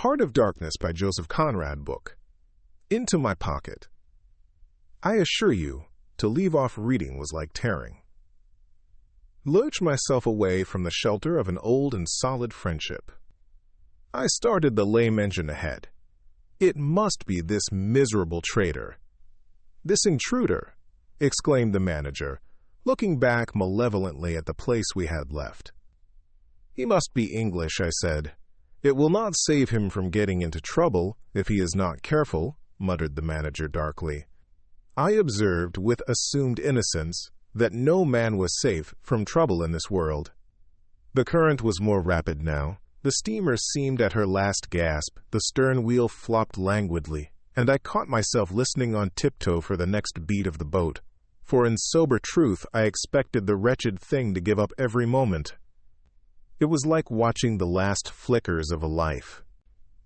Heart of Darkness by Joseph Conrad book into my pocket. I assure you, to leave off reading was like tearing. Lurched myself away from the shelter of an old and solid friendship. I started the lame engine ahead. It must be this miserable traitor. This intruder, exclaimed the manager, looking back malevolently at the place we had left. He must be English, I said. It will not save him from getting into trouble if he is not careful, muttered the manager darkly. I observed with assumed innocence that no man was safe from trouble in this world. The current was more rapid now. The steamer seemed at her last gasp, the stern wheel flopped languidly, and I caught myself listening on tiptoe for the next beat of the boat, for in sober truth I expected the wretched thing to give up every moment. It was like watching the last flickers of a life.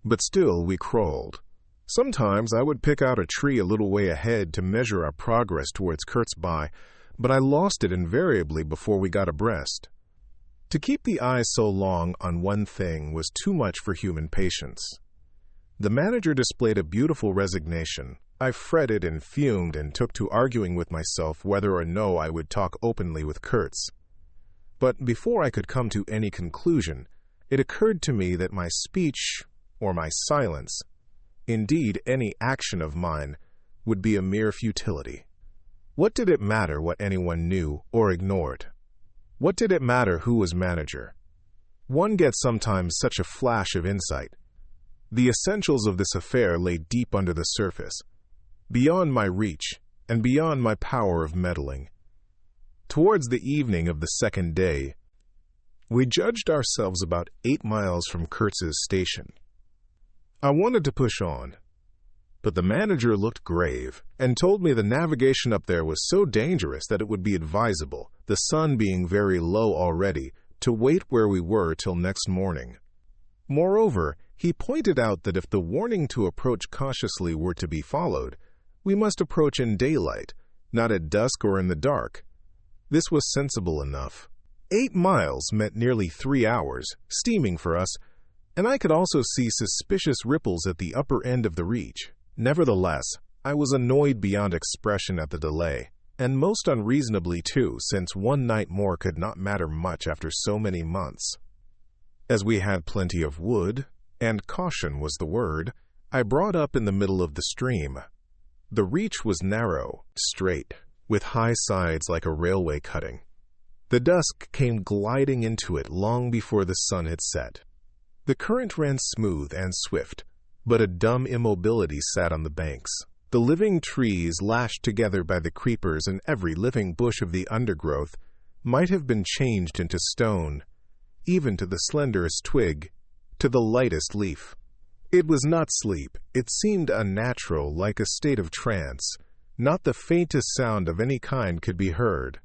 But still we crawled. Sometimes I would pick out a tree a little way ahead to measure our progress towards Kurtzby, but I lost it invariably before we got abreast. To keep the eye so long on one thing was too much for human patience. The manager displayed a beautiful resignation. I fretted and fumed and took to arguing with myself whether or no I would talk openly with Kurtz. But before I could come to any conclusion, it occurred to me that my speech, or my silence, indeed any action of mine, would be a mere futility. What did it matter what anyone knew or ignored? What did it matter who was manager? One gets sometimes such a flash of insight. The essentials of this affair lay deep under the surface, beyond my reach and beyond my power of meddling. Towards the evening of the second day, we judged ourselves about 8 miles from Kurtz's station. I wanted to push on, but the manager looked grave and told me the navigation up there was so dangerous that it would be advisable, the sun being very low already, to wait where we were till next morning. Moreover, he pointed out that if the warning to approach cautiously were to be followed, we must approach in daylight, not at dusk or in the dark. This was sensible enough. 8 miles meant nearly 3 hours, steaming for us, and I could also see suspicious ripples at the upper end of the reach. Nevertheless, I was annoyed beyond expression at the delay, and most unreasonably too, since one night more could not matter much after so many months. As we had plenty of wood, and caution was the word, I brought up in the middle of the stream. The reach was narrow, straight, with high sides like a railway cutting. The dusk came gliding into it long before the sun had set. The current ran smooth and swift, but a dumb immobility sat on the banks. The living trees, lashed together by the creepers and every living bush of the undergrowth, might have been changed into stone, even to the slenderest twig, to the lightest leaf. It was not sleep. It seemed unnatural, like a state of trance. Not the faintest sound of any kind could be heard.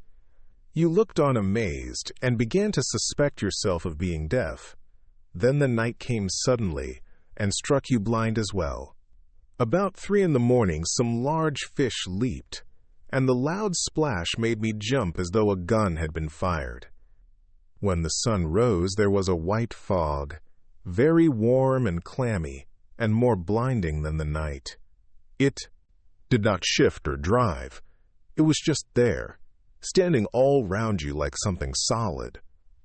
You looked on amazed, and began to suspect yourself of being deaf. Then the night came suddenly, and struck you blind as well. About 3 a.m, some large fish leaped, and the loud splash made me jump as though a gun had been fired. When the sun rose, there was a white fog, very warm and clammy, and more blinding than the night. It did not shift or drive. It was just there, standing all round you like something solid.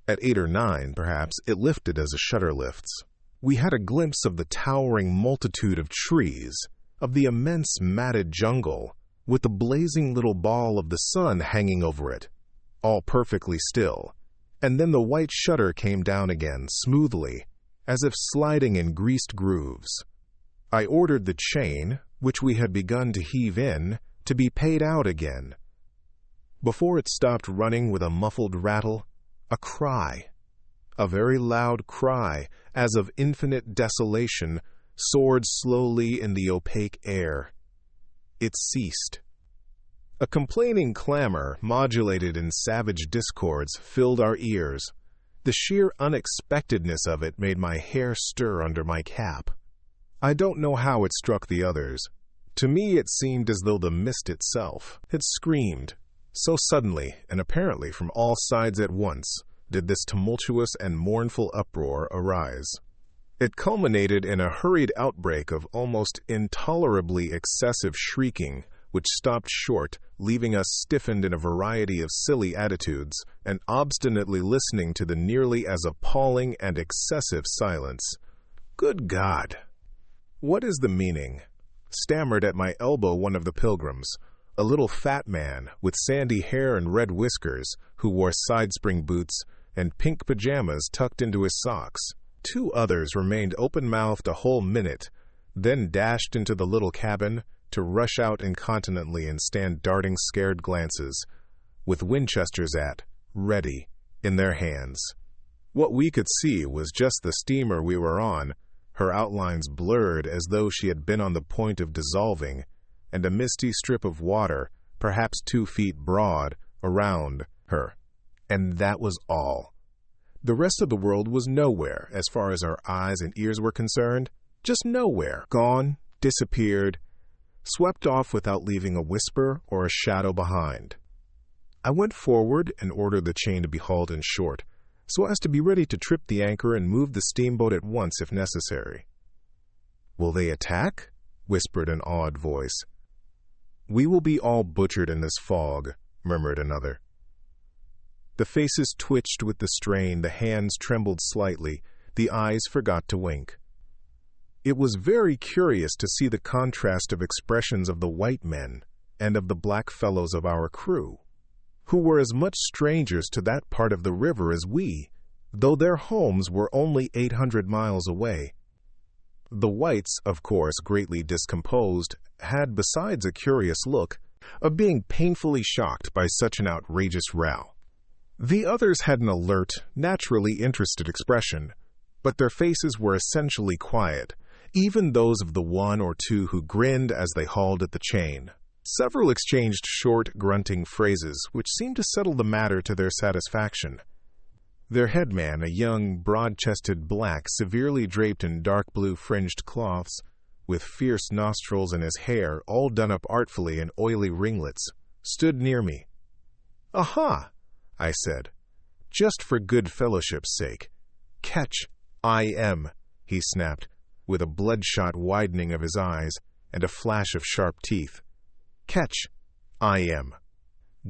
At 8 or 9, perhaps, it lifted as a shutter lifts. We had a glimpse of the towering multitude of trees, of the immense matted jungle, with the blazing little ball of the sun hanging over it, all perfectly still, and then the white shutter came down again, smoothly, as if sliding in greased grooves. I ordered the chain, which we had begun to heave in, to be paid out again. Before it stopped running with a muffled rattle, a cry, a very loud cry, as of infinite desolation, soared slowly in the opaque air. It ceased. A complaining clamor, modulated in savage discords, filled our ears. The sheer unexpectedness of it made my hair stir under my cap. I don't know how it struck the others. To me it seemed as though the mist itself had screamed. So suddenly, and apparently from all sides at once, did this tumultuous and mournful uproar arise. It culminated in a hurried outbreak of almost intolerably excessive shrieking, which stopped short, leaving us stiffened in a variety of silly attitudes and obstinately listening to the nearly as appalling and excessive silence. "Good God! What is the meaning?" stammered at my elbow one of the pilgrims, a little fat man with sandy hair and red whiskers who wore side-spring boots and pink pajamas tucked into his socks. Two others remained open-mouthed a whole minute, then dashed into the little cabin to rush out incontinently and stand darting scared glances, with Winchesters ready, in their hands. What we could see was just the steamer we were on, her outlines blurred as though she had been on the point of dissolving, and a misty strip of water, perhaps 2 feet broad, around her. And that was all. The rest of the world was nowhere, as far as our eyes and ears were concerned. Just nowhere. Gone, disappeared, swept off without leaving a whisper or a shadow behind. I went forward and ordered the chain to be hauled in short, so as to be ready to trip the anchor and move the steamboat at once if necessary. "Will they attack?" whispered an awed voice. "We will be all butchered in this fog," murmured another. The faces twitched with the strain, the hands trembled slightly, the eyes forgot to wink. It was very curious to see the contrast of expressions of the white men and of the black fellows of our crew, who were as much strangers to that part of the river as we, though their homes were only 800 miles away. The whites, of course, greatly discomposed, had, besides a curious look, of being painfully shocked by such an outrageous row. The others had an alert, naturally interested expression, but their faces were essentially quiet, even those of the one or two who grinned as they hauled at the chain. Several exchanged short, grunting phrases, which seemed to settle the matter to their satisfaction. Their headman, a young, broad-chested black, severely draped in dark blue fringed cloths, with fierce nostrils and his hair, all done up artfully in oily ringlets, stood near me. "Aha!" I said, "just for good fellowship's sake. Catch, I am," he snapped, with a bloodshot widening of his eyes and a flash of sharp teeth. "Catch, I am.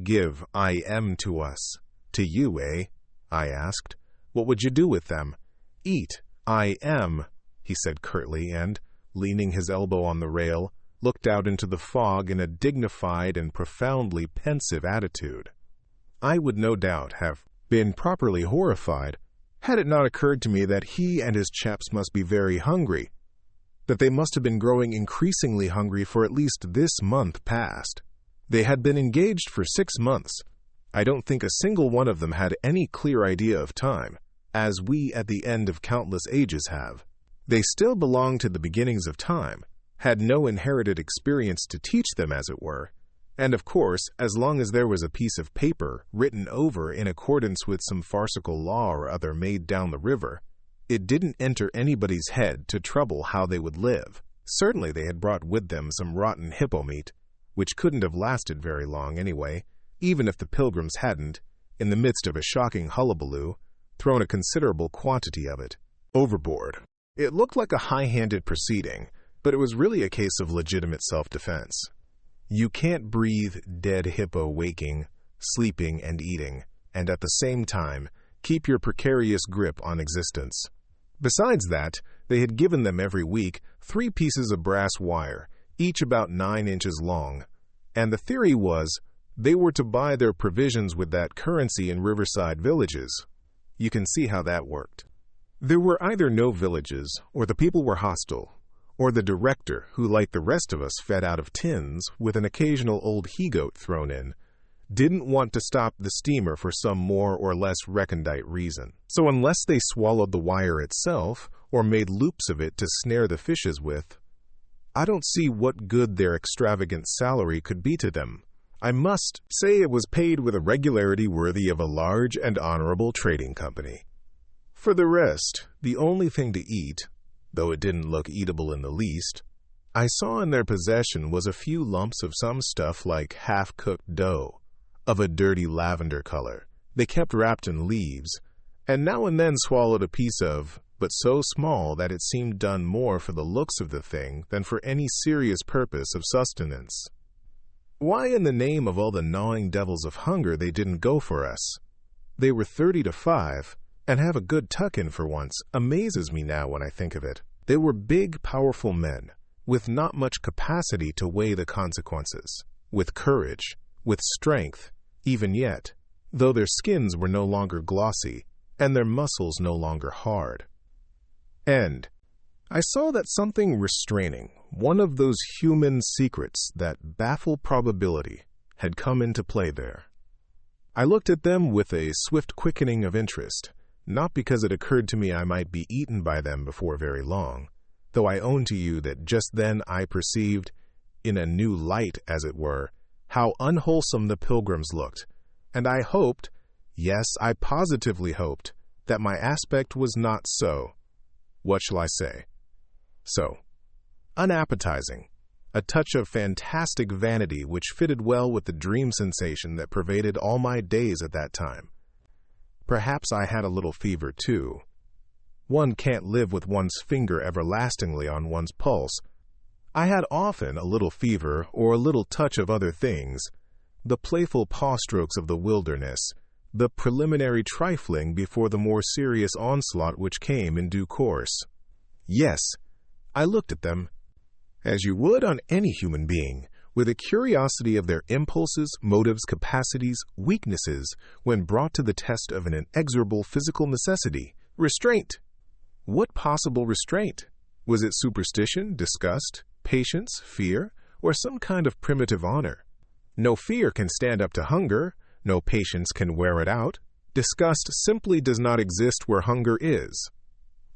Give I am to us. To you, eh?" I asked. "What would you do with them?" "Eat, I am," he said curtly, and, leaning his elbow on the rail, looked out into the fog in a dignified and profoundly pensive attitude. I would no doubt have been properly horrified had it not occurred to me that he and his chaps must be very hungry, that they must have been growing increasingly hungry for at least this month past. They had been engaged for 6 months. I don't think a single one of them had any clear idea of time, as we at the end of countless ages have. They still belonged to the beginnings of time, had no inherited experience to teach them, as it were, and of course, as long as there was a piece of paper written over in accordance with some farcical law or other made down the river, it didn't enter anybody's head to trouble how they would live. Certainly they had brought with them some rotten hippo meat, which couldn't have lasted very long anyway, even if the pilgrims hadn't, in the midst of a shocking hullabaloo, thrown a considerable quantity of it overboard. It looked like a high-handed proceeding, but it was really a case of legitimate self-defense. You can't breathe dead hippo waking, sleeping, and eating, and at the same time keep your precarious grip on existence. Besides that, they had given them every week 3 pieces of brass wire, each about 9 inches long, and the theory was they were to buy their provisions with that currency in riverside villages. You can see how that worked. There were either no villages, or the people were hostile, or the director, who, like the rest of us, fed out of tins, with an occasional old he-goat thrown in, didn't want to stop the steamer for some more or less recondite reason. So unless they swallowed the wire itself, or made loops of it to snare the fishes with, I don't see what good their extravagant salary could be to them. I must say it was paid with a regularity worthy of a large and honorable trading company. For the rest, the only thing to eat, though it didn't look eatable in the least, I saw in their possession was a few lumps of some stuff like half-cooked dough, of a dirty lavender color. They kept wrapped in leaves, and now and then swallowed a piece of but so small that it seemed done more for the looks of the thing than for any serious purpose of sustenance. Why in the name of all the gnawing devils of hunger they didn't go for us? They were 30 to 5, and have a good tuck-in for once, amazes me now when I think of it. They were big, powerful men, with not much capacity to weigh the consequences, with courage, with strength, even yet, though their skins were no longer glossy, and their muscles no longer hard. And I saw that something restraining, one of those human secrets that baffle probability, had come into play there. I looked at them with a swift quickening of interest, not because it occurred to me I might be eaten by them before very long, though I own to you that just then I perceived, in a new light as it were, how unwholesome the pilgrims looked, and I hoped, yes, I positively hoped, that my aspect was not so, what shall I say? So, unappetizing, a touch of fantastic vanity which fitted well with the dream sensation that pervaded all my days at that time. Perhaps I had a little fever, too. One can't live with one's finger everlastingly on one's pulse. I had often a little fever or a little touch of other things, the playful paw-strokes of the wilderness, the preliminary trifling before the more serious onslaught which came in due course. Yes, I looked at them, as you would on any human being, with a curiosity of their impulses, motives, capacities, weaknesses, when brought to the test of an inexorable physical necessity, restraint. What possible restraint? Was it superstition, disgust, patience, fear, or some kind of primitive honor? No fear can stand up to hunger, no patience can wear it out. Disgust simply does not exist where hunger is.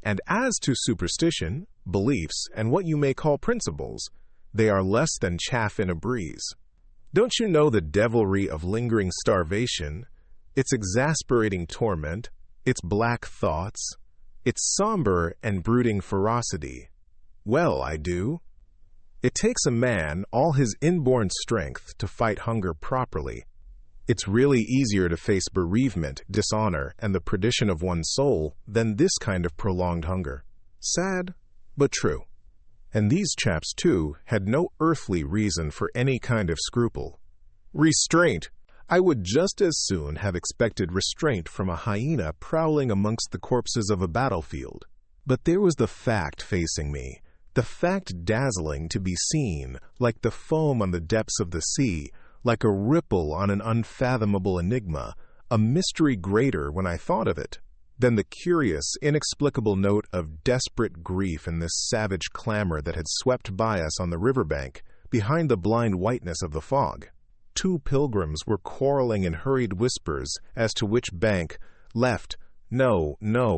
And as to superstition, beliefs, and what you may call principles, they are less than chaff in a breeze. Don't you know the devilry of lingering starvation, its exasperating torment, its black thoughts, its somber and brooding ferocity? Well, I do. It takes a man all his inborn strength to fight hunger properly. It's really easier to face bereavement, dishonor, and the perdition of one's soul than this kind of prolonged hunger. Sad, but true. And these chaps, too, had no earthly reason for any kind of scruple. Restraint! I would just as soon have expected restraint from a hyena prowling amongst the corpses of a battlefield. But there was the fact facing me, the fact dazzling to be seen, like the foam on the depths of the sea, like a ripple on an unfathomable enigma, a mystery greater when I thought of it than the curious, inexplicable note of desperate grief in this savage clamor that had swept by us on the riverbank, behind the blind whiteness of the fog. 2 pilgrims were quarreling in hurried whispers as to which bank, left, no,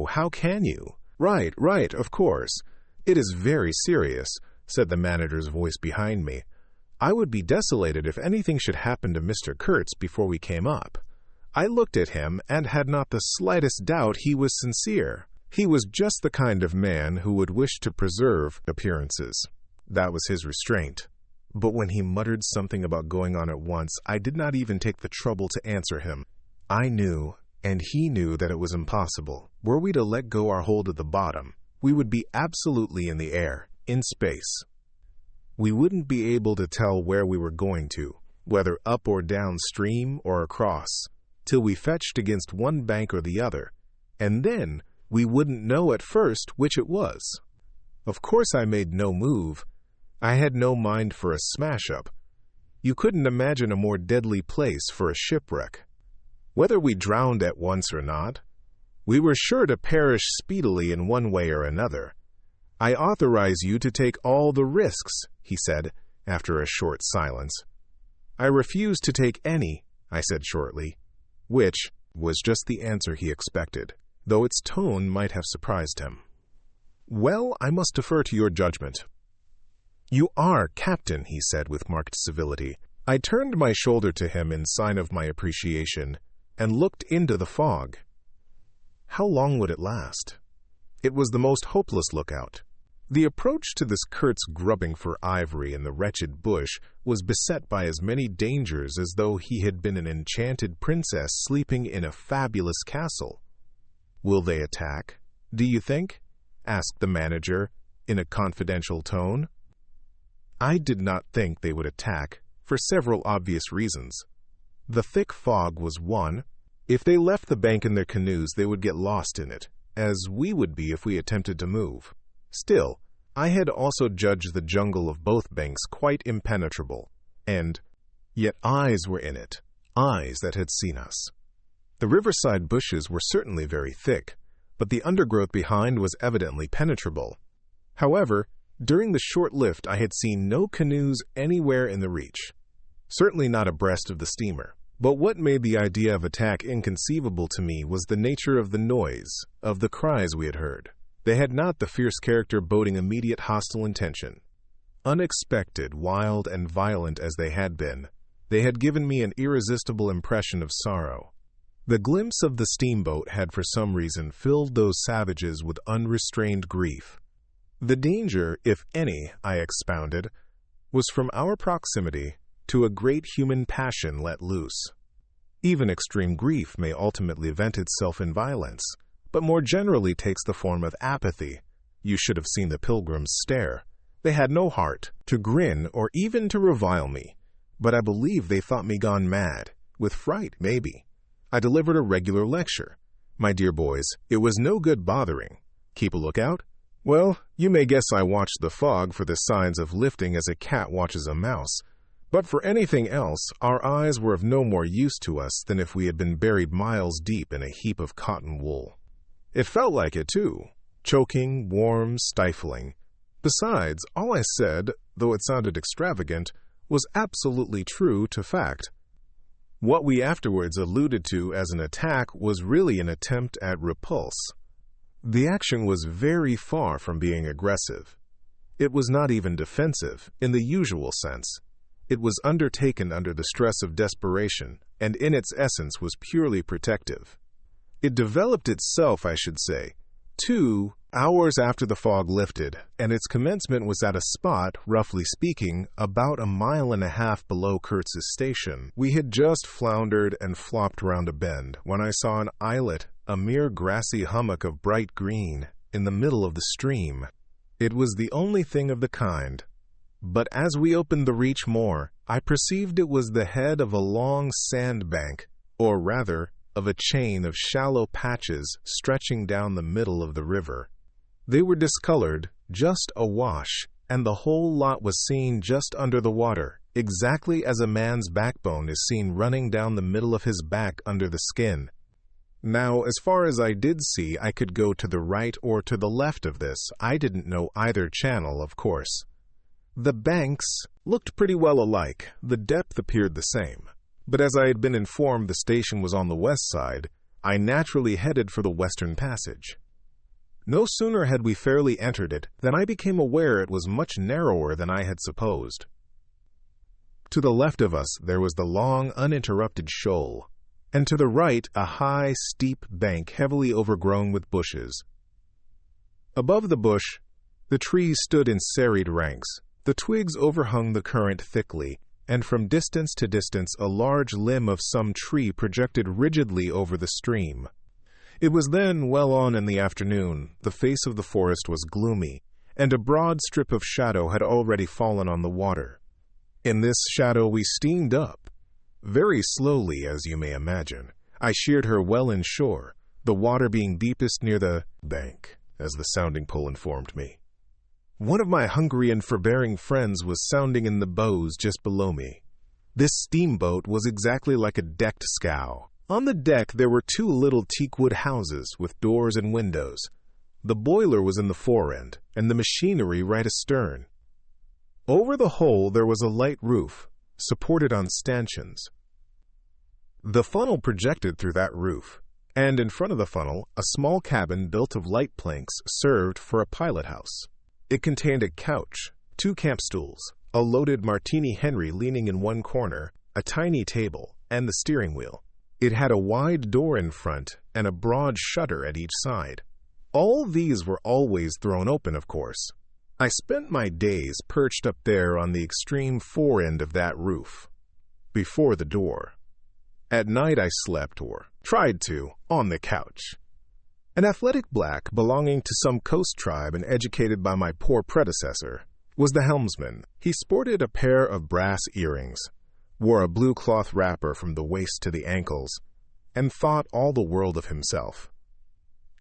how can you? Right, of course. It is very serious, said the manager's voice behind me. I would be desolated if anything should happen to Mr. Kurtz before we came up. I looked at him and had not the slightest doubt he was sincere. He was just the kind of man who would wish to preserve appearances. That was his restraint. But when he muttered something about going on at once, I did not even take the trouble to answer him. I knew, and he knew, that it was impossible. Were we to let go our hold at the bottom, we would be absolutely in the air, in space. We wouldn't be able to tell where we were going to, whether up or down stream or across, till we fetched against one bank or the other, and then we wouldn't know at first which it was. Of course I made no move. I had no mind for a smash-up. You couldn't imagine a more deadly place for a shipwreck. Whether we drowned at once or not, we were sure to perish speedily in one way or another. I authorize you to take all the risks, he said, after a short silence. I refuse to take any, I said shortly, which was just the answer he expected, though its tone might have surprised him. Well, I must defer to your judgment. You are captain, he said with marked civility. I turned my shoulder to him in sign of my appreciation, and looked into the fog. How long would it last? It was the most hopeless lookout. The approach to this Kurt's grubbing for ivory in the wretched bush was beset by as many dangers as though he had been an enchanted princess sleeping in a fabulous castle. Will they attack, do you think? asked the manager in a confidential tone. I did not think they would attack, for several obvious reasons. The thick fog was one. If they left the bank in their canoes, they would get lost in it, as we would be if we attempted to move. Still, I had also judged the jungle of both banks quite impenetrable, and yet eyes were in it, eyes that had seen us. The riverside bushes were certainly very thick, but the undergrowth behind was evidently penetrable. However, during the short lift I had seen no canoes anywhere in the reach, certainly not abreast of the steamer. But what made the idea of attack inconceivable to me was the nature of the noise, of the cries we had heard. They had not the fierce character boding immediate hostile intention. Unexpected, wild, and violent as they had been, they had given me an irresistible impression of sorrow. The glimpse of the steamboat had for some reason filled those savages with unrestrained grief. The danger, if any, I expounded, was from our proximity to a great human passion let loose. Even extreme grief may ultimately vent itself in violence, but more generally takes the form of apathy. You should have seen the pilgrims stare. They had no heart to grin or even to revile me, but I believe they thought me gone mad, with fright maybe. I delivered a regular lecture. My dear boys, it was no good bothering. Keep a lookout? Well, you may guess I watched the fog for the signs of lifting as a cat watches a mouse. But for anything else, our eyes were of no more use to us than if we had been buried miles deep in a heap of cotton wool. It felt like it, too. Choking, warm, stifling. Besides, all I said, though it sounded extravagant, was absolutely true to fact. What we afterwards alluded to as an attack was really an attempt at repulse. The action was very far from being aggressive. It was not even defensive, in the usual sense. It was undertaken under the stress of desperation, and in its essence was purely protective. It developed itself, I should say, 2 hours after the fog lifted, and its commencement was at a spot, roughly speaking, about 1.5 miles below Kurtz's station. We had just floundered and flopped round a bend when I saw an islet, a mere grassy hummock of bright green, in the middle of the stream. It was the only thing of the kind. But as we opened the reach more, I perceived it was the head of a long sandbank, or rather, of a chain of shallow patches stretching down the middle of the river. They were discolored, just awash, and the whole lot was seen just under the water, exactly as a man's backbone is seen running down the middle of his back under the skin. Now, as far as I did see, I could go to the right or to the left of this. I didn't know either channel, of course. The banks looked pretty well alike. The depth appeared the same. But as I had been informed the station was on the west side, I naturally headed for the western passage. No sooner had we fairly entered it than I became aware it was much narrower than I had supposed. To the left of us there was the long, uninterrupted shoal, and to the right a high, steep bank heavily overgrown with bushes. Above the bush, the trees stood in serried ranks. The twigs overhung the current thickly, and from distance to distance a large limb of some tree projected rigidly over the stream. It was then well on in the afternoon. The face of the forest was gloomy, and a broad strip of shadow had already fallen on the water. In this shadow we steamed up, very slowly, as you may imagine. I sheered her well inshore, the water being deepest near the bank, as the sounding pole informed me. One of my hungry and forbearing friends was sounding in the bows just below me. This steamboat was exactly like a decked scow. On the deck there were 2 little teakwood houses with doors and windows. The boiler was in the fore end, and the machinery right astern. Over the whole there was a light roof, supported on stanchions. The funnel projected through that roof, and in front of the funnel a small cabin built of light planks served for a pilot house. It contained a couch, 2 camp stools, a loaded Martini Henry leaning in one corner, a tiny table, and the steering wheel. It had a wide door in front and a broad shutter at each side. All these were always thrown open, of course. I spent my days perched up there on the extreme fore end of that roof, before the door. At night I slept, or tried to, on the couch. An athletic black belonging to some coast tribe and educated by my poor predecessor was the helmsman. He sported a pair of brass earrings, wore a blue cloth wrapper from the waist to the ankles, and thought all the world of himself.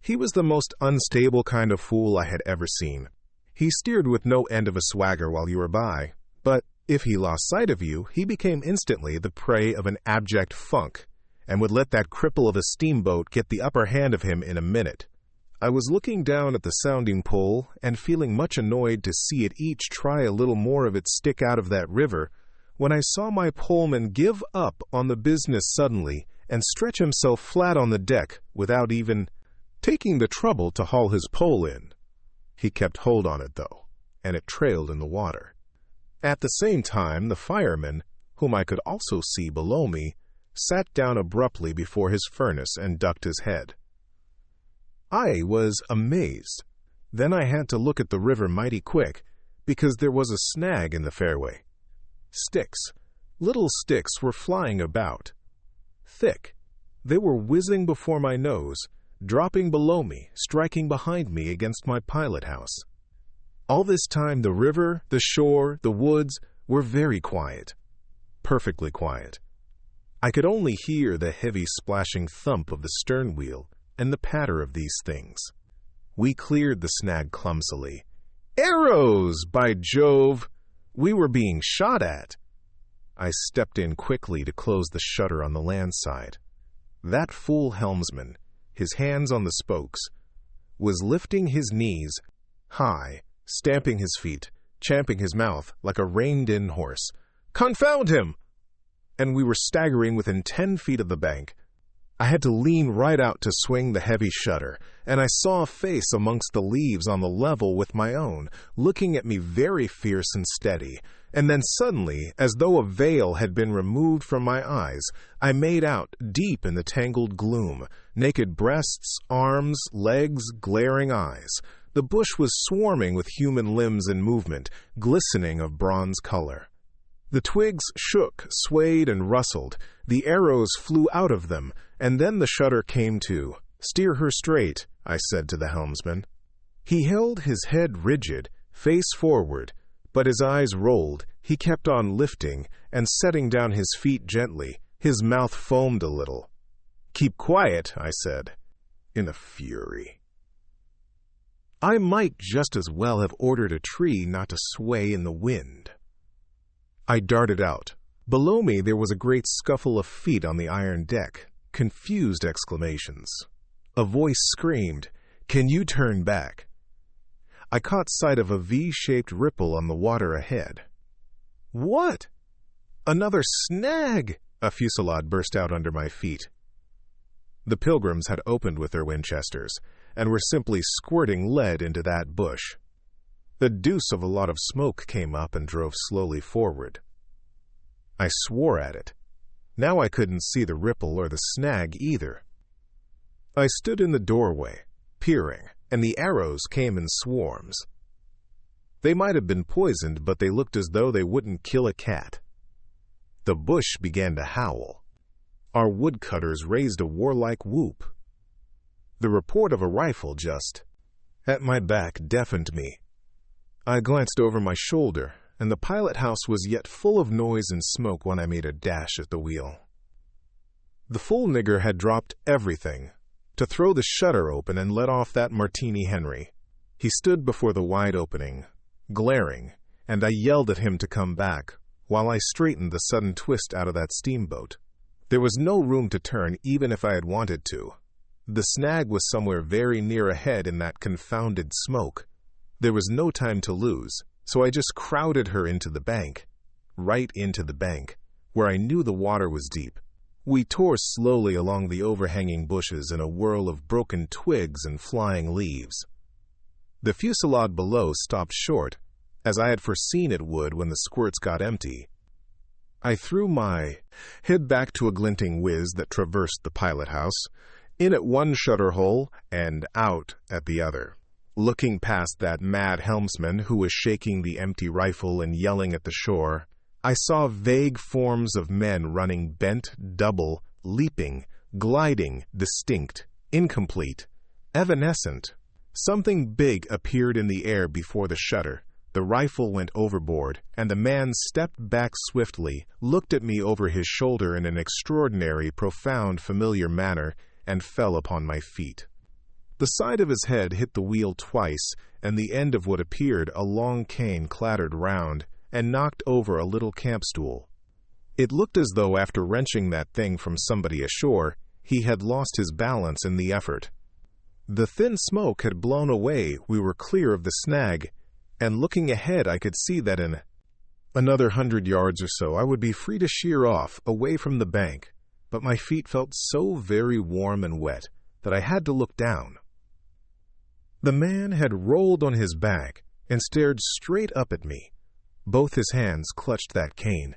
He was the most unstable kind of fool I had ever seen. He steered with no end of a swagger while you were by, but if he lost sight of you, he became instantly the prey of an abject funk, and would let that cripple of a steamboat get the upper hand of him in a minute. I was looking down at the sounding pole and feeling much annoyed to see it each try a little more of its stick out of that river, when I saw my poleman give up on the business suddenly and stretch himself flat on the deck without even taking the trouble to haul his pole in. He kept hold on it, though, and it trailed in the water. At the same time, the fireman, whom I could also see below me, sat down abruptly before his furnace and ducked his head. I was amazed. Then I had to look at the river mighty quick, because there was a snag in the fairway. Sticks, little sticks, were flying about. Thick. They were whizzing before my nose, dropping below me, striking behind me against my pilot house. All this time the river, the shore, the woods were very quiet. Perfectly quiet. I could only hear the heavy splashing thump of the stern wheel and the patter of these things. We cleared the snag clumsily. Arrows! By Jove! We were being shot at. I stepped in quickly to close the shutter on the land side. That fool helmsman, his hands on the spokes, was lifting his knees high, stamping his feet, champing his mouth like a reined-in horse. Confound him! And we were staggering within 10 feet of the bank. I had to lean right out to swing the heavy shutter, and I saw a face amongst the leaves on the level with my own, looking at me very fierce and steady. And then suddenly, as though a veil had been removed from my eyes, I made out, deep in the tangled gloom, naked breasts, arms, legs, glaring eyes. The bush was swarming with human limbs in movement, glistening of bronze color. The twigs shook, swayed, and rustled. The arrows flew out of them, and then the shutter came to. Steer her straight, I said to the helmsman. He held his head rigid, face forward, but his eyes rolled. He kept on lifting and setting down his feet gently. His mouth foamed a little. Keep quiet, I said, in a fury. I might just as well have ordered a tree not to sway in the wind. I darted out. Below me there was a great scuffle of feet on the iron deck, confused exclamations. A voice screamed, "Can you turn back?" I caught sight of a V-shaped ripple on the water ahead. What? Another snag! A fusillade burst out under my feet. The pilgrims had opened with their Winchesters, and were simply squirting lead into that bush. The deuce of a lot of smoke came up and drove slowly forward. I swore at it. Now I couldn't see the ripple or the snag either. I stood in the doorway, peering, and the arrows came in swarms. They might have been poisoned, but they looked as though they wouldn't kill a cat. The bush began to howl. Our woodcutters raised a warlike whoop. The report of a rifle just at my back deafened me. I glanced over my shoulder, and the pilot house was yet full of noise and smoke when I made a dash at the wheel. The fool nigger had dropped everything to throw the shutter open and let off that Martini Henry. He stood before the wide opening, glaring, and I yelled at him to come back, while I straightened the sudden twist out of that steamboat. There was no room to turn even if I had wanted to. The snag was somewhere very near ahead in that confounded smoke. There was no time to lose, so I just crowded her into the bank, right into the bank, where I knew the water was deep. We tore slowly along the overhanging bushes in a whirl of broken twigs and flying leaves. The fusillade below stopped short, as I had foreseen it would when the squirts got empty. I threw my head back to a glinting whiz that traversed the pilot house, in at one shutter hole and out at the other. Looking past that mad helmsman who was shaking the empty rifle and yelling at the shore, I saw vague forms of men running bent, double, leaping, gliding, distinct, incomplete, Evanescent. Something big appeared in the air before the shutter. The rifle went overboard, and the man stepped back swiftly, looked at me over his shoulder in an extraordinary, profound, familiar manner, and fell upon my feet. The side of his head hit the wheel twice, and the end of what appeared a long cane clattered round and knocked over a little camp stool. It looked as though after wrenching that thing from somebody ashore, he had lost his balance in the effort. The thin smoke had blown away, we were clear of the snag, and looking ahead I could see that in another 100 yards or so I would be free to sheer off, away from the bank, but my feet felt so very warm and wet that I had to look down. The man had rolled on his back and stared straight up at me. Both his hands clutched that cane.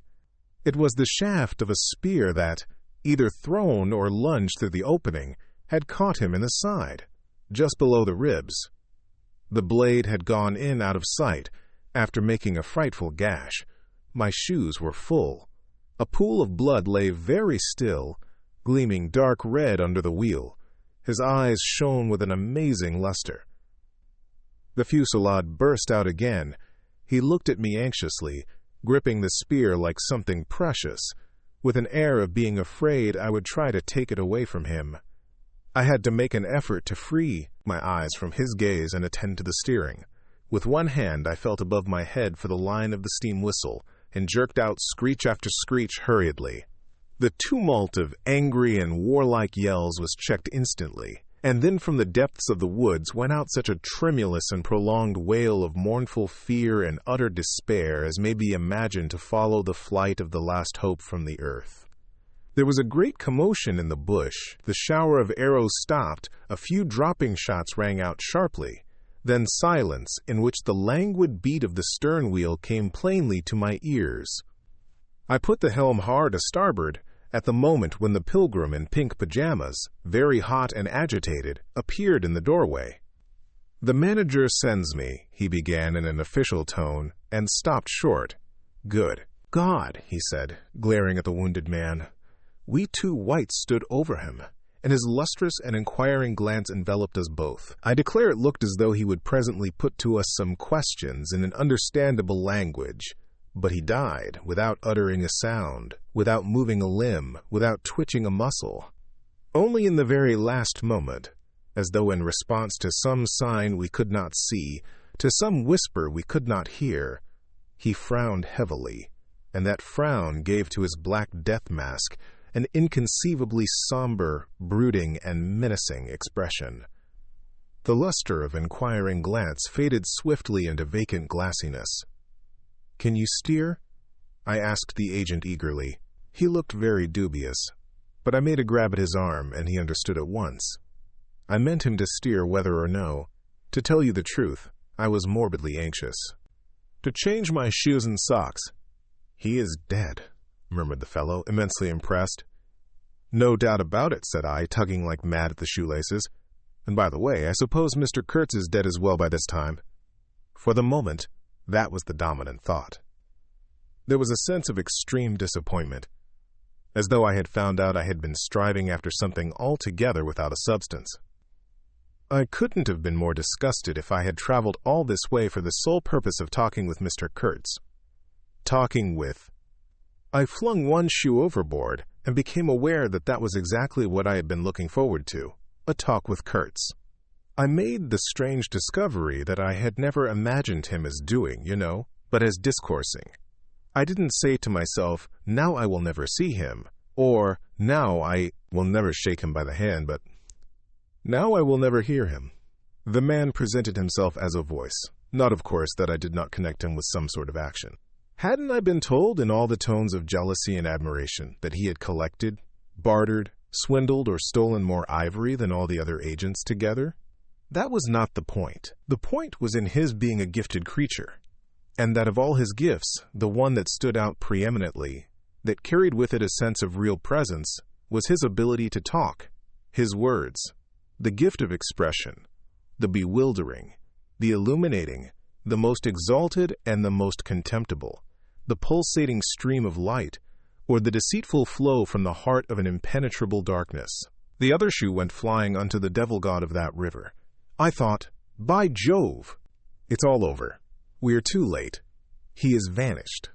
It was the shaft of a spear that, either thrown or lunged through the opening, had caught him in the side, just below the ribs. The blade had gone in out of sight after making a frightful gash. My shoes were full. A pool of blood lay very still, gleaming dark red under the wheel. His eyes shone with an amazing luster. The fusillade burst out again. He looked at me anxiously, gripping the spear like something precious, with an air of being afraid I would try to take it away from him. I had to make an effort to free my eyes from his gaze and attend to the steering. With one hand I felt above my head for the line of the steam whistle, and jerked out screech after screech hurriedly. The tumult of angry and warlike yells was checked instantly, and then from the depths of the woods went out such a tremulous and prolonged wail of mournful fear and utter despair as may be imagined to follow the flight of the last hope from the earth. There was a great commotion in the bush. The shower of arrows stopped, a few dropping shots rang out sharply, then silence in which the languid beat of the stern wheel came plainly to my ears. I put the helm hard a starboard at the moment when the pilgrim in pink pajamas, very hot and agitated, appeared in the doorway. "The manager sends me," he began in an official tone, and stopped short. "Good God," he said, glaring at the wounded man. We two whites stood over him, and his lustrous and inquiring glance enveloped us both. I declare it looked as though he would presently put to us some questions in an understandable language, but he died without uttering a sound, without moving a limb, without twitching a muscle. Only in the very last moment, as though in response to some sign we could not see, to some whisper we could not hear, he frowned heavily, and that frown gave to his black death mask an inconceivably somber, brooding, and menacing expression. The luster of inquiring glance faded swiftly into vacant glassiness. "Can you steer?" I asked the agent eagerly. He looked very dubious, but I made a grab at his arm, and he understood at once. I meant him to steer whether or no. To tell you the truth, I was morbidly anxious. "To change my shoes and socks." "He is dead," murmured the fellow, immensely impressed. "No doubt about it," said I, tugging like mad at the shoelaces. "And by the way, I suppose Mr. Kurtz is dead as well by this time." For the moment, that was the dominant thought. There was a sense of extreme disappointment, as though I had found out I had been striving after something altogether without a substance. I couldn't have been more disgusted if I had traveled all this way for the sole purpose of talking with Mr. Kurtz. Talking with... I flung one shoe overboard and became aware that that was exactly what I had been looking forward to, a talk with Kurtz. I made the strange discovery that I had never imagined him as doing, but as discoursing. I didn't say to myself, now I will never see him, or now I will never shake him by the hand, but now I will never hear him. The man presented himself as a voice, not of course that I did not connect him with some sort of action. Hadn't I been told in all the tones of jealousy and admiration that he had collected, bartered, swindled, or stolen more ivory than all the other agents together? That was not the point. The point was in his being a gifted creature, and that of all his gifts, the one that stood out preeminently, that carried with it a sense of real presence, was his ability to talk, his words, the gift of expression, the bewildering, the illuminating, the most exalted and the most contemptible, the pulsating stream of light, or the deceitful flow from the heart of an impenetrable darkness. The other shoe went flying unto the devil god of that river. I thought, by Jove, it's all over. We are too late. He is vanished.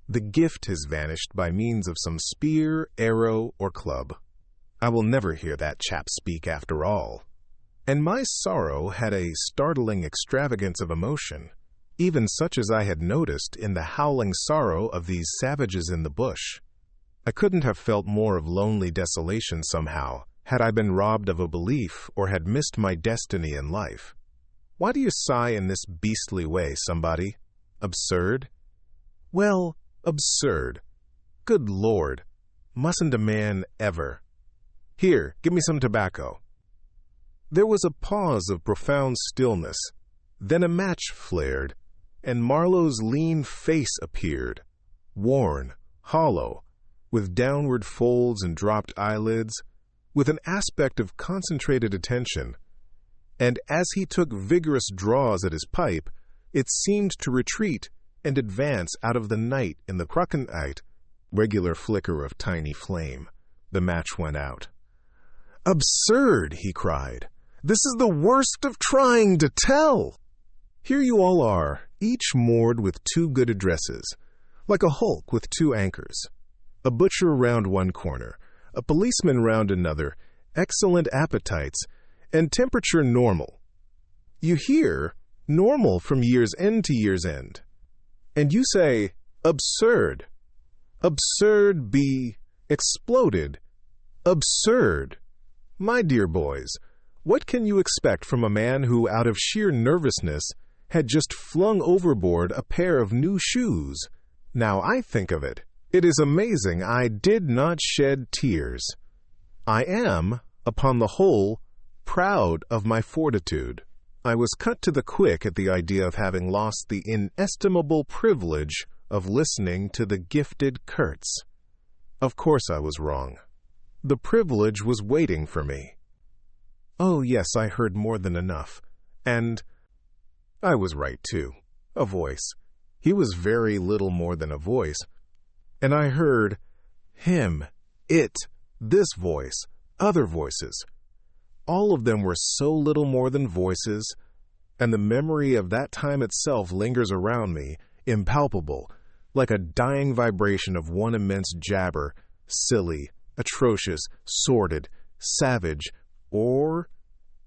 The gift has vanished by means of some spear, arrow, or club. I will never hear that chap speak after all. And my sorrow had a startling extravagance of emotion, even such as I had noticed in the howling sorrow of these savages in the bush. I couldn't have felt more of lonely desolation somehow, had I been robbed of a belief or had missed my destiny in life. Why do you sigh in this beastly way, somebody? Absurd? Well, absurd. Good Lord, mustn't a man ever? Here, give me some tobacco. There was a pause of profound stillness. Then a match flared, and Marlow's lean face appeared, worn, hollow, with downward folds and dropped eyelids, with an aspect of concentrated attention. And as he took vigorous draws at his pipe, it seemed to retreat and advance out of the night in the crocantite, regular flicker of tiny flame. The match went out. "Absurd!" he cried. "This is the worst of trying to tell! Here you all are, each moored with two good addresses, like a hulk with two anchors. A butcher round one corner, a policeman round another, excellent appetites, and temperature normal. You hear, normal from year's end to year's end. And you say, absurd. Absurd be exploded. Absurd. My dear boys, what can you expect from a man who, out of sheer nervousness, had just flung overboard a pair of new shoes? Now I think of it, it is amazing I did not shed tears. I am, upon the whole, proud of my fortitude. I was cut to the quick at the idea of having lost the inestimable privilege of listening to the gifted Kurtz. Of course I was wrong. The privilege was waiting for me. Oh, yes, I heard more than enough. And I was right, too. A voice. He was very little more than a voice. And I heard him, it, this voice, other voices. All of them were so little more than voices, and the memory of that time itself lingers around me, impalpable, like a dying vibration of one immense jabber, silly, atrocious, sordid, savage, or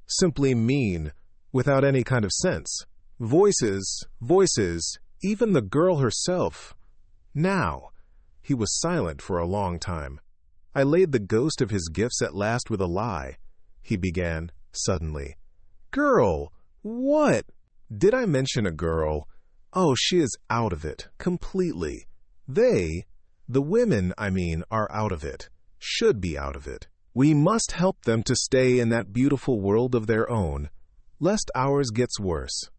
simply mean, without any kind of sense. Voices, voices, even the girl herself. Now, he was silent for a long time. I laid the ghost of his gifts at last with a lie. He began, suddenly. Girl, what? Did I mention a girl? Oh, she is out of it, completely. They, the women, I mean, are out of it, should be out of it. We must help them to stay in that beautiful world of their own, lest ours gets worse.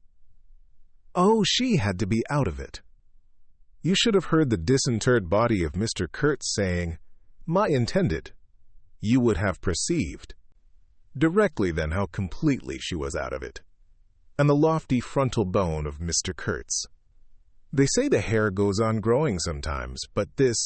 Oh, she had to be out of it. You should have heard the disinterred body of Mr. Kurtz saying, "My intended." You would have perceived directly then how completely she was out of it. And the lofty frontal bone of Mr. Kurtz. They say the hair goes on growing sometimes, but this,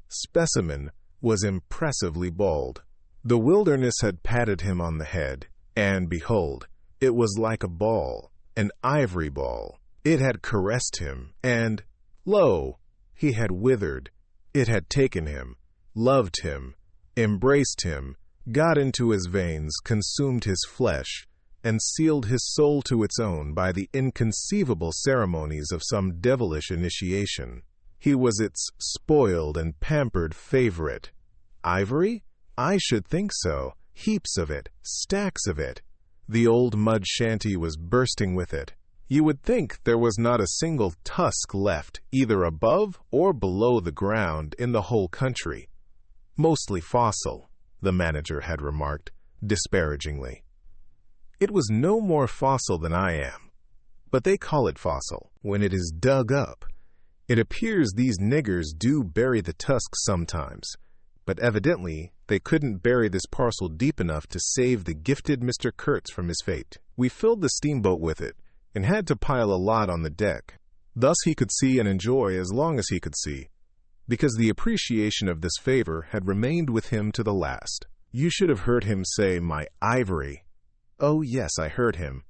specimen was impressively bald. The wilderness had patted him on the head, and behold, it was like a ball, an ivory ball. It had caressed him, and, lo, he had withered. It had taken him, loved him, embraced him, got into his veins, consumed his flesh, and sealed his soul to its own by the inconceivable ceremonies of some devilish initiation. He was its spoiled and pampered favorite. Ivory? I should think so. Heaps of it, stacks of it. The old mud shanty was bursting with it. You would think there was not a single tusk left, either above or below the ground, in the whole country. Mostly fossil, the manager had remarked, disparagingly. It was no more fossil than I am, but they call it fossil when it is dug up. It appears these niggers do bury the tusks sometimes, but evidently they couldn't bury this parcel deep enough to save the gifted Mr. Kurtz from his fate. We filled the steamboat with it, and had to pile a lot on the deck. Thus he could see and enjoy as long as he could see, because the appreciation of this favor had remained with him to the last. You should have heard him say, my ivory. Oh yes, I heard him.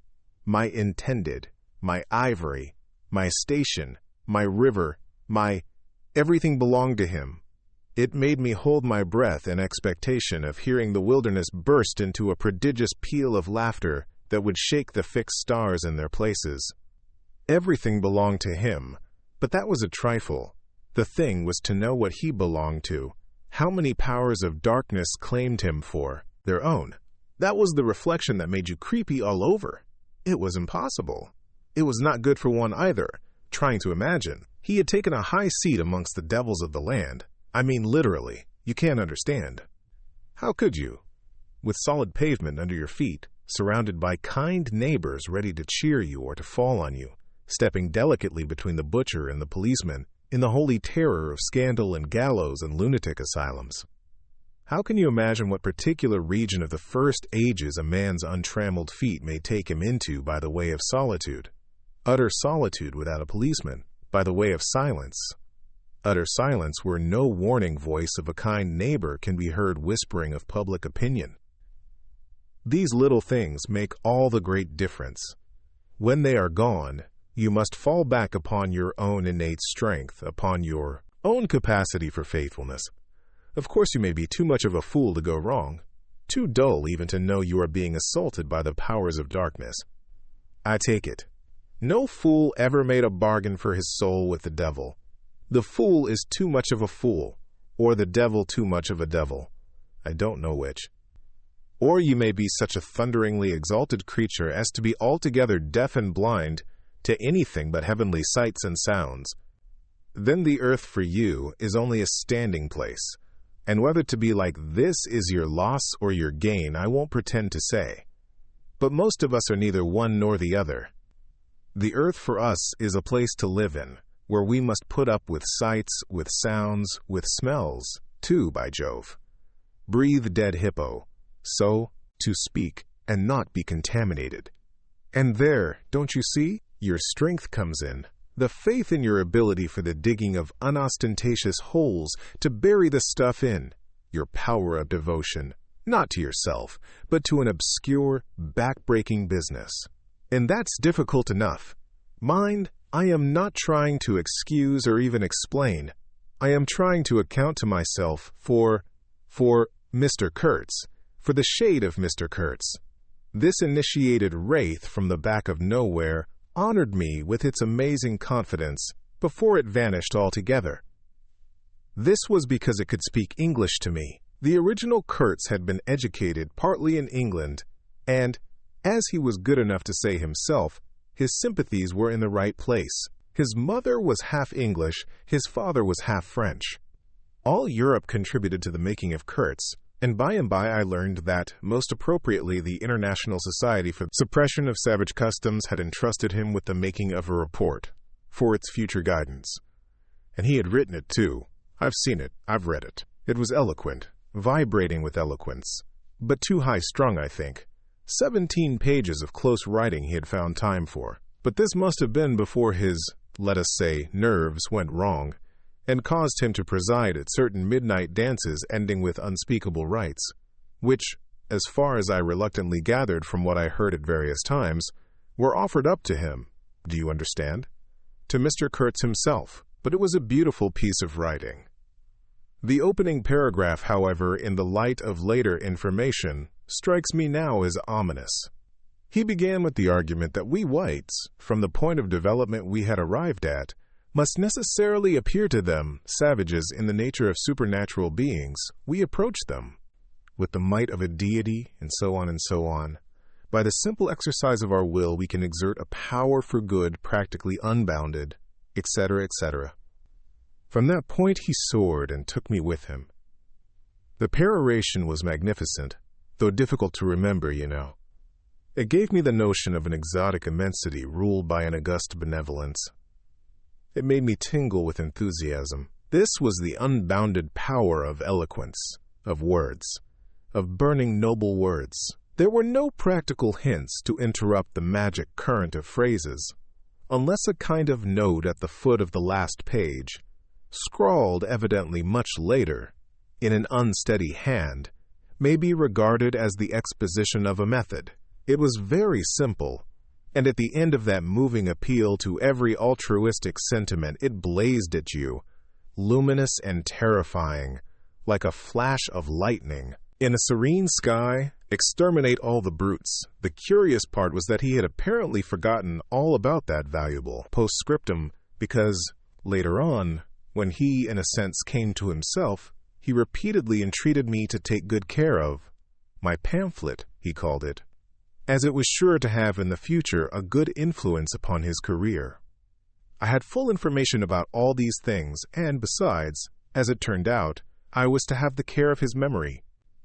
My intended, my ivory, my station, my river, my... Everything belonged to him. It made me hold my breath in expectation of hearing the wilderness burst into a prodigious peal of laughter that would shake the fixed stars in their places. Everything belonged to him, but that was a trifle. The thing was to know what he belonged to, how many powers of darkness claimed him for their own. That was the reflection that made you creepy all over. It was impossible. It was not good for one either, trying to imagine. He had taken a high seat amongst the devils of the land. I mean literally, you can't understand. How could you? With solid pavement under your feet, surrounded by kind neighbors ready to cheer you or to fall on you, stepping delicately between the butcher and the policeman, in the holy terror of scandal and gallows and lunatic asylums. How can you imagine what particular region of the first ages a man's untrammeled feet may take him into by the way of solitude? Utter solitude without a policeman, by the way of silence. Utter silence where no warning voice of a kind neighbor can be heard whispering of public opinion. These little things make all the great difference. When they are gone, you must fall back upon your own innate strength, upon your own capacity for faithfulness. Of course, you may be too much of a fool to go wrong, too dull even to know you are being assaulted by the powers of darkness. I take it, no fool ever made a bargain for his soul with the devil. The fool is too much of a fool, or the devil too much of a devil. I don't know which. Or you may be such a thunderingly exalted creature as to be altogether deaf and blind to anything but heavenly sights and sounds. Then the earth for you is only a standing place, and whether to be like this is your loss or your gain I won't pretend to say. But most of us are neither one nor the other. The earth for us is a place to live in, where we must put up with sights, with sounds, with smells, too, by Jove. Breathe dead hippo, so to speak, and not be contaminated. And there, don't you see, your strength comes in, the faith in your ability for the digging of unostentatious holes to bury the stuff in, your power of devotion, not to yourself, but to an obscure, back-breaking business. And that's difficult enough. Mind, I am not trying to excuse or even explain. I am trying to account to myself for Mr. Kurtz, for the shade of Mr. Kurtz. This initiated wraith from the back of nowhere honored me with its amazing confidence before it vanished altogether. This was because it could speak English to me. The original Kurtz had been educated partly in England, and, as he was good enough to say himself, his sympathies were in the right place. His mother was half English, his father was half French. All Europe contributed to the making of Kurtz, and by I learned that, most appropriately, the International Society for the Suppression of Savage Customs had entrusted him with the making of a report for its future guidance. And he had written it, too. I've seen it. I've read it. It was eloquent, vibrating with eloquence, but too high-strung, I think. 17 pages of close writing he had found time for. But this must have been before his, let us say, nerves went wrong, and caused him to preside at certain midnight dances ending with unspeakable rites, which, as far as I reluctantly gathered from what I heard at various times, were offered up to him, do you understand? To Mr. Kurtz himself, but it was a beautiful piece of writing. The opening paragraph, however, in the light of later information, strikes me now as ominous. He began with the argument that we whites, from the point of development we had arrived at, must necessarily appear to them savages in the nature of supernatural beings. We approach them with the might of a deity, and so on and so on. By the simple exercise of our will, we can exert a power for good practically unbounded, etc., etc. From that point he soared and took me with him. The peroration was magnificent, though difficult to remember, you know. It gave me the notion of an exotic immensity ruled by an august benevolence. It made me tingle with enthusiasm. This was the unbounded power of eloquence, of words, of burning noble words. There were no practical hints to interrupt the magic current of phrases, unless a kind of note at the foot of the last page, scrawled evidently much later, in an unsteady hand, may be regarded as the exposition of a method. It was very simple, and at the end of that moving appeal to every altruistic sentiment, it blazed at you, luminous and terrifying, like a flash of lightning. In a serene sky, exterminate all the brutes. The curious part was that he had apparently forgotten all about that valuable postscriptum, because, later on, when he, in a sense, came to himself, he repeatedly entreated me to take good care of my pamphlet, he called it, as it was sure to have in the future a good influence upon his career. I had full information about all these things, and besides, as it turned out, I was to have the care of his memory.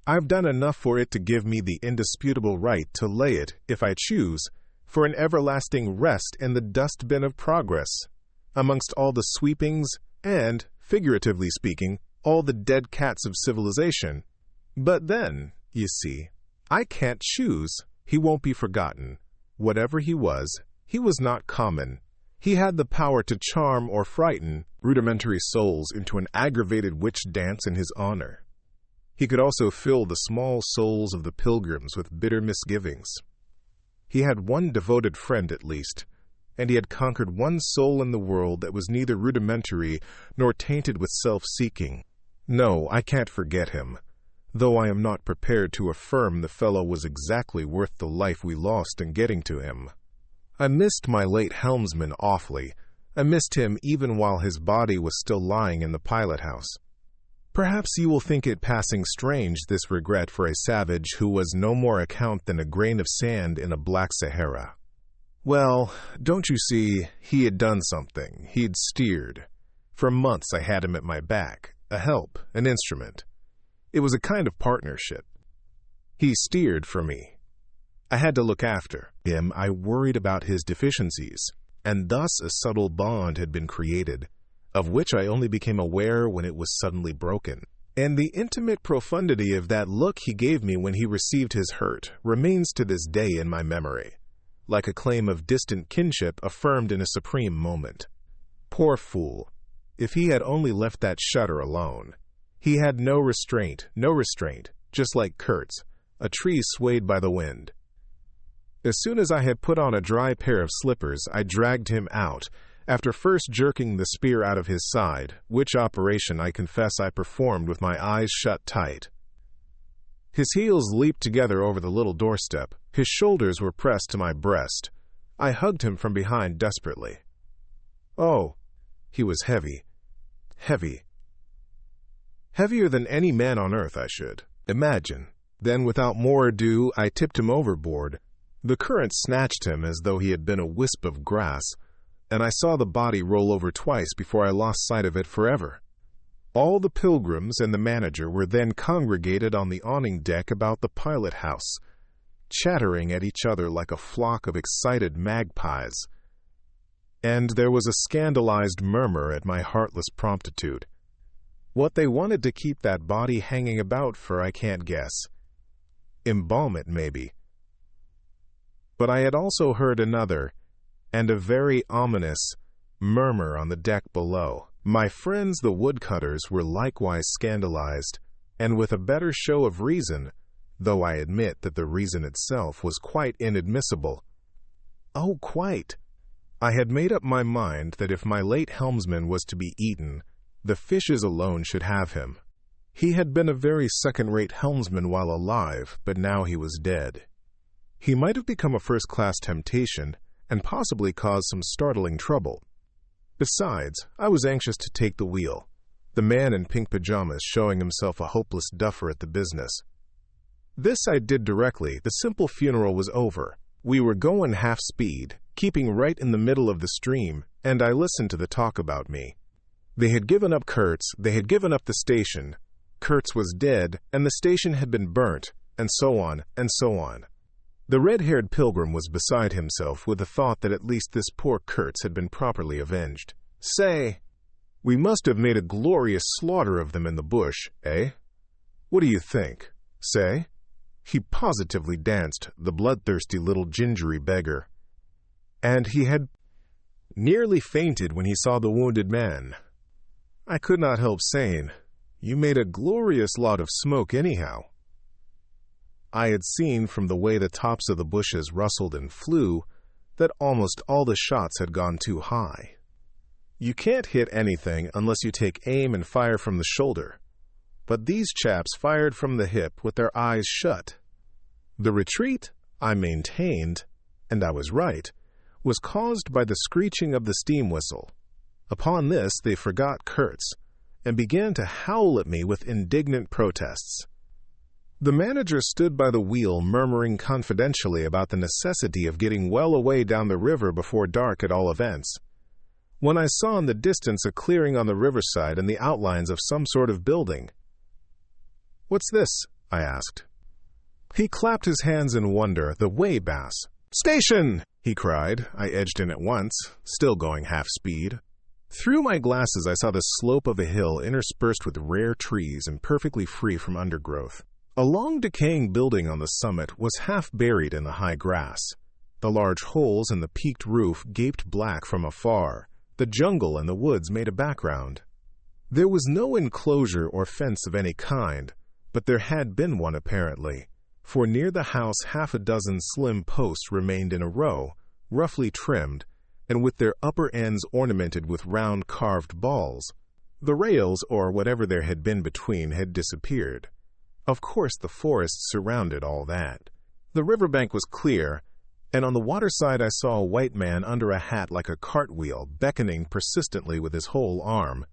I've done enough for it to give me the indisputable right to lay it, if I choose, for an everlasting rest in the dustbin of progress, amongst all the sweepings and, figuratively speaking, all the dead cats of civilization. But then, you see, I can't choose. He won't be forgotten. Whatever he was not common. He had the power to charm or frighten rudimentary souls into an aggravated witch dance in his honor. He could also fill the small souls of the pilgrims with bitter misgivings. He had one devoted friend at least, and he had conquered one soul in the world that was neither rudimentary nor tainted with self-seeking. No, I can't forget him, though I am not prepared to affirm the fellow was exactly worth the life we lost in getting to him. I missed my late helmsman awfully. I missed him even while his body was still lying in the pilot-house. Perhaps you will think it passing strange, this regret for a savage who was no more account than a grain of sand in a black Sahara. Well, don't you see, he had done something. He'd steered. For months I had him at my back, a help, an instrument. It was a kind of partnership. He steered for me. I had to look after him. I worried about his deficiencies, and thus a subtle bond had been created, of which I only became aware when it was suddenly broken. And the intimate profundity of that look he gave me when he received his hurt remains to this day in my memory, like a claim of distant kinship affirmed in a supreme moment. Poor fool! If he had only left that shutter alone. He had no restraint, just like Kurtz, a tree swayed by the wind. As soon as I had put on a dry pair of slippers, I dragged him out, after first jerking the spear out of his side, which operation I confess I performed with my eyes shut tight. His heels leaped together over the little doorstep. His shoulders were pressed to my breast. I hugged him from behind desperately. Oh, he was heavy. Heavier than any man on earth, I should imagine. Then, without more ado, I tipped him overboard. The current snatched him as though he had been a wisp of grass, and I saw the body roll over twice before I lost sight of it forever. All the pilgrims and the manager were then congregated on the awning deck about the pilot-house, chattering at each other like a flock of excited magpies. And there was a scandalized murmur at my heartless promptitude. What they wanted to keep that body hanging about for I can't guess. Embalm it, maybe. But I had also heard another, and a very ominous, murmur on the deck below. My friends the woodcutters were likewise scandalized, and with a better show of reason, though I admit that the reason itself was quite inadmissible. Oh, quite! I had made up my mind that if my late helmsman was to be eaten, the fishes alone should have him. He had been a very second-rate helmsman while alive, but now he was dead. He might have become a first-class temptation, and possibly caused some startling trouble. Besides, I was anxious to take the wheel, the man in pink pajamas showing himself a hopeless duffer at the business. This I did directly. The simple funeral was over. We were going half speed, keeping right in the middle of the stream, and I listened to the talk about me. They had given up Kurtz, they had given up the station. Kurtz was dead, and the station had been burnt, and so on, and so on. The red-haired pilgrim was beside himself with the thought that at least this poor Kurtz had been properly avenged. Say, we must have made a glorious slaughter of them in the bush, eh? What do you think? Say? He positively danced, the bloodthirsty little gingery beggar. And he had nearly fainted when he saw the wounded man. I could not help saying, you made a glorious lot of smoke anyhow. I had seen from the way the tops of the bushes rustled and flew that almost all the shots had gone too high. You can't hit anything unless you take aim and fire from the shoulder, but these chaps fired from the hip with their eyes shut. The retreat, I maintained, and I was right, was caused by the screeching of the steam whistle. Upon this they forgot Kurtz, and began to howl at me with indignant protests. The manager stood by the wheel murmuring confidentially about the necessity of getting well away down the river before dark at all events, when I saw in the distance a clearing on the riverside and the outlines of some sort of building. "What's this?" I asked. He clapped his hands in wonder, the way bass. "Station!" he cried. I edged in at once, still going half speed. Through my glasses I saw the slope of a hill interspersed with rare trees and perfectly free from undergrowth. A long decaying building on the summit was half buried in the high grass. The large holes in the peaked roof gaped black from afar. The jungle and the woods made a background. There was no enclosure or fence of any kind, but there had been one apparently, for near the house half a dozen slim posts remained in a row, roughly trimmed, and with their upper ends ornamented with round carved balls. The rails, or whatever there had been between, had disappeared. Of course the forest surrounded all that. The riverbank was clear, and on the waterside I saw a white man under a hat like a cartwheel, beckoning persistently with his whole arm.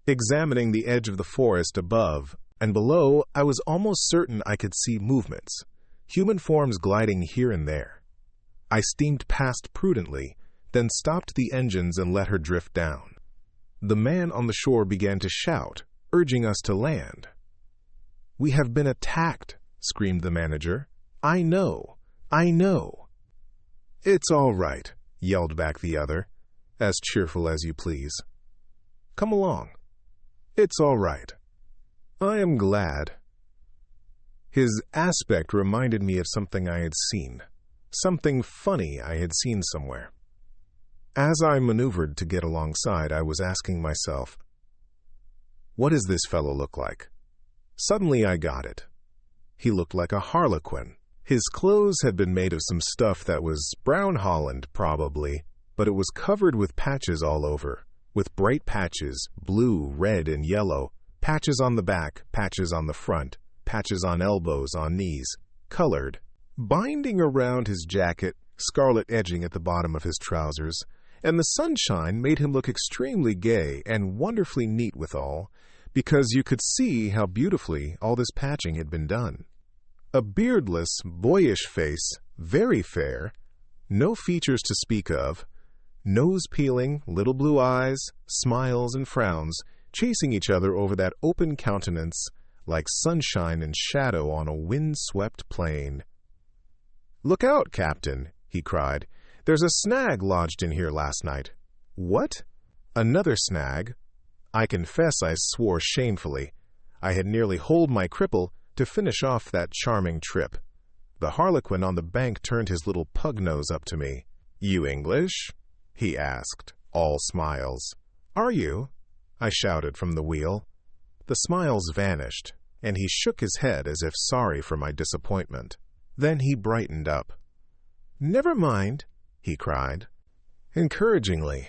Examining the edge of the forest above and below, I was almost certain I could see movements, human forms gliding here and there. I steamed past prudently, then stopped the engines and let her drift down. The man on the shore began to shout, urging us to land. "We have been attacked," screamed the manager. I know. "It's all right," yelled back the other, as cheerful as you please. "Come along. It's all right. I am glad." His aspect reminded me of something I had seen, something funny I had seen somewhere. As I maneuvered to get alongside, I was asking myself, what does this fellow look like? Suddenly I got it. He looked like a harlequin. His clothes had been made of some stuff that was brown holland, probably, but it was covered with patches all over, with bright patches, blue, red, and yellow, patches on the back, patches on the front, patches on elbows, on knees, colored, binding around his jacket, scarlet edging at the bottom of his trousers, and the sunshine made him look extremely gay and wonderfully neat withal, because you could see how beautifully all this patching had been done. A beardless, boyish face, very fair, no features to speak of, nose peeling, little blue eyes, smiles and frowns, chasing each other over that open countenance like sunshine and shadow on a wind-swept plain. "Look out, Captain," he cried. "There's a snag lodged in here last night." "What? Another snag?" I confess I swore shamefully. I had nearly holed my cripple to finish off that charming trip. The harlequin on the bank turned his little pug nose up to me. "You English?" he asked, all smiles. "Are you?" I shouted from the wheel. The smiles vanished, and he shook his head as if sorry for my disappointment. Then he brightened up. "Never mind," he cried, encouragingly.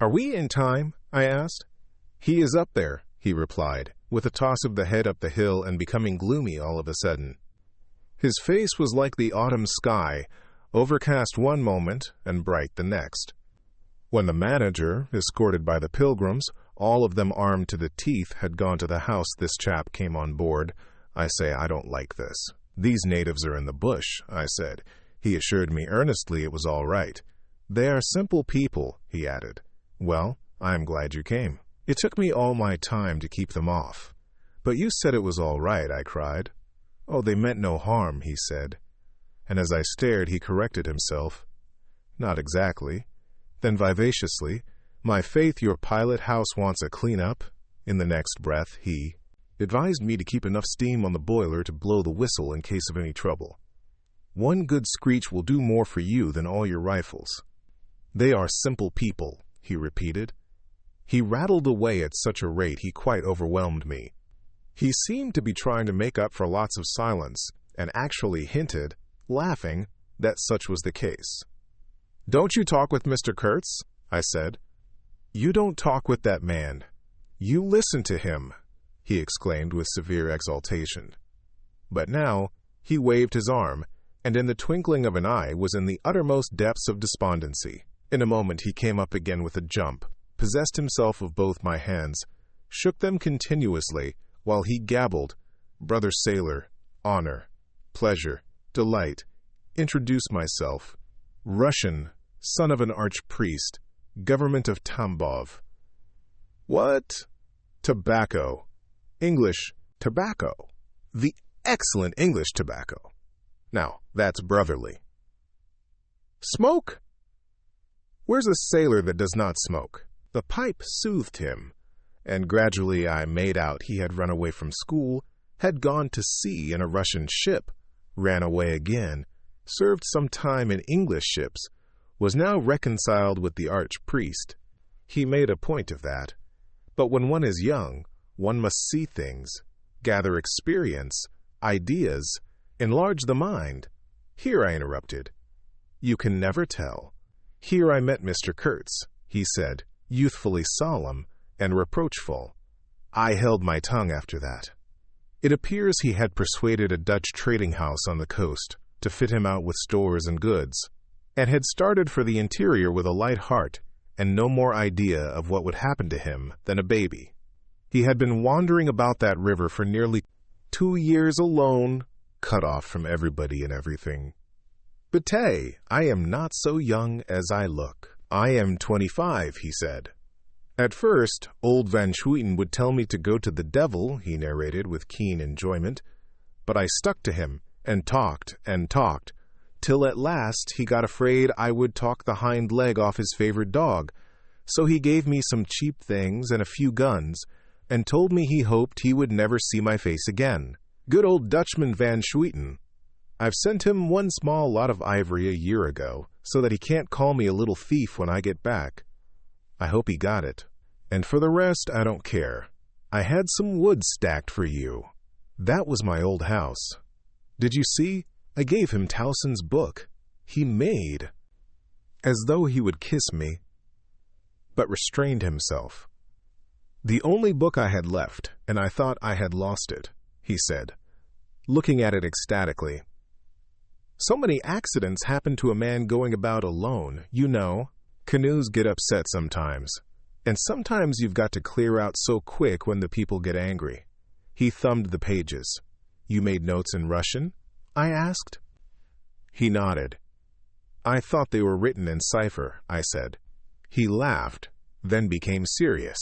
"Are we in time?" I asked. "He is up there," he replied, with a toss of the head up the hill and becoming gloomy all of a sudden. His face was like the autumn sky, overcast one moment and bright the next. When the manager, escorted by the pilgrims, all of them armed to the teeth, had gone to the house this chap came on board, I say I don't like this. "These natives are in the bush," I said. He assured me earnestly it was all right. "They are simple people," he added. "Well, I am glad you came. It took me all my time to keep them off." "But you said it was all right," I cried. "Oh, they meant no harm," he said. And as I stared, he corrected himself. "Not exactly." Then vivaciously, "My faith, your pilot house wants a clean-up." In the next breath, he advised me to keep enough steam on the boiler to blow the whistle in case of any trouble. "One good screech will do more for you than all your rifles." "They are simple people," he repeated. He rattled away at such a rate he quite overwhelmed me. He seemed to be trying to make up for lots of silence, and actually hinted, laughing, that such was the case. "Don't you talk with Mr. Kurtz?" I said. "You don't talk with that man. You listen to him," he exclaimed with severe exultation. But now he waved his arm, and in the twinkling of an eye was in the uttermost depths of despondency. In a moment he came up again with a jump, possessed himself of both my hands, shook them continuously, while he gabbled, "Brother sailor, honor, pleasure, delight, introduce myself, Russian, son of an archpriest, government of Tambov. What? Tobacco. English tobacco. The excellent English tobacco. Now, that's brotherly. Smoke? Where's a sailor that does not smoke?" The pipe soothed him, and gradually I made out he had run away from school, had gone to sea in a Russian ship, ran away again, served some time in English ships, was now reconciled with the archpriest. He made a point of that. But when one is young, one must see things, gather experience, ideas, enlarge the mind. Here I interrupted. "You can never tell. Here I met Mr. Kurtz," he said, youthfully solemn and reproachful. I held my tongue after that. It appears he had persuaded a Dutch trading house on the coast to fit him out with stores and goods, and had started for the interior with a light heart and no more idea of what would happen to him than a baby. He had been wandering about that river for nearly 2 years alone, cut off from everybody and everything. "Bete, I am not so young as I look. I am 25, he said. At first, old Van Schuyten would tell me to go to the devil, he narrated with keen enjoyment, but I stuck to him and talked, till at last he got afraid I would talk the hind leg off his favorite dog, so he gave me some cheap things and a few guns, and told me he hoped he would never see my face again. Good old Dutchman Van Schuyten. I've sent him one small lot of ivory a year ago, so that he can't call me a little thief when I get back. I hope he got it. And for the rest, I don't care. I had some wood stacked for you. That was my old house. Did you see? I gave him Towson's book. He made, as though he would kiss me, but restrained himself. The only book I had left, and I thought I had lost it, he said, looking at it ecstatically. So many accidents happen to a man going about alone, you know. Canoes get upset sometimes, and sometimes you've got to clear out so quick when the people get angry. He thumbed the pages. You made notes in Russian? I asked. He nodded. I thought they were written in cipher, I said. He laughed, then became serious.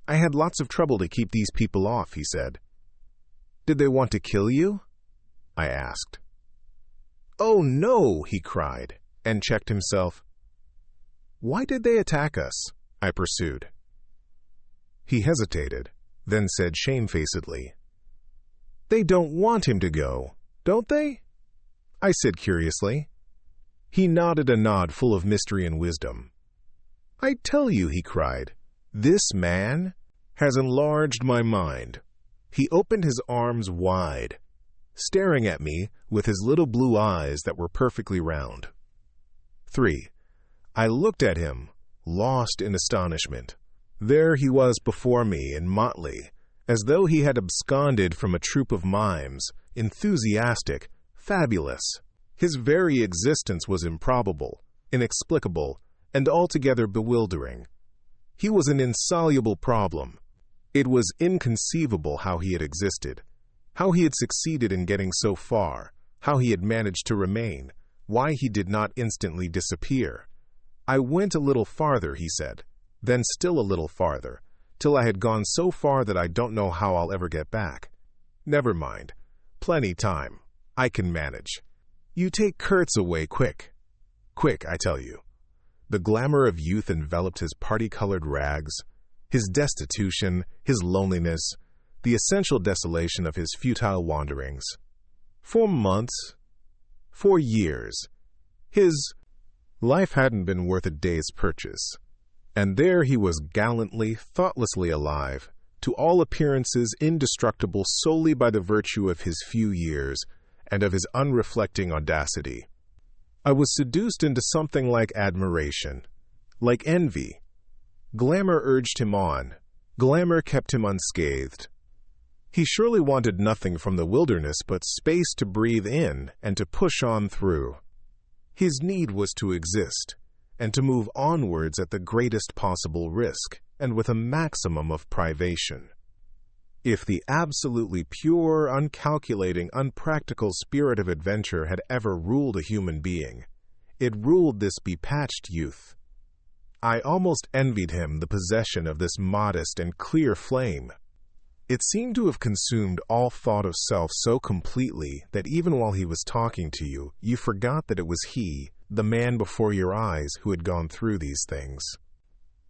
I had lots of trouble to keep these people off, he said. Did they want to kill you? I asked. Oh, no, he cried, and checked himself. Why did they attack us? I pursued. He hesitated, then said shamefacedly, They don't want him to go, don't they? I said curiously. He nodded a nod full of mystery and wisdom. I tell you, he cried, this man has enlarged my mind. He opened his arms wide, staring at me with his little blue eyes that were perfectly round. 3. I looked at him, lost in astonishment. There he was before me in motley, as though he had absconded from a troupe of mimes, enthusiastic, fabulous. His very existence was improbable, inexplicable, and altogether bewildering. He was an insoluble problem. It was inconceivable how he had existed, how he had succeeded in getting so far, how he had managed to remain, why he did not instantly disappear. I went a little farther, he said, then still a little farther, till I had gone so far that I don't know how I'll ever get back. Never mind. Plenty time. I can manage. You take Kurtz away quick. Quick, I tell you. The glamour of youth enveloped his party-colored rags, his destitution, his loneliness, the essential desolation of his futile wanderings. 4 months, 4 years, his life hadn't been worth a day's purchase. And there he was gallantly, thoughtlessly alive, to all appearances indestructible solely by the virtue of his few years, and of his unreflecting audacity. I was seduced into something like admiration, like envy. Glamour urged him on. Glamour kept him unscathed. He surely wanted nothing from the wilderness but space to breathe in and to push on through. His need was to exist, and to move onwards at the greatest possible risk, and with a maximum of privation. If the absolutely pure, uncalculating, unpractical spirit of adventure had ever ruled a human being, it ruled this bepatched youth. I almost envied him the possession of this modest and clear flame. It seemed to have consumed all thought of self so completely that even while he was talking to you, you forgot that it was he, the man before your eyes, who had gone through these things.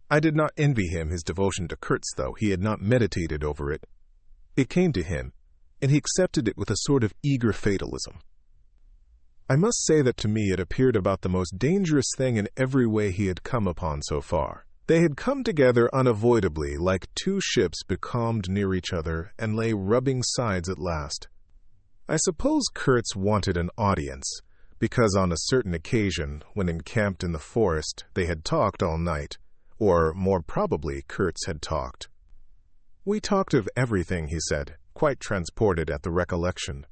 I did not envy him his devotion to Kurtz, though he had not meditated over it. It came to him, and he accepted it with a sort of eager fatalism. I must say that to me it appeared about the most dangerous thing in every way he had come upon so far. They had come together unavoidably, like two ships becalmed near each other, and lay rubbing sides at last. I suppose Kurtz wanted an audience, because on a certain occasion, when encamped in the forest, they had talked all night, or more probably Kurtz had talked. We talked of everything, he said, quite transported at the recollection.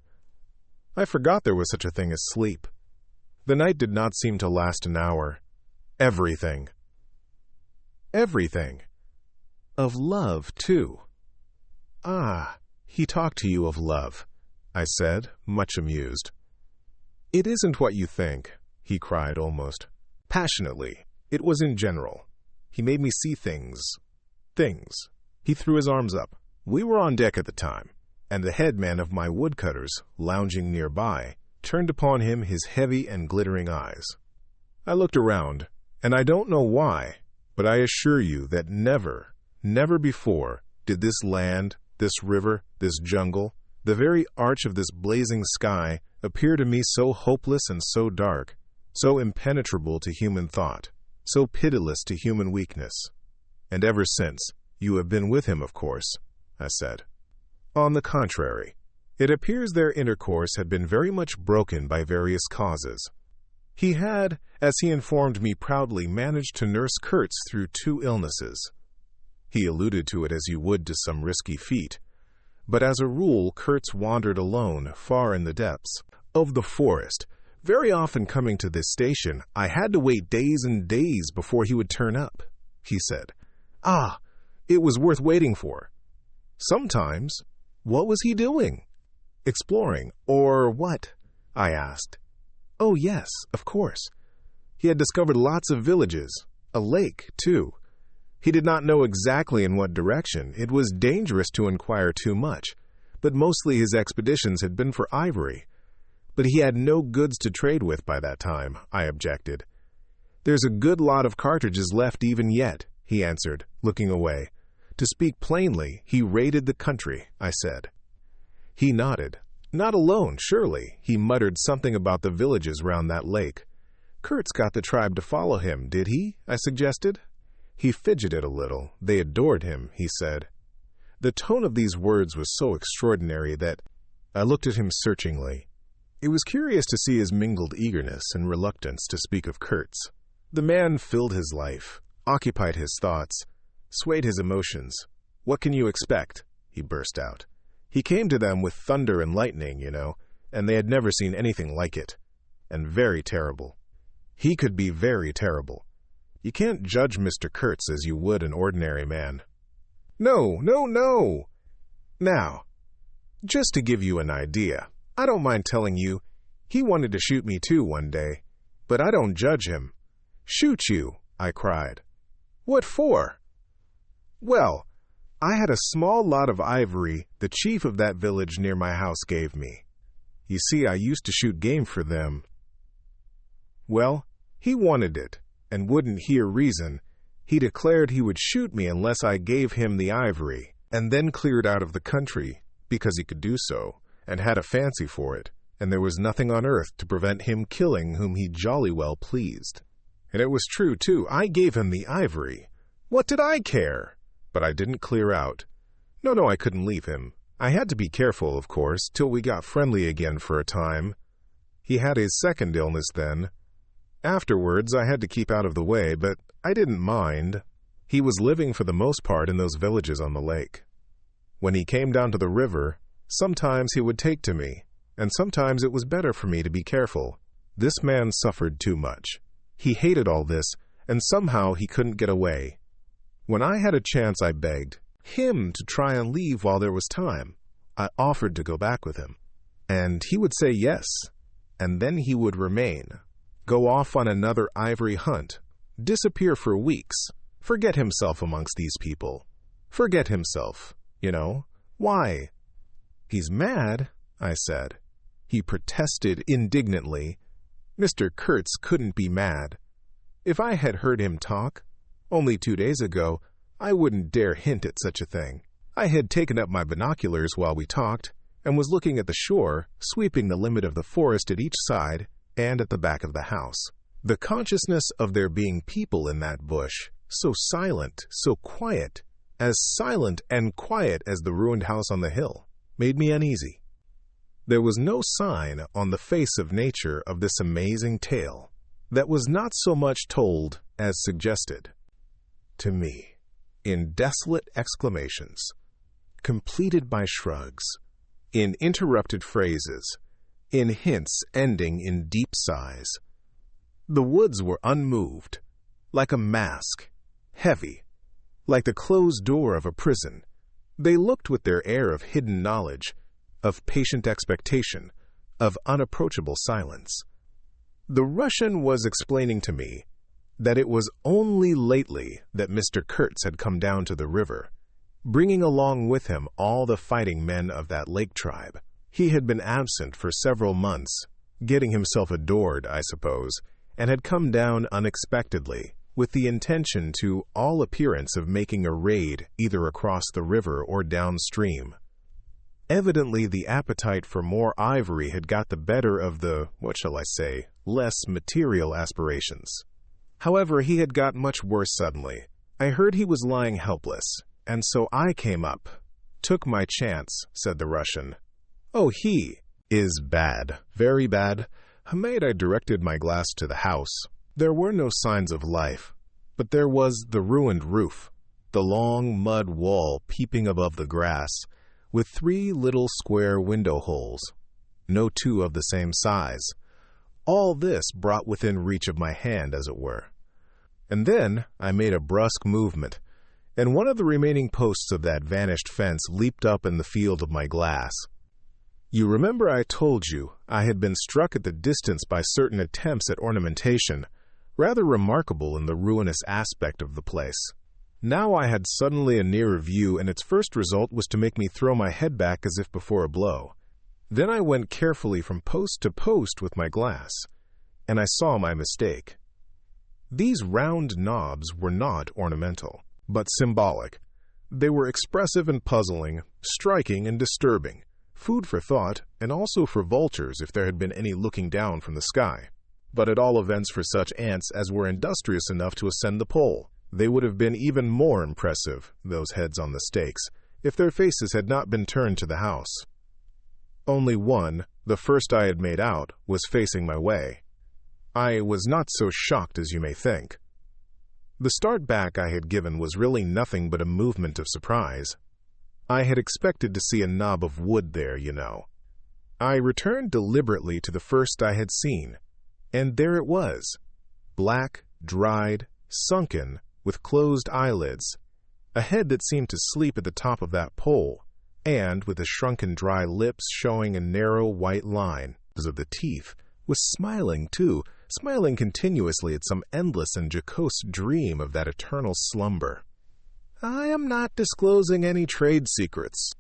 I forgot there was such a thing as sleep. The night did not seem to last an hour. Everything. Everything. Of love, too. Ah, he talked to you of love, I said, much amused. It isn't what you think, he cried almost passionately. It was in general. He made me see things. Things. He threw his arms up. We were on deck at the time, and the headman of my woodcutters, lounging nearby, turned upon him his heavy and glittering eyes. I looked around, and I don't know why, but I assure you that never, never before did this land, this river, this jungle, the very arch of this blazing sky appear to me so hopeless and so dark, so impenetrable to human thought, so pitiless to human weakness. And ever since, you have been with him, of course, I said. On the contrary, it appears their intercourse had been very much broken by various causes. He had, as he informed me proudly, managed to nurse Kurtz through 2 illnesses. He alluded to it as you would to some risky feat, but as a rule Kurtz wandered alone far in the depths of the forest. Very often coming to this station, I had to wait days and days before he would turn up, he said. Ah, it was worth waiting for. Sometimes, what was he doing? Exploring, or what? I asked. Oh, yes, of course. He had discovered lots of villages, a lake, too. He did not know exactly in what direction. It was dangerous to inquire too much, but mostly his expeditions had been for ivory. But he had no goods to trade with by that time, I objected. There's a good lot of cartridges left even yet, he answered, looking away. To speak plainly, he raided the country, I said. He nodded. Not alone, surely. He muttered something about the villages round that lake. Kurtz got the tribe to follow him, did he? I suggested. He fidgeted a little. They adored him, he said. The tone of these words was so extraordinary that I looked at him searchingly. It was curious to see his mingled eagerness and reluctance to speak of Kurtz. The man filled his life, occupied his thoughts, swayed his emotions. What can you expect? He burst out. He came to them with thunder and lightning, you know, and they had never seen anything like it. And very terrible. He could be very terrible. You can't judge Mr. Kurtz as you would an ordinary man. No. Now, just to give you an idea, I don't mind telling you, he wanted to shoot me too one day, but I don't judge him. Shoot you, I cried. What for? Well, I had a small lot of ivory the chief of that village near my house gave me. You see, I used to shoot game for them. Well, he wanted it, and wouldn't hear reason. He declared he would shoot me unless I gave him the ivory, and then cleared out of the country, because he could do so, and had a fancy for it, and there was nothing on earth to prevent him killing whom he jolly well pleased. And it was true, too. I gave him the ivory. What did I care? But I didn't clear out. No, I couldn't leave him. I had to be careful, of course, till we got friendly again for a time. He had his second illness then. Afterwards, I had to keep out of the way, but I didn't mind. He was living for the most part in those villages on the lake. When he came down to the river, sometimes he would take to me, and sometimes it was better for me to be careful. This man suffered too much. He hated all this, and somehow he couldn't get away. When I had a chance, I begged him to try and leave while there was time. I offered to go back with him, and he would say yes, and then he would remain, go off on another ivory hunt, disappear for weeks, forget himself amongst these people. Forget himself, you know. Why? He's mad, I said. He protested indignantly. Mr. Kurtz couldn't be mad. If I had heard him talk, only 2 days ago, I wouldn't dare hint at such a thing. I had taken up my binoculars while we talked, and was looking at the shore, sweeping the limit of the forest at each side and at the back of the house. The consciousness of there being people in that bush, so silent, so quiet, as silent and quiet as the ruined house on the hill, made me uneasy. There was no sign on the face of nature of this amazing tale that was not so much told as suggested. To me, in desolate exclamations, completed by shrugs, in interrupted phrases, in hints ending in deep sighs. The woods were unmoved, like a mask, heavy, like the closed door of a prison. They looked with their air of hidden knowledge, of patient expectation, of unapproachable silence. The Russian was explaining to me that it was only lately that Mr. Kurtz had come down to the river, bringing along with him all the fighting men of that lake tribe. He had been absent for several months, getting himself adored, I suppose, and had come down unexpectedly, with the intention to all appearance of making a raid either across the river or downstream. Evidently the appetite for more ivory had got the better of the, what shall I say, less material aspirations. However, he had got much worse suddenly. I heard he was lying helpless, and so I came up. Took my chance, said the Russian. Oh, he is bad, very bad. Hamed, I directed my glass to the house. There were no signs of life, but there was the ruined roof, the long mud wall peeping above the grass, with 3 little square window holes, no 2 of the same size. All this brought within reach of my hand, as it were. And then I made a brusque movement, and one of the remaining posts of that vanished fence leaped up in the field of my glass. You remember I told you I had been struck at the distance by certain attempts at ornamentation, rather remarkable in the ruinous aspect of the place. Now I had suddenly a nearer view, and its first result was to make me throw my head back as if before a blow. Then I went carefully from post to post with my glass, and I saw my mistake. These round knobs were not ornamental, but symbolic. They were expressive and puzzling, striking and disturbing, food for thought, and also for vultures if there had been any looking down from the sky. But at all events for such ants as were industrious enough to ascend the pole. They would have been even more impressive, those heads on the stakes, if their faces had not been turned to the house. Only one, the first I had made out, was facing my way. I was not so shocked as you may think. The start back I had given was really nothing but a movement of surprise. I had expected to see a knob of wood there, you know. I returned deliberately to the first I had seen, and there it was, black, dried, sunken, with closed eyelids, a head that seemed to sleep at the top of that pole, and with the shrunken dry lips showing a narrow white line of the teeth, was smiling too, smiling continuously at some endless and jocose dream of that eternal slumber. I am not disclosing any trade secrets.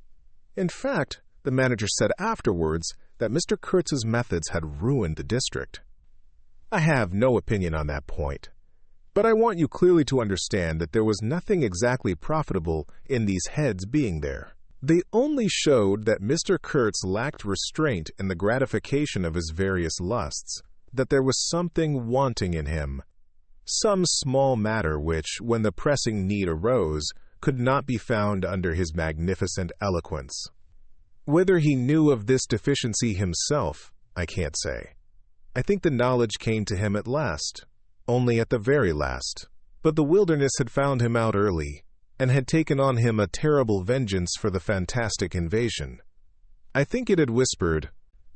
In fact, the manager said afterwards that Mr. Kurtz's methods had ruined the district. I have no opinion on that point, but I want you clearly to understand that there was nothing exactly profitable in these heads being there. They only showed that Mr. Kurtz lacked restraint in the gratification of his various lusts, that there was something wanting in him, some small matter which, when the pressing need arose, could not be found under his magnificent eloquence. Whether he knew of this deficiency himself, I can't say. I think the knowledge came to him at last, only at the very last. But the wilderness had found him out early, and had taken on him a terrible vengeance for the fantastic invasion. I think it had whispered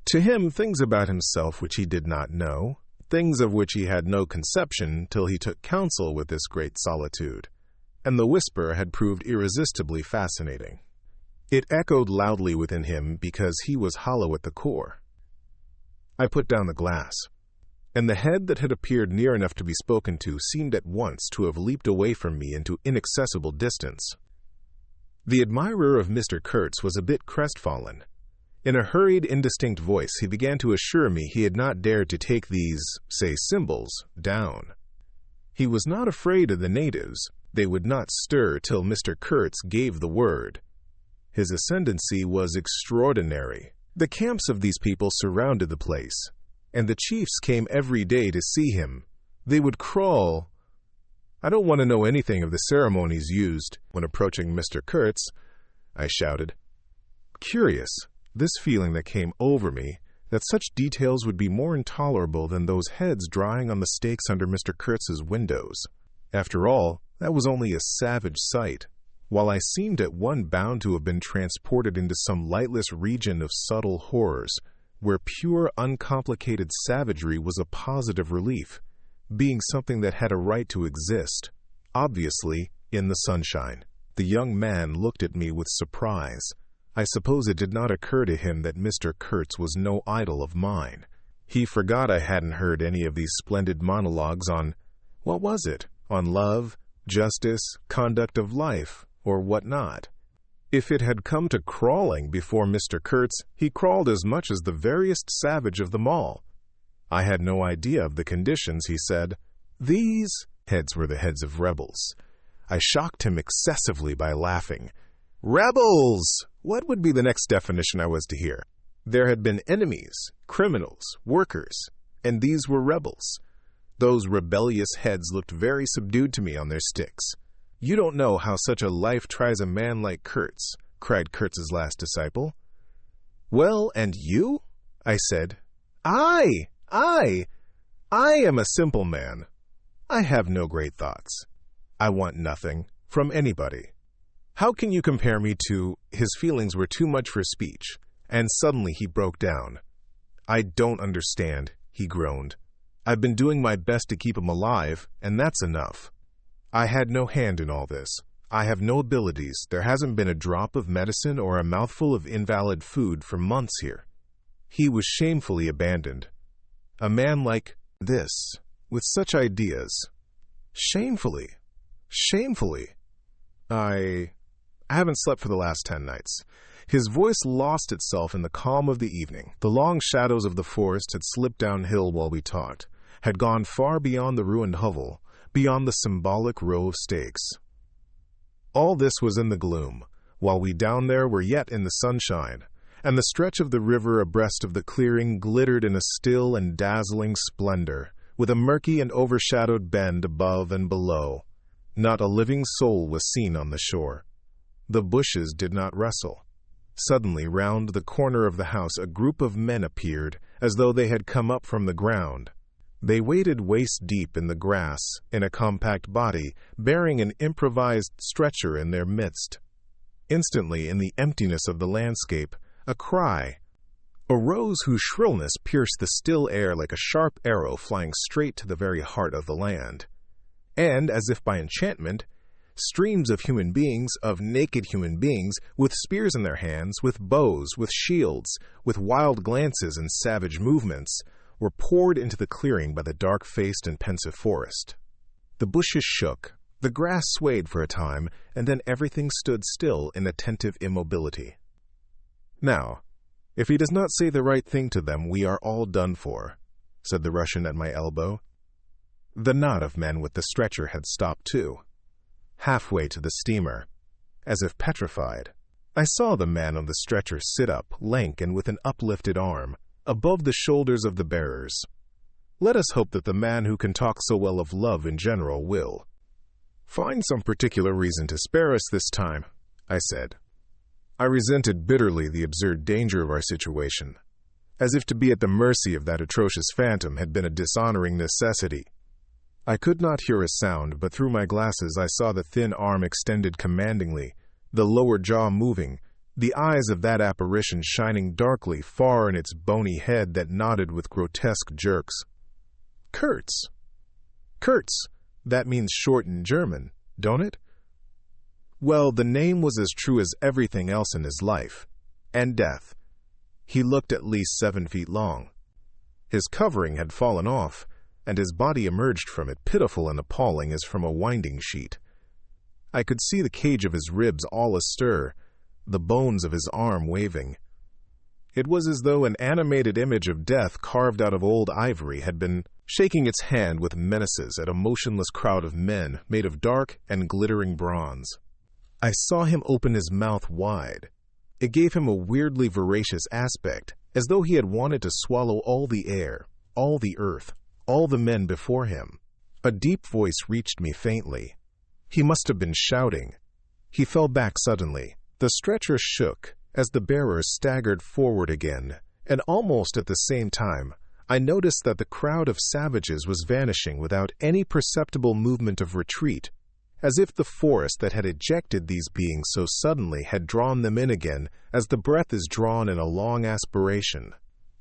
to him things about himself which he did not know, things of which he had no conception till he took counsel with this great solitude, and the whisper had proved irresistibly fascinating. It echoed loudly within him because he was hollow at the core. I put down the glass, and the head that had appeared near enough to be spoken to seemed at once to have leaped away from me into inaccessible distance. The admirer of Mr. Kurtz was a bit crestfallen. In a hurried, indistinct voice, he began to assure me he had not dared to take these, say, symbols, down. He was not afraid of the natives. They would not stir till Mr. Kurtz gave the word. His ascendancy was extraordinary. The camps of these people surrounded the place, and the chiefs came every day to see him. They would crawl. I don't want to know anything of the ceremonies used when approaching Mr. Kurtz, I shouted. Curious, this feeling that came over me, that such details would be more intolerable than those heads drying on the stakes under Mr. Kurtz's windows. After all, that was only a savage sight, while I seemed at one bound to have been transported into some lightless region of subtle horrors, where pure, uncomplicated savagery was a positive relief, being something that had a right to exist, obviously, in the sunshine. The young man looked at me with surprise. I suppose it did not occur to him that Mr. Kurtz was no idol of mine. He forgot I hadn't heard any of these splendid monologues on, what was it, on love, justice, conduct of life, or what not. If it had come to crawling before Mr. Kurtz, he crawled as much as the veriest savage of them all. I had no idea of the conditions, he said. These heads were the heads of rebels. I shocked him excessively by laughing. Rebels! What would be the next definition I was to hear? There had been enemies, criminals, workers, and these were rebels. Those rebellious heads looked very subdued to me on their sticks. You don't know how such a life tries a man like Kurtz, cried Kurtz's last disciple. Well, and you? I said. I am a simple man. I have no great thoughts. I want nothing from anybody. How can you compare me to... His feelings were too much for speech, and suddenly he broke down. I don't understand, he groaned. I've been doing my best to keep him alive, and that's enough. I had no hand in all this. I have no abilities. There hasn't been a drop of medicine or a mouthful of invalid food for months here. He was shamefully abandoned. A man like this, with such ideas. Shamefully. I haven't slept for the last 10 nights. His voice lost itself in the calm of the evening. The long shadows of the forest had slipped downhill while we talked, had gone far beyond the ruined hovel, beyond the symbolic row of stakes. All this was in the gloom, while we down there were yet in the sunshine, and the stretch of the river abreast of the clearing glittered in a still and dazzling splendor, with a murky and overshadowed bend above and below. Not a living soul was seen on the shore. The bushes did not rustle. Suddenly, round the corner of the house, a group of men appeared, as though they had come up from the ground. They waded waist-deep in the grass, in a compact body, bearing an improvised stretcher in their midst. Instantly, in the emptiness of the landscape, a cry arose whose shrillness pierced the still air like a sharp arrow flying straight to the very heart of the land. And, as if by enchantment, streams of human beings, of naked human beings, with spears in their hands, with bows, with shields, with wild glances and savage movements, were poured into the clearing by the dark-faced and pensive forest. The bushes shook, the grass swayed for a time, and then everything stood still in attentive immobility. Now, if he does not say the right thing to them, we are all done for, said the Russian at my elbow. The knot of men with the stretcher had stopped too, halfway to the steamer, as if petrified. I saw the man on the stretcher sit up, lank and with an uplifted arm, above the shoulders of the bearers. Let us hope that the man who can talk so well of love in general will find some particular reason to spare us this time, I said. I resented bitterly the absurd danger of our situation, as if to be at the mercy of that atrocious phantom had been a dishonoring necessity. I could not hear a sound, but through my glasses I saw the thin arm extended commandingly, the lower jaw moving, the eyes of that apparition shining darkly far in its bony head that nodded with grotesque jerks. Kurtz. Kurtz. That means short in German, don't it? Well, the name was as true as everything else in his life. And death. He looked at least 7 feet long. His covering had fallen off, and his body emerged from it pitiful and appalling as from a winding sheet. I could see the cage of his ribs all astir, the bones of his arm waving. It was as though an animated image of death carved out of old ivory had been shaking its hand with menaces at a motionless crowd of men made of dark and glittering bronze. I saw him open his mouth wide. It gave him a weirdly voracious aspect, as though he had wanted to swallow all the air, all the earth, all the men before him. A deep voice reached me faintly. He must have been shouting. He fell back suddenly. The stretcher shook as the bearer staggered forward again, and almost at the same time, I noticed that the crowd of savages was vanishing without any perceptible movement of retreat, as if the forest that had ejected these beings so suddenly had drawn them in again as the breath is drawn in a long aspiration.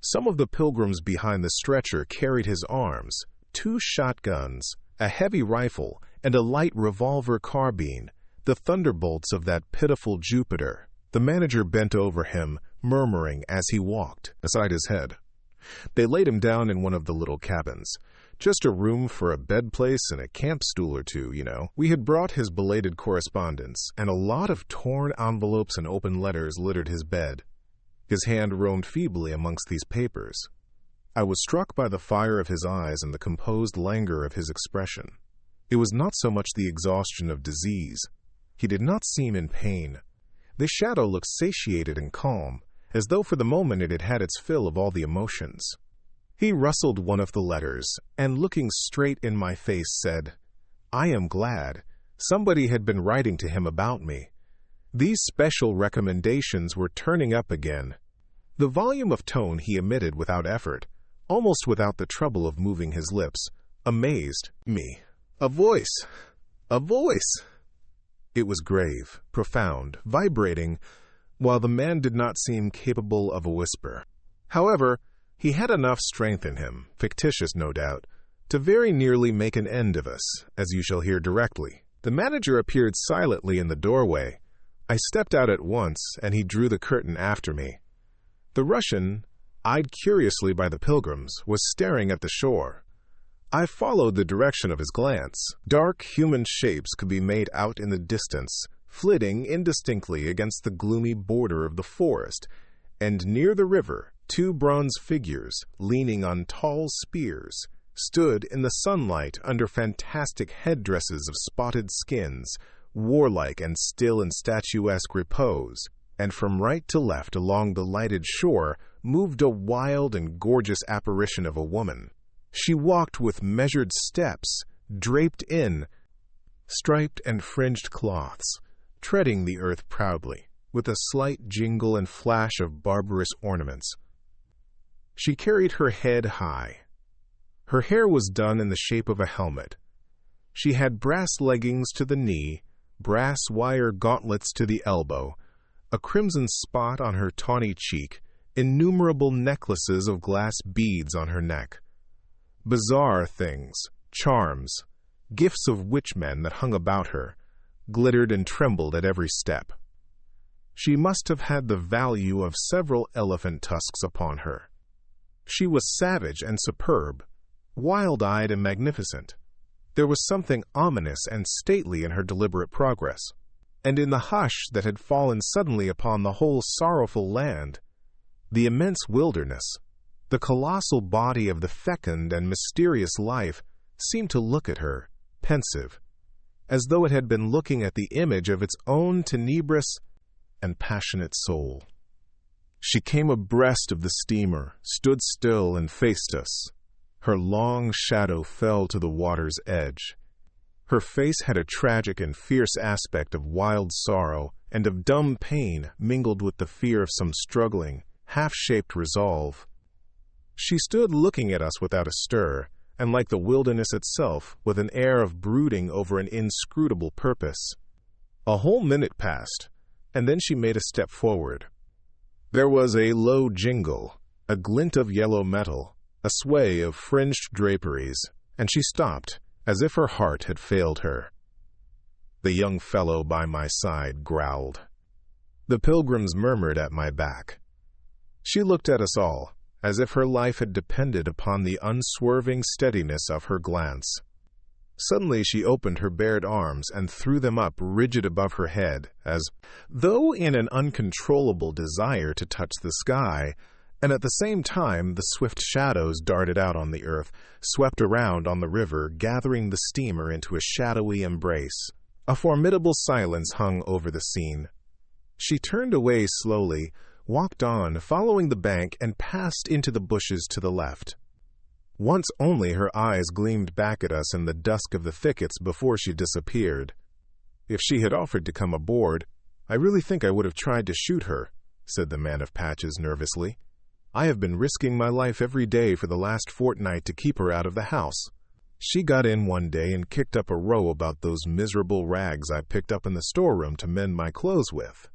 Some of the pilgrims behind the stretcher carried his arms, 2 shotguns, a heavy rifle, and a light revolver carbine, the thunderbolts of that pitiful Jupiter. The manager bent over him, murmuring as he walked, aside his head. They laid him down in one of the little cabins. Just a room for a bed place and a camp stool or two, you know. We had brought his belated correspondence, and a lot of torn envelopes and open letters littered his bed. His hand roamed feebly amongst these papers. I was struck by the fire of his eyes and the composed languor of his expression. It was not so much the exhaustion of disease. He did not seem in pain. The shadow looked satiated and calm, as though for the moment it had had its fill of all the emotions. He rustled one of the letters, and looking straight in my face said, "I am glad. Somebody had been writing to him about me." These special recommendations were turning up again. The volume of tone he emitted without effort, almost without the trouble of moving his lips, amazed me. A voice! A voice! It was grave, profound, vibrating, while the man did not seem capable of a whisper. However, he had enough strength in him, fictitious no doubt, to very nearly make an end of us, as you shall hear directly. The manager appeared silently in the doorway. I stepped out at once, and he drew the curtain after me. The Russian, eyed curiously by the pilgrims, was staring at the shore. I followed the direction of his glance. Dark human shapes could be made out in the distance, flitting indistinctly against the gloomy border of the forest, and near the river, 2 bronze figures, leaning on tall spears, stood in the sunlight under fantastic headdresses of spotted skins, warlike and still in statuesque repose, and from right to left along the lighted shore moved a wild and gorgeous apparition of a woman. She walked with measured steps, draped in striped and fringed cloths, treading the earth proudly, with a slight jingle and flash of barbarous ornaments. She carried her head high. Her hair was done in the shape of a helmet. She had brass leggings to the knee, brass wire gauntlets to the elbow, a crimson spot on her tawny cheek, innumerable necklaces of glass beads on her neck. Bizarre things, charms, gifts of witchmen that hung about her, glittered and trembled at every step. She must have had the value of several elephant tusks upon her. She was savage and superb, wild-eyed and magnificent. There was something ominous and stately in her deliberate progress, and in the hush that had fallen suddenly upon the whole sorrowful land, the immense wilderness, the colossal body of the fecund and mysterious life seemed to look at her, pensive, as though it had been looking at the image of its own tenebrous and passionate soul. She came abreast of the steamer, stood still, and faced us. Her long shadow fell to the water's edge. Her face had a tragic and fierce aspect of wild sorrow and of dumb pain mingled with the fear of some struggling, half-shaped resolve. She stood looking at us without a stir, and like the wilderness itself, with an air of brooding over an inscrutable purpose. A whole minute passed, and then she made a step forward. There was a low jingle, a glint of yellow metal, a sway of fringed draperies, and she stopped, as if her heart had failed her. The young fellow by my side growled. The pilgrims murmured at my back. She looked at us all, as if her life had depended upon the unswerving steadiness of her glance. Suddenly she opened her bared arms and threw them up rigid above her head, as though in an uncontrollable desire to touch the sky, and at the same time the swift shadows darted out on the earth, swept around on the river, gathering the steamer into a shadowy embrace. A formidable silence hung over the scene. She turned away slowly, walked on, following the bank, and passed into the bushes to the left. Once only her eyes gleamed back at us in the dusk of the thickets before she disappeared. If she had offered to come aboard, I really think I would have tried to shoot her, said the man of patches nervously. I have been risking my life every day for the last fortnight to keep her out of the house. She got in one day and kicked up a row about those miserable rags I picked up in the storeroom to mend my clothes with.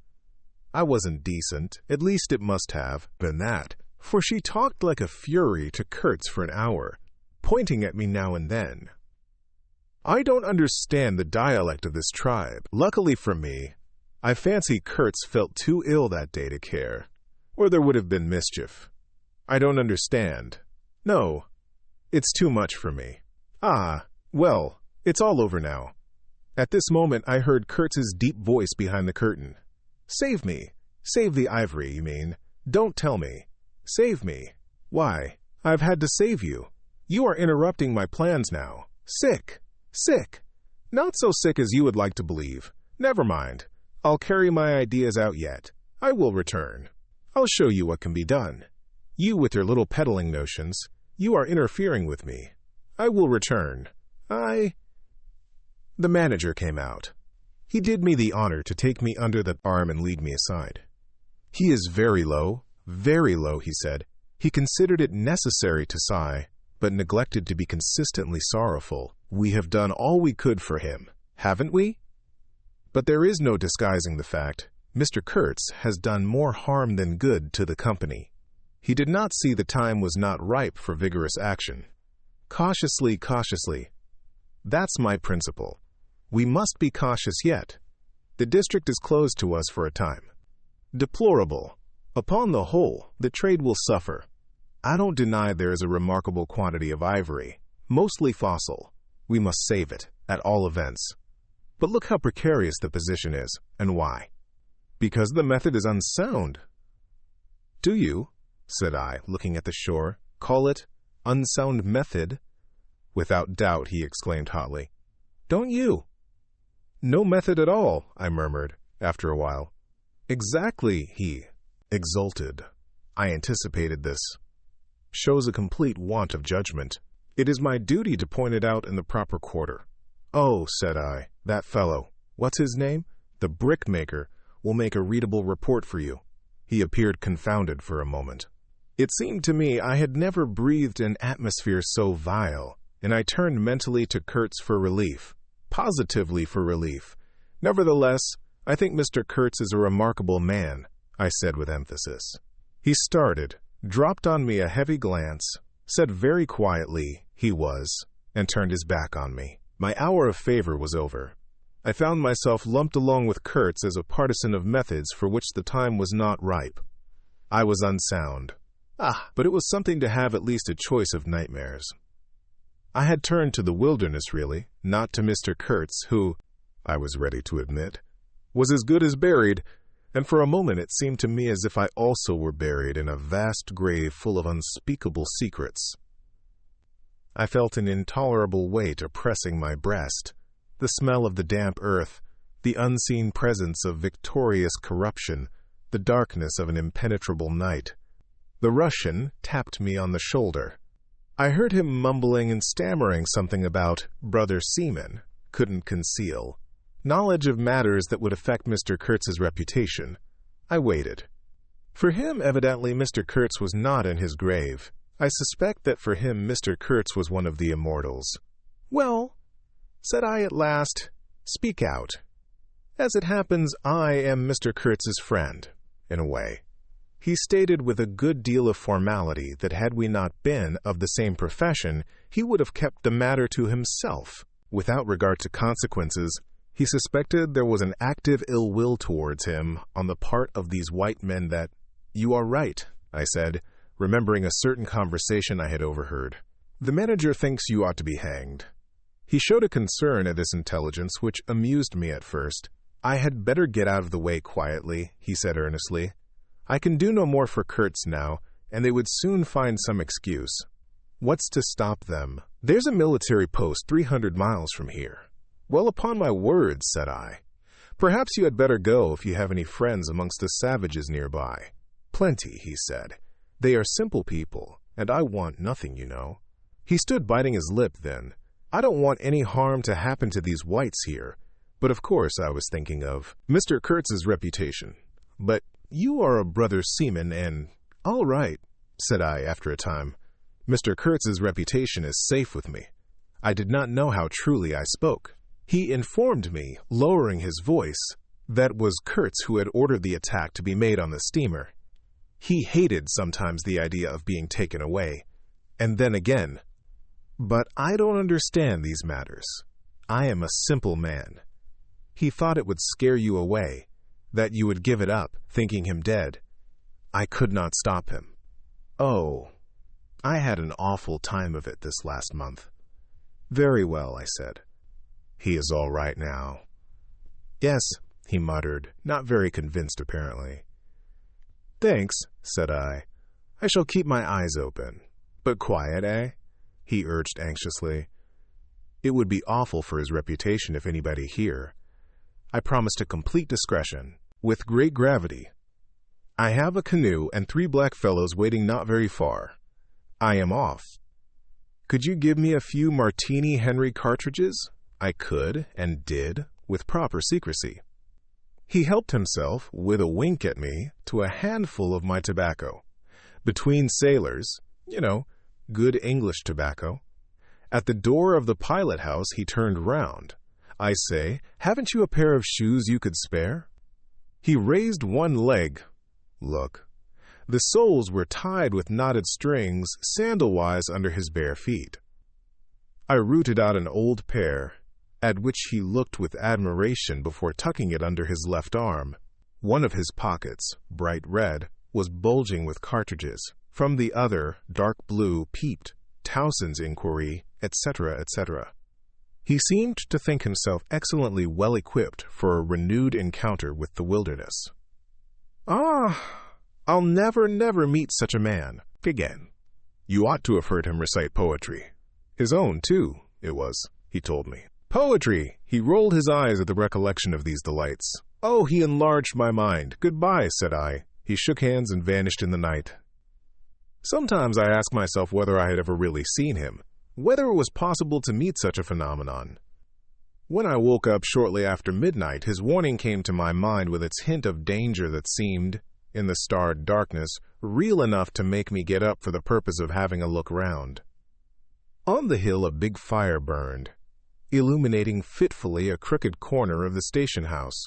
I wasn't decent, at least it must have been that, for she talked like a fury to Kurtz for an hour, pointing at me now and then. I don't understand the dialect of this tribe. Luckily for me, I fancy Kurtz felt too ill that day to care, or there would have been mischief. I don't understand. No, it's too much for me. Ah, well, it's all over now. At this moment I heard Kurtz's deep voice behind the curtain. Save me. Save the ivory, you mean. Don't tell me. Save me. Why, I've had to save you. You are interrupting my plans now. Sick. Sick. Not so sick as you would like to believe. Never mind. I'll carry my ideas out yet. I will return. I'll show you what can be done. You with your little peddling notions, you are interfering with me. I will return. The manager came out. He did me the honor to take me under the arm and lead me aside. He is very low, he said. He considered it necessary to sigh, but neglected to be consistently sorrowful. We have done all we could for him, haven't we? But there is no disguising the fact. Mr. Kurtz has done more harm than good to the company. He did not see the time was not ripe for vigorous action. Cautiously. That's my principle. We must be cautious yet. The district is closed to us for a time. Deplorable. Upon the whole, the trade will suffer. I don't deny there is a remarkable quantity of ivory, mostly fossil. We must save it, at all events. But look how precarious the position is, and why. Because the method is unsound. Do you, said I, looking at the shore, call it unsound method? Without doubt, he exclaimed hotly. Don't you? No method at all, I murmured, after a while. Exactly, he exulted. I anticipated this. Shows a complete want of judgment. It is my duty to point it out in the proper quarter. Oh, said I, that fellow, what's his name? The brickmaker will make a readable report for you. He appeared confounded for a moment. It seemed to me I had never breathed an atmosphere so vile, and I turned mentally to Kurtz for relief. Positively for relief. Nevertheless, I think Mr. Kurtz is a remarkable man, I said with emphasis. He started, dropped on me a heavy glance, said very quietly he was, and turned his back on me. My hour of favor was over. I found myself lumped along with Kurtz as a partisan of methods for which the time was not ripe. I was unsound. But it was something to have at least a choice of nightmares. I had turned to the wilderness, really, not to Mr. Kurtz, who, I was ready to admit, was as good as buried, and for a moment it seemed to me as if I also were buried in a vast grave full of unspeakable secrets. I felt an intolerable weight oppressing my breast, the smell of the damp earth, the unseen presence of victorious corruption, the darkness of an impenetrable night. The Russian tapped me on the shoulder. I heard him mumbling and stammering something about brother seaman, couldn't conceal. Knowledge of matters that would affect Mr. Kurtz's reputation. I waited. For him, evidently, Mr. Kurtz was not in his grave. I suspect that for him, Mr. Kurtz was one of the immortals. "Well," said I at last, "speak out. As it happens, I am Mr. Kurtz's friend, in a way." He stated with a good deal of formality that had we not been of the same profession, he would have kept the matter to himself, without regard to consequences. He suspected there was an active ill will towards him on the part of these white men that— "You are right," I said, remembering a certain conversation I had overheard. "The manager thinks you ought to be hanged." He showed a concern at this intelligence which amused me at first. "I had better get out of the way quietly," he said earnestly. "I can do no more for Kurtz now, and they would soon find some excuse. What's to stop them? There's a military post 300 miles from here." "Well, upon my word," said I. "Perhaps you had better go if you have any friends amongst the savages nearby." "Plenty," he said. "They are simple people, and I want nothing, you know." He stood biting his lip then. "I don't want any harm to happen to these whites here, but of course I was thinking of Mr. Kurtz's reputation. But you are a brother seaman and—" "All right," said I after a time. "Mr. Kurtz's reputation is safe with me." I did not know how truly I spoke. He informed me, lowering his voice, that it was Kurtz who had ordered the attack to be made on the steamer. He hated sometimes the idea of being taken away. And then again, "But I don't understand these matters. I am a simple man." He thought it would scare you away, that you would give it up, thinking him dead. I could not stop him. "Oh, I had an awful time of it this last month." "Very well," I said. "He is all right now." "Yes," he muttered, not very convinced apparently. "Thanks," said I. "I shall keep my eyes open. But quiet, eh?" he urged anxiously. It would be awful for his reputation if anybody here. I promised a complete discretion, with great gravity. "I have a canoe and 3 black fellows waiting not very far. I am off. Could you give me a few Martini Henry cartridges?" I could, and did, with proper secrecy. He helped himself, with a wink at me, to a handful of my tobacco. Between sailors, good English tobacco. At the door of the pilot house, he turned round. "I say, haven't you a pair of shoes you could spare?" He raised one leg. Look. The soles were tied with knotted strings, sandal-wise under his bare feet. I rooted out an old pair, at which he looked with admiration before tucking it under his left arm. One of his pockets, bright red, was bulging with cartridges. From the other, dark blue, peeped Towson's inquiry, etc., etc. He seemed to think himself excellently well equipped for a renewed encounter with the wilderness. "Ah, I'll never meet such a man again." You ought to have heard him recite poetry. His own, too, it was, he told me. "Poetry!" He rolled his eyes at the recollection of these delights. "Oh, he enlarged my mind. Goodbye," said I. He shook hands and vanished in the night. Sometimes I ask myself whether I had ever really seen him, whether it was possible to meet such a phenomenon. When I woke up shortly after midnight, his warning came to my mind with its hint of danger that seemed, in the starred darkness, real enough to make me get up for the purpose of having a look round. On the hill a big fire burned, illuminating fitfully a crooked corner of the station house.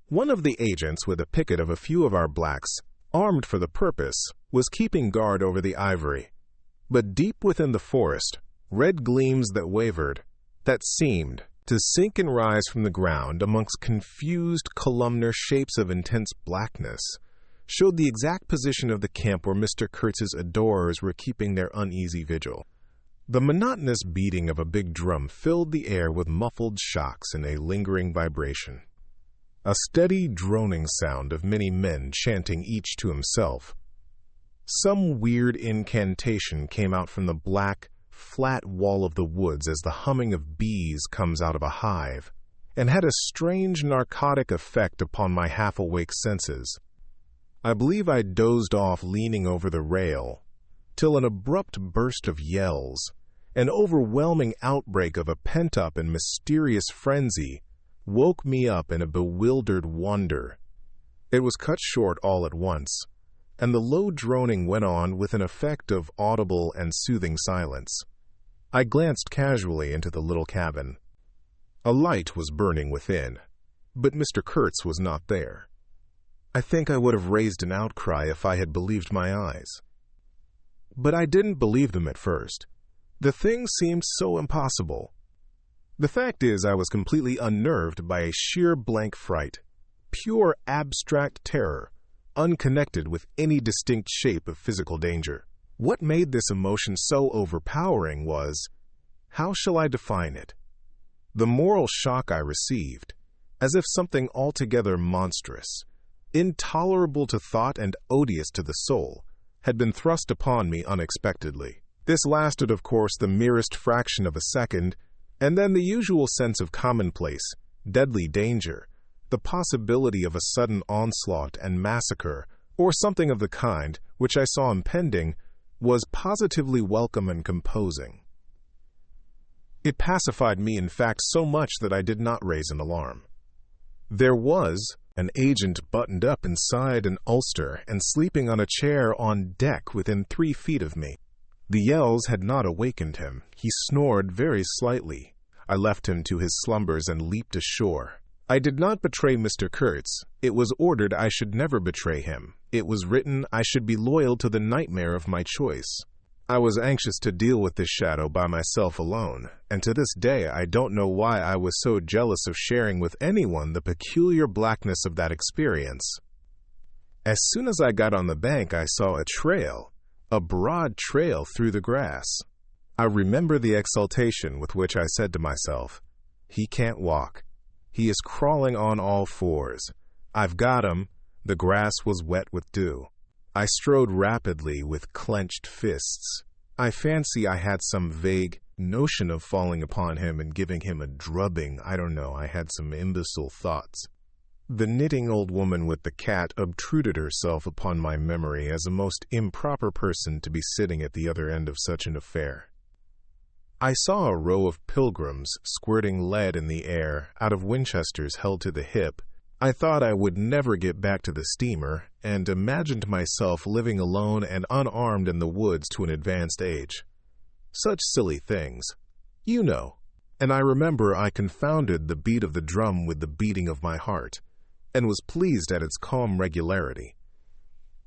One of the agents, with a picket of a few of our blacks, armed for the purpose, was keeping guard over the ivory. But deep within the forest, red gleams that wavered, that seemed to sink and rise from the ground amongst confused columnar shapes of intense blackness, showed the exact position of the camp where Mr. Kurtz's adorers were keeping their uneasy vigil. The monotonous beating of a big drum filled the air with muffled shocks and a lingering vibration. A steady droning sound of many men chanting each to himself. Some weird incantation came out from the black, flat wall of the woods as the humming of bees comes out of a hive, and had a strange narcotic effect upon my half-awake senses. I believe I dozed off leaning over the rail, till an abrupt burst of yells, an overwhelming outbreak of a pent-up and mysterious frenzy, woke me up in a bewildered wonder. It was cut short all at once, and the low droning went on with an effect of audible and soothing silence. I glanced casually into the little cabin. A light was burning within, but Mr. Kurtz was not there. I think I would have raised an outcry if I had believed my eyes. But I didn't believe them at first. The thing seemed so impossible. The fact is, I was completely unnerved by a sheer blank fright, pure abstract terror, unconnected with any distinct shape of physical danger. What made this emotion so overpowering was, how shall I define it? The moral shock I received, as if something altogether monstrous, intolerable to thought and odious to the soul, had been thrust upon me unexpectedly. This lasted, of course, the merest fraction of a second, and then the usual sense of commonplace, deadly danger, the possibility of a sudden onslaught and massacre, or something of the kind, which I saw impending, was positively welcome and composing. It pacified me, in fact, so much that I did not raise an alarm. There was an agent buttoned up inside an ulster and sleeping on a chair on deck within 3 feet of me. The yells had not awakened him. He snored very slightly. I left him to his slumbers and leaped ashore. I did not betray Mr. Kurtz. It was ordered I should never betray him. It was written I should be loyal to the nightmare of my choice. I was anxious to deal with this shadow by myself alone, and to this day I don't know why I was so jealous of sharing with anyone the peculiar blackness of that experience. As soon as I got on the bank, I saw a trail, a broad trail through the grass. I remember the exultation with which I said to myself, "He can't walk. He is crawling on all fours. I've got him." The grass was wet with dew. I strode rapidly with clenched fists. I fancy I had some vague notion of falling upon him and giving him a drubbing. I don't know, I had some imbecile thoughts. The knitting old woman with the cat obtruded herself upon my memory as a most improper person to be sitting at the other end of such an affair. I saw a row of pilgrims squirting lead in the air out of Winchesters held to the hip. I thought I would never get back to the steamer, and imagined myself living alone and unarmed in the woods to an advanced age. Such silly things. You know. And I remember I confounded the beat of the drum with the beating of my heart, and was pleased at its calm regularity.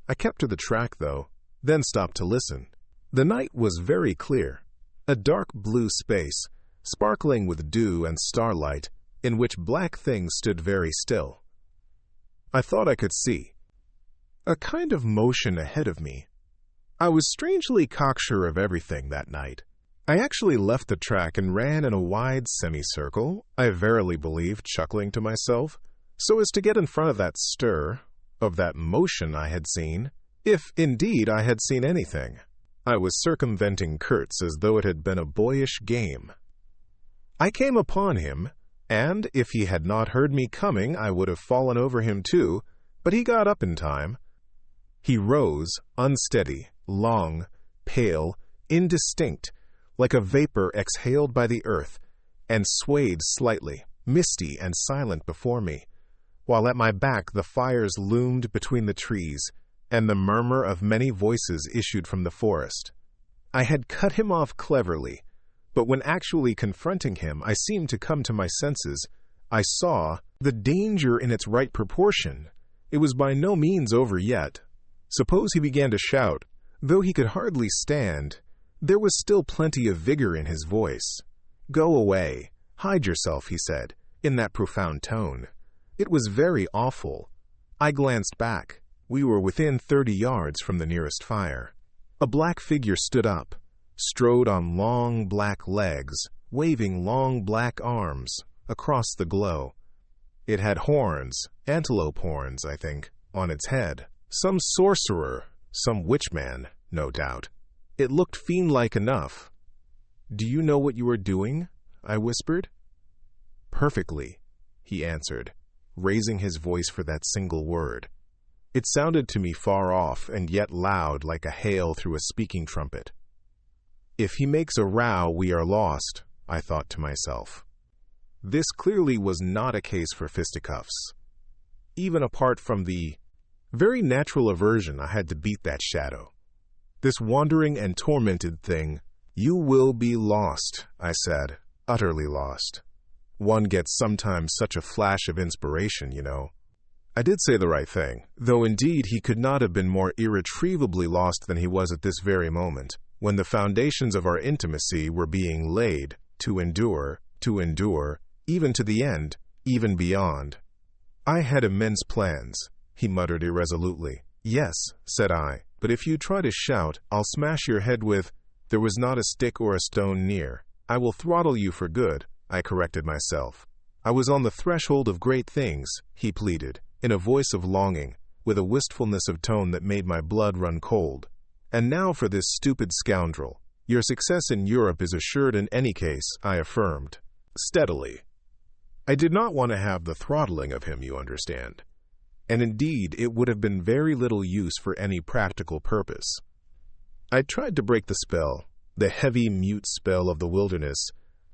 I kept to the track, though, then stopped to listen. The night was very clear, a dark blue space, sparkling with dew and starlight, in which black things stood very still. I thought I could see a kind of motion ahead of me. I was strangely cocksure of everything that night. I actually left the track and ran in a wide semicircle, I verily believe, chuckling to myself, so as to get in front of that stir, of that motion I had seen, if indeed I had seen anything. I was circumventing Kurtz as though it had been a boyish game. I came upon him, and if he had not heard me coming, I would have fallen over him too, but he got up in time. He rose, unsteady, long, pale, indistinct, like a vapor exhaled by the earth, and swayed slightly, misty and silent before me, while at my back the fires loomed between the trees, and the murmur of many voices issued from the forest. I had cut him off cleverly, but when actually confronting him, I seemed to come to my senses. I saw the danger in its right proportion. It was by no means over yet. Suppose he began to shout, though he could hardly stand, there was still plenty of vigor in his voice. "Go away. Hide yourself," he said, in that profound tone. It was very awful. I glanced back. We were within 30 yards from the nearest fire. A black figure stood up, strode on long black legs, waving long black arms across the glow. It had horns, antelope horns, I think, on its head. Some sorcerer, some witchman, no doubt. It looked fiend-like enough. "Do you know what you are doing?" I whispered. "Perfectly," he answered, raising his voice for that single word. It sounded to me far off and yet loud like a hail through a speaking trumpet. If he makes a row, we are lost, I thought to myself. This clearly was not a case for fisticuffs. Even apart from the very natural aversion I had to beat that shadow. This wandering and tormented thing. You will be lost, I said, utterly lost. One gets sometimes such a flash of inspiration, you know. I did say the right thing, though indeed he could not have been more irretrievably lost than he was at this very moment, when the foundations of our intimacy were being laid, to endure, even to the end, even beyond. I had immense plans, he muttered irresolutely. Yes, said I, but if you try to shout, I'll smash your head with, there was not a stick or a stone near. I will throttle you for good, I corrected myself. I was on the threshold of great things, he pleaded, in a voice of longing, with a wistfulness of tone that made my blood run cold. And now for this stupid scoundrel. Your success in Europe is assured in any case, I affirmed, steadily. I did not want to have the throttling of him, you understand. And indeed, it would have been very little use for any practical purpose. I tried to break the spell, the heavy, mute spell of the wilderness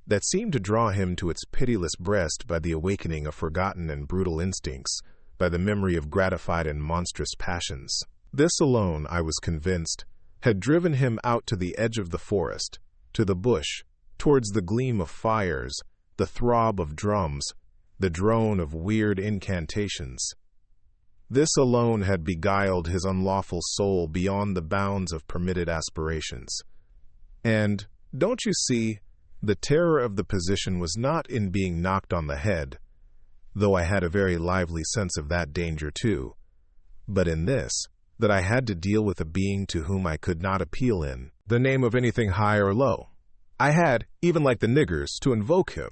that seemed to draw him to its pitiless breast by the awakening of forgotten and brutal instincts, by the memory of gratified and monstrous passions. This alone, I was convinced, had driven him out to the edge of the forest, to the bush, towards the gleam of fires, the throb of drums, the drone of weird incantations. This alone had beguiled his unlawful soul beyond the bounds of permitted aspirations. And, don't you see, the terror of the position was not in being knocked on the head, though I had a very lively sense of that danger too, but in this, that I had to deal with a being to whom I could not appeal in the name of anything high or low. I had, even like the niggers, to invoke him,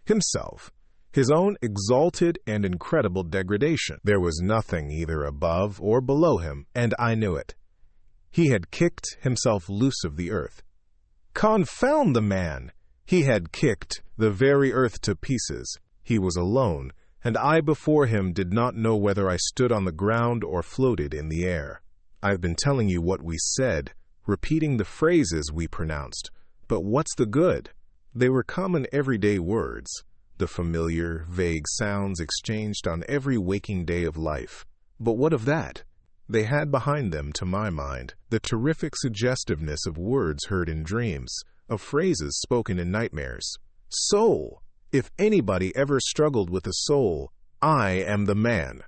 himself, his own exalted and incredible degradation. There was nothing either above or below him, and I knew it. He had kicked himself loose of the earth. Confound the man! He had kicked the very earth to pieces. He was alone, and I before him did not know whether I stood on the ground or floated in the air. I've been telling you what we said, repeating the phrases we pronounced, but what's the good? They were common everyday words, the familiar, vague sounds exchanged on every waking day of life. But what of that? They had behind them, to my mind, the terrific suggestiveness of words heard in dreams, of phrases spoken in nightmares. Soul! If anybody ever struggled with a soul, I am the man.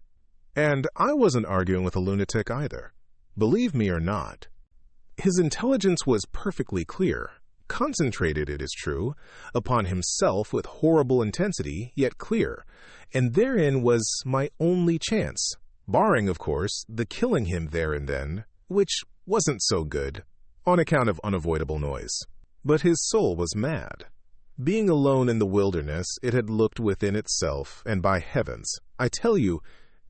And I wasn't arguing with a lunatic either. Believe me or not. His intelligence was perfectly clear, concentrated, it is true, upon himself with horrible intensity, yet clear, and therein was my only chance, barring, of course, the killing him there and then, which wasn't so good, on account of unavoidable noise. But his soul was mad. Being alone in the wilderness, it had looked within itself, and by heavens, I tell you,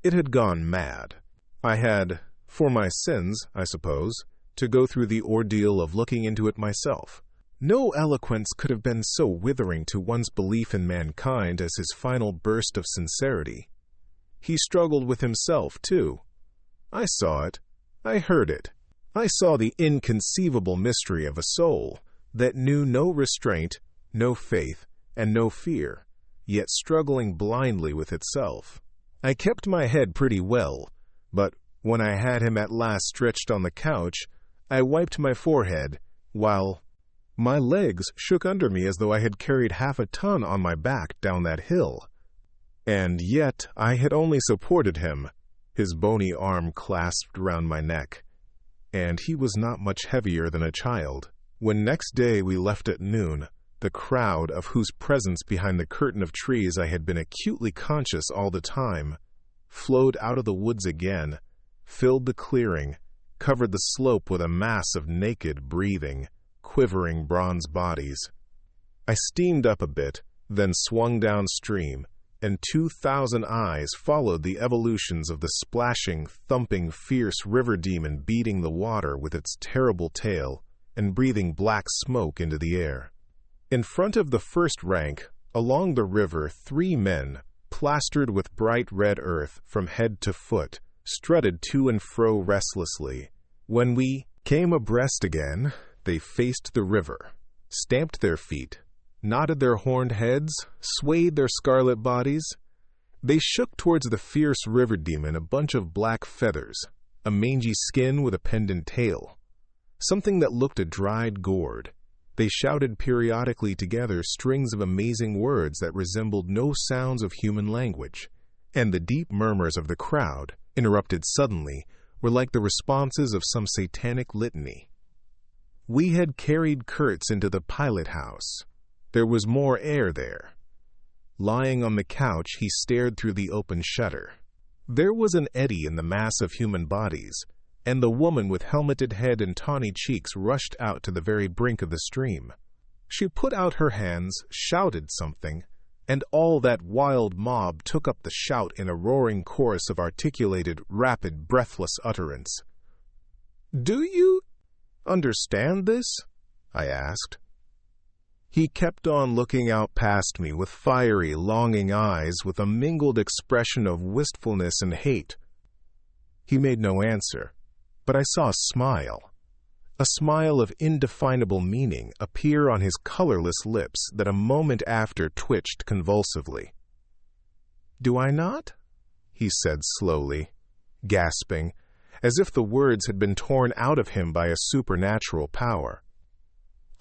it had gone mad. I had, for my sins, I suppose, to go through the ordeal of looking into it myself. No eloquence could have been so withering to one's belief in mankind as his final burst of sincerity. He struggled with himself, too. I saw it. I heard it. I saw the inconceivable mystery of a soul that knew no restraint, no faith, and no fear, yet struggling blindly with itself. I kept my head pretty well, but when I had him at last stretched on the couch, I wiped my forehead, while my legs shook under me as though I had carried half a ton on my back down that hill. And yet I had only supported him, his bony arm clasped round my neck, and he was not much heavier than a child. When next day we left at noon, the crowd of whose presence behind the curtain of trees I had been acutely conscious all the time, flowed out of the woods again, filled the clearing, covered the slope with a mass of naked, breathing, quivering bronze bodies. I steamed up a bit, then swung downstream, and 2,000 eyes followed the evolutions of the splashing, thumping, fierce river demon beating the water with its terrible tail and breathing black smoke into the air. In front of the first rank, along the river, 3 men, plastered with bright red earth from head to foot, strutted to and fro restlessly. When we came abreast again, They faced the river, stamped their feet, nodded their horned heads, swayed their scarlet bodies. They shook towards the fierce river demon a bunch of black feathers, a mangy skin with a pendant tail, something that looked a dried gourd. They shouted periodically together strings of amazing words that resembled no sounds of human language, and the deep murmurs of the crowd, interrupted suddenly, were like the responses of some satanic litany. We had carried Kurtz into the pilot house. There was more air there. Lying on the couch, he stared through the open shutter. There was an eddy in the mass of human bodies, and the woman with helmeted head and tawny cheeks rushed out to the very brink of the stream. She put out her hands, shouted something, and all that wild mob took up the shout in a roaring chorus of articulated, rapid, breathless utterance. "Do you understand this?" I asked. He kept on looking out past me with fiery, longing eyes with a mingled expression of wistfulness and hate. He made no answer, but I saw a smile of indefinable meaning appear on his colorless lips that a moment after twitched convulsively. "Do I not?" he said slowly, gasping, as if the words had been torn out of him by a supernatural power.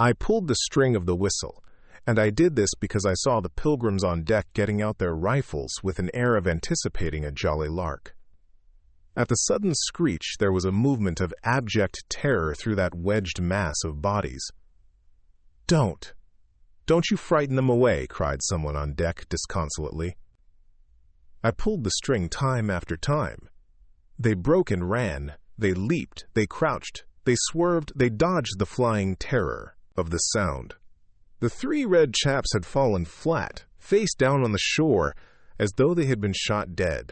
I pulled the string of the whistle, and I did this because I saw the pilgrims on deck getting out their rifles with an air of anticipating a jolly lark. At the sudden screech, there was a movement of abject terror through that wedged mass of bodies. Don't you frighten them away," cried someone on deck disconsolately. I pulled the string time after time. They broke and ran, they leaped, they crouched, they swerved, they dodged the flying terror of the sound. The three red chaps had fallen flat, face down on the shore, as though they had been shot dead.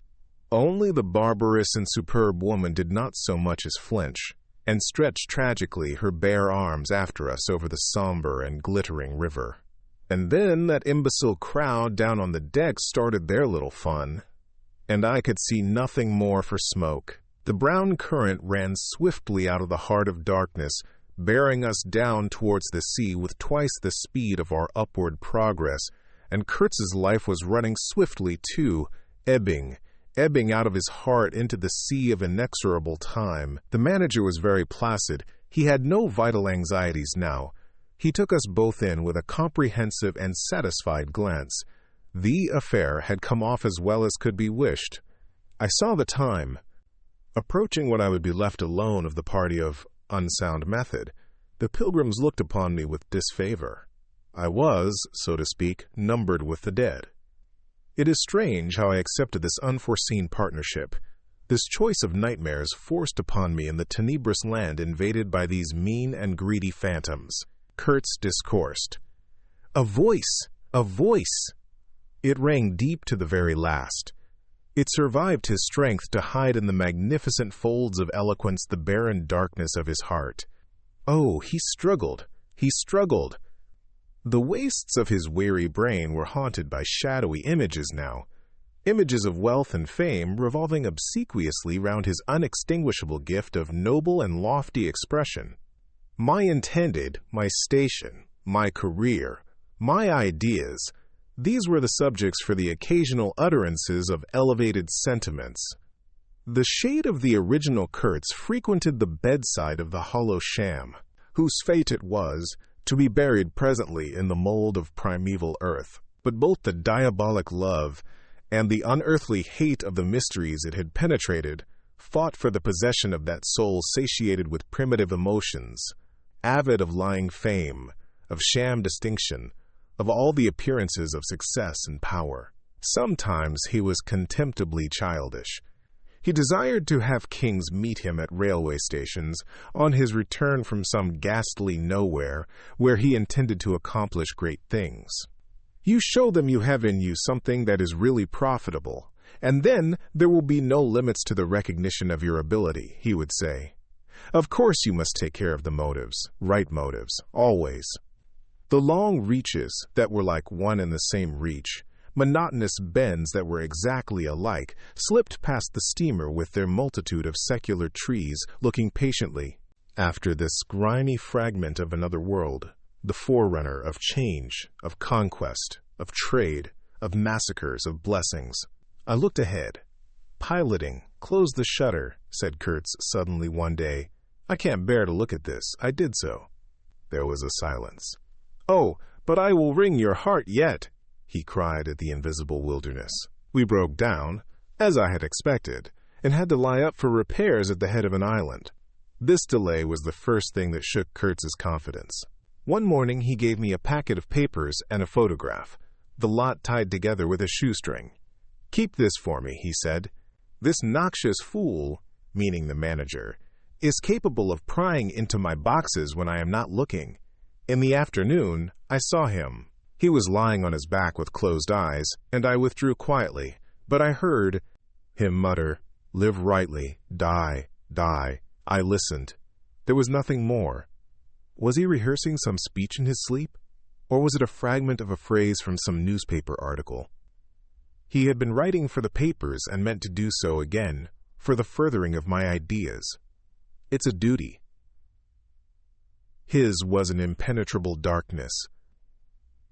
Only the barbarous and superb woman did not so much as flinch, and stretched tragically her bare arms after us over the somber and glittering river. And then that imbecile crowd down on the deck started their little fun, and I could see nothing more for smoke. The brown current ran swiftly out of the heart of darkness, bearing us down towards the sea with twice the speed of our upward progress, and Kurtz's life was running swiftly too, ebbing out of his heart into the sea of inexorable time. The manager was very placid. He had no vital anxieties now. He took us both in with a comprehensive and satisfied glance. The affair had come off as well as could be wished. I saw the time. Approaching when I would be left alone of the party of unsound method, the pilgrims looked upon me with disfavor. I was, so to speak, numbered with the dead. It is strange how I accepted this unforeseen partnership, this choice of nightmares forced upon me in the tenebrous land invaded by these mean and greedy phantoms. Kurtz discoursed. A voice! A voice! It rang deep to the very last. It survived his strength to hide in the magnificent folds of eloquence the barren darkness of his heart. Oh, he struggled. The wastes of his weary brain were haunted by shadowy images now, images of wealth and fame revolving obsequiously round his unextinguishable gift of noble and lofty expression. My intended, my station, my career, my ideas, these were the subjects for the occasional utterances of elevated sentiments. The shade of the original Kurtz frequented the bedside of the hollow sham, whose fate it was to be buried presently in the mold of primeval earth. But both the diabolic love and the unearthly hate of the mysteries it had penetrated fought for the possession of that soul satiated with primitive emotions, avid of lying fame, of sham distinction, of all the appearances of success and power. Sometimes he was contemptibly childish. He desired to have kings meet him at railway stations on his return from some ghastly nowhere where he intended to accomplish great things. You show them you have in you something that is really profitable, and then there will be no limits to the recognition of your ability, he would say. Of course you must take care of the motives, right motives, always. The long reaches that were like one and the same reach, monotonous bends that were exactly alike, slipped past the steamer with their multitude of secular trees looking patiently, After this grimy fragment of another world, the forerunner of change, of conquest, of trade, of massacres, of blessings, I looked ahead. "Piloting, close the shutter," said Kurtz suddenly one day. "I can't bear to look at this." I did so. There was a silence. "Oh, but I will wring your heart yet," he cried at the invisible wilderness. We broke down, as I had expected, and had to lie up for repairs at the head of an island. This delay was the first thing that shook Kurtz's confidence. One morning he gave me a packet of papers and a photograph, the lot tied together with a shoestring. "Keep this for me," he said. "This noxious fool," meaning the manager, "is capable of prying into my boxes when I am not looking." In the afternoon, I saw him. He was lying on his back with closed eyes, and I withdrew quietly, but I heard him mutter, "Live rightly, die, die." I listened. There was nothing more. Was he rehearsing some speech in his sleep? Or was it a fragment of a phrase from some newspaper article? He had been writing for the papers and meant to do so again, for the furthering of my ideas. It's a duty. His was an impenetrable darkness.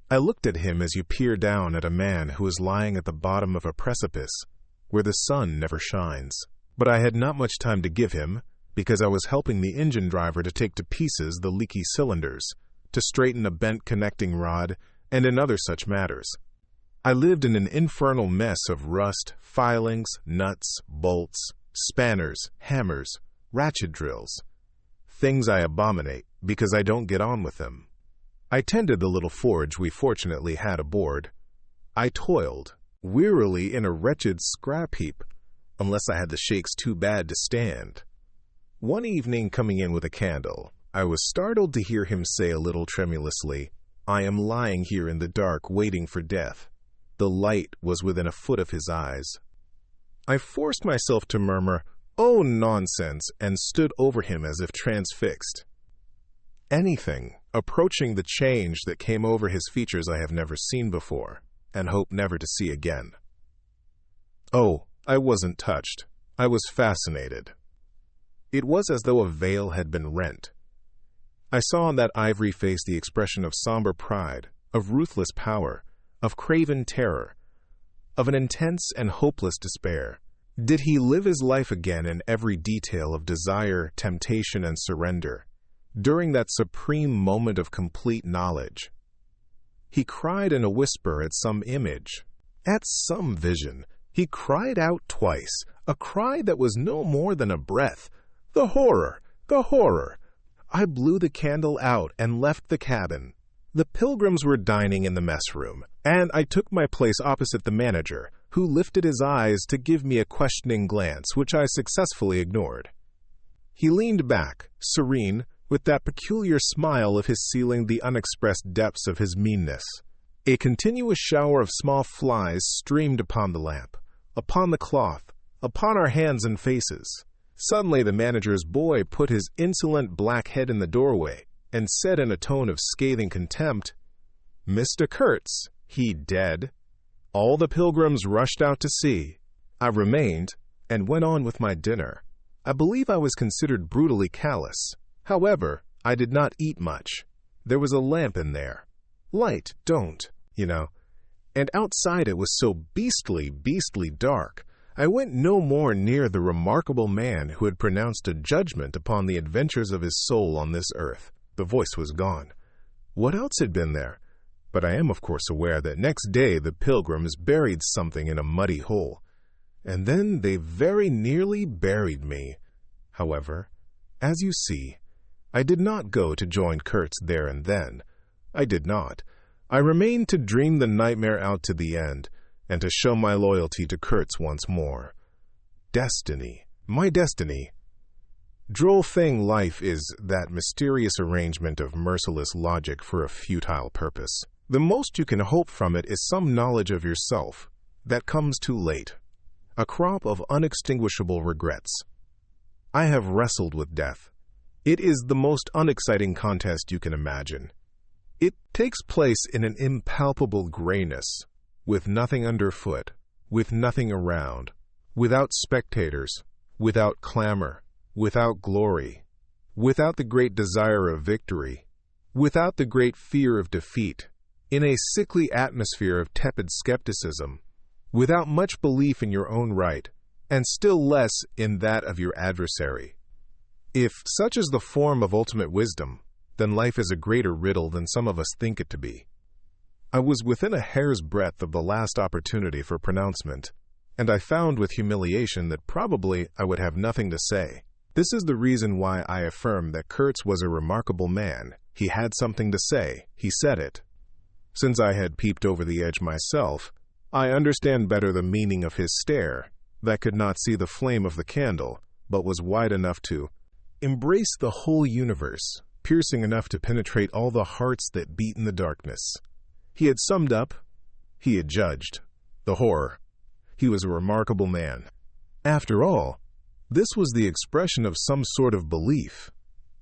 I looked at him as you peer down at a man who is lying at the bottom of a precipice, where the sun never shines. But I had not much time to give him, because I was helping the engine driver to take to pieces the leaky cylinders, to straighten a bent connecting rod, and in other such matters. I lived in an infernal mess of rust, filings, nuts, bolts, spanners, hammers, ratchet drills. Things I abominate, because I don't get on with them. I tended the little forge we fortunately had aboard. I toiled, wearily in a wretched scrap heap, unless I had the shakes too bad to stand. One evening, coming in with a candle, I was startled to hear him say a little tremulously, "I am lying here in the dark, waiting for death." The light was within a foot of his eyes. I forced myself to murmur, "Oh, nonsense," and stood over him as if transfixed. Anything approaching the change that came over his features I have never seen before, and hope never to see again. Oh, I wasn't touched. I was fascinated. It was as though a veil had been rent. I saw on that ivory face the expression of somber pride, of ruthless power, of craven terror, of an intense and hopeless despair. Did he live his life again in every detail of desire, temptation, and surrender, during that supreme moment of complete knowledge? He cried in a whisper at some image, at some vision. He cried out twice, a cry that was no more than a breath. "The horror! The horror!" I blew the candle out and left the cabin. The pilgrims were dining in the mess room, and I took my place opposite the manager, who lifted his eyes to give me a questioning glance, which I successfully ignored. He leaned back, serene, with that peculiar smile of his sealing the unexpressed depths of his meanness. A continuous shower of small flies streamed upon the lamp, upon the cloth, upon our hands and faces. Suddenly the manager's boy put his insolent black head in the doorway and said in a tone of scathing contempt, "Mr. Kurtz, he dead?" All the pilgrims rushed out to see. I remained and went on with my dinner. I believe I was considered brutally callous. However, I did not eat much. There was a lamp in there. Light, don't, And outside it was so beastly dark. I went no more near the remarkable man who had pronounced a judgment upon the adventures of his soul on this earth. The voice was gone. What else had been there? But I am, of course, aware that next day the pilgrims buried something in a muddy hole. And then they very nearly buried me. However, as you see, I did not go to join Kurtz there and then. I did not. I remained to dream the nightmare out to the end, and to show my loyalty to Kurtz once more. Destiny. My destiny. Droll thing life is, that mysterious arrangement of merciless logic for a futile purpose. The most you can hope from it is some knowledge of yourself that comes too late. A crop of unextinguishable regrets. I have wrestled with death. It is the most unexciting contest you can imagine. It takes place in an impalpable grayness, with nothing underfoot, with nothing around, without spectators, without clamor, without glory, without the great desire of victory, without the great fear of defeat, in a sickly atmosphere of tepid skepticism, without much belief in your own right, and still less in that of your adversary. If such is the form of ultimate wisdom, then life is a greater riddle than some of us think it to be. I was within a hair's breadth of the last opportunity for pronouncement, and I found with humiliation that probably I would have nothing to say. This is the reason why I affirm that Kurtz was a remarkable man. He had something to say. He said it. Since I had peeped over the edge myself, I understand better the meaning of his stare, that could not see the flame of the candle, but was wide enough to embrace the whole universe, piercing enough to penetrate all the hearts that beat in the darkness. He had summed up. He had judged. The horror. He was a remarkable man. After all, this was the expression of some sort of belief.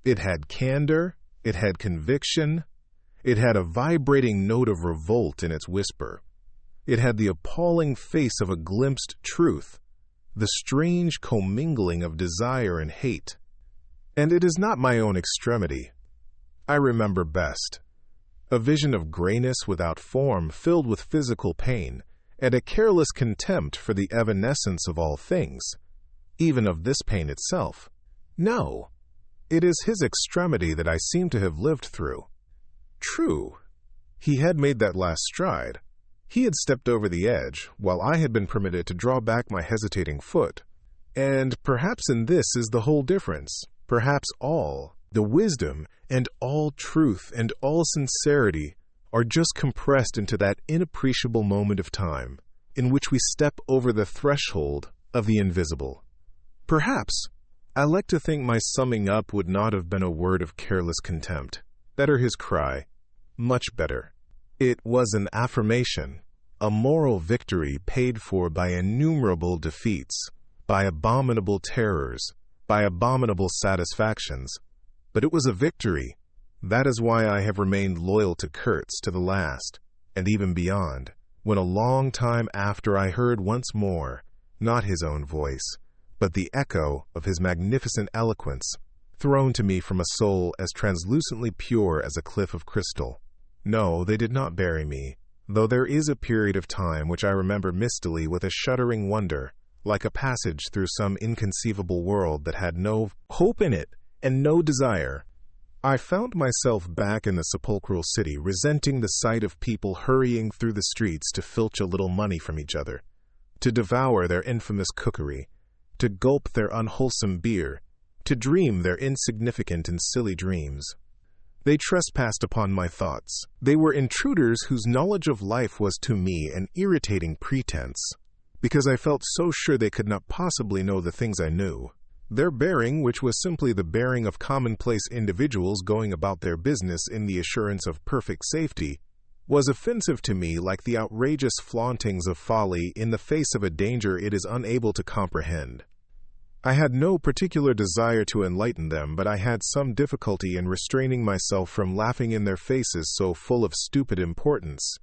It had candor, it had conviction, it had a vibrating note of revolt in its whisper. It had the appalling face of a glimpsed truth, the strange commingling of desire and hate. And it is not my own extremity. I remember best. A vision of grayness without form filled with physical pain, and a careless contempt for the evanescence of all things, even of this pain itself. No, it is his extremity that I seem to have lived through. True, he had made that last stride. He had stepped over the edge, while I had been permitted to draw back my hesitating foot. And perhaps in this is the whole difference, perhaps all. The wisdom and all truth and all sincerity are just compressed into that inappreciable moment of time in which we step over the threshold of the invisible. Perhaps I like to think my summing up would not have been a word of careless contempt. Better his cry. Much better. It was an affirmation, a moral victory paid for by innumerable defeats, by abominable terrors, by abominable satisfactions. But it was a victory. That is why I have remained loyal to Kurtz to the last, and even beyond, when a long time after I heard once more, not his own voice, but the echo of his magnificent eloquence, thrown to me from a soul as translucently pure as a cliff of crystal. No, they did not bury me, though there is a period of time which I remember mistily with a shuddering wonder, like a passage through some inconceivable world that had no hope in it and no desire. I found myself back in the sepulchral city, resenting the sight of people hurrying through the streets to filch a little money from each other, to devour their infamous cookery, to gulp their unwholesome beer, to dream their insignificant and silly dreams. They trespassed upon my thoughts. They were intruders whose knowledge of life was to me an irritating pretense, because I felt so sure they could not possibly know the things I knew. Their bearing, which was simply the bearing of commonplace individuals going about their business in the assurance of perfect safety, was offensive to me like the outrageous flauntings of folly in the face of a danger it is unable to comprehend. I had no particular desire to enlighten them, but I had some difficulty in restraining myself from laughing in their faces so full of stupid importance.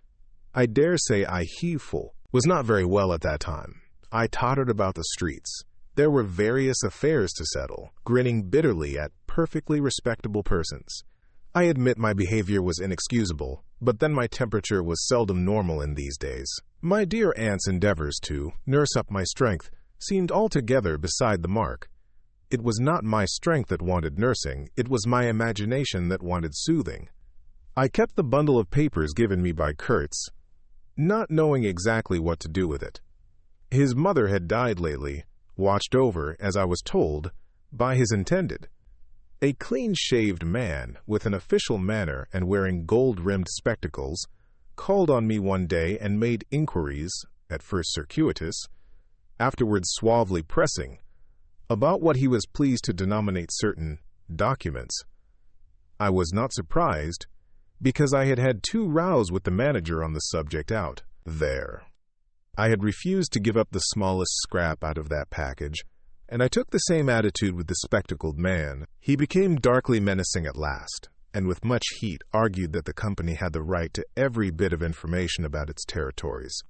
I dare say I was not very well at that time. I tottered about the streets. There were various affairs to settle, grinning bitterly at perfectly respectable persons. I admit my behavior was inexcusable, but then my temperature was seldom normal in these days. My dear aunt's endeavors to nurse up my strength seemed altogether beside the mark. It was not my strength that wanted nursing, it was my imagination that wanted soothing. I kept the bundle of papers given me by Kurtz, not knowing exactly what to do with it. His mother had died lately, watched over, as I was told, by his intended. A clean-shaved man, with an official manner and wearing gold-rimmed spectacles, called on me one day and made inquiries, at first circuitous, afterwards suavely pressing, about what he was pleased to denominate certain documents. I was not surprised, because I had had 2 rows with the manager on the subject out there. I had refused to give up the smallest scrap out of that package, and I took the same attitude with the spectacled man. He became darkly menacing at last, and with much heat argued that the company had the right to every bit of information about its territories.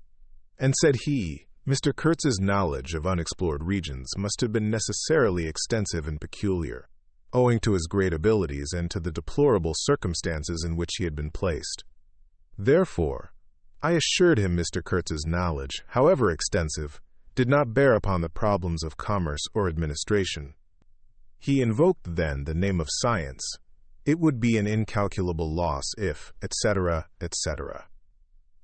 And said he, Mr. Kurtz's knowledge of unexplored regions must have been necessarily extensive and peculiar, owing to his great abilities and to the deplorable circumstances in which he had been placed. Therefore, I assured him Mr. Kurtz's knowledge, however extensive, did not bear upon the problems of commerce or administration. He invoked then the name of science. It would be an incalculable loss if, etc., etc.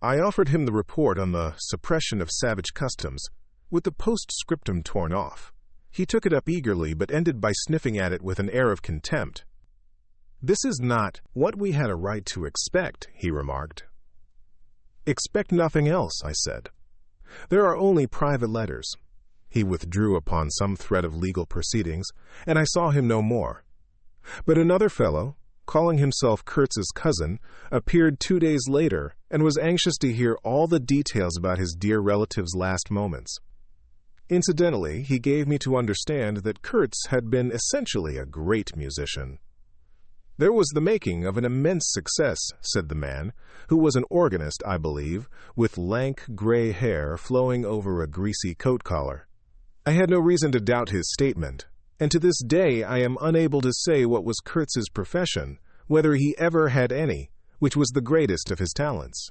I offered him the report on the suppression of savage customs, with the postscriptum torn off. He took it up eagerly, but ended by sniffing at it with an air of contempt. "This is not what we had a right to expect," he remarked. "Expect nothing else," I said. "There are only private letters." He withdrew upon some thread of legal proceedings, and I saw him no more. But another fellow, calling himself Kurtz's cousin, appeared 2 days later and was anxious to hear all the details about his dear relative's last moments. Incidentally, he gave me to understand that Kurtz had been essentially a great musician. "There was the making of an immense success," said the man, who was an organist, I believe, with lank gray hair flowing over a greasy coat collar. I had no reason to doubt his statement, and to this day I am unable to say what was Kurtz's profession, whether he ever had any, which was the greatest of his talents.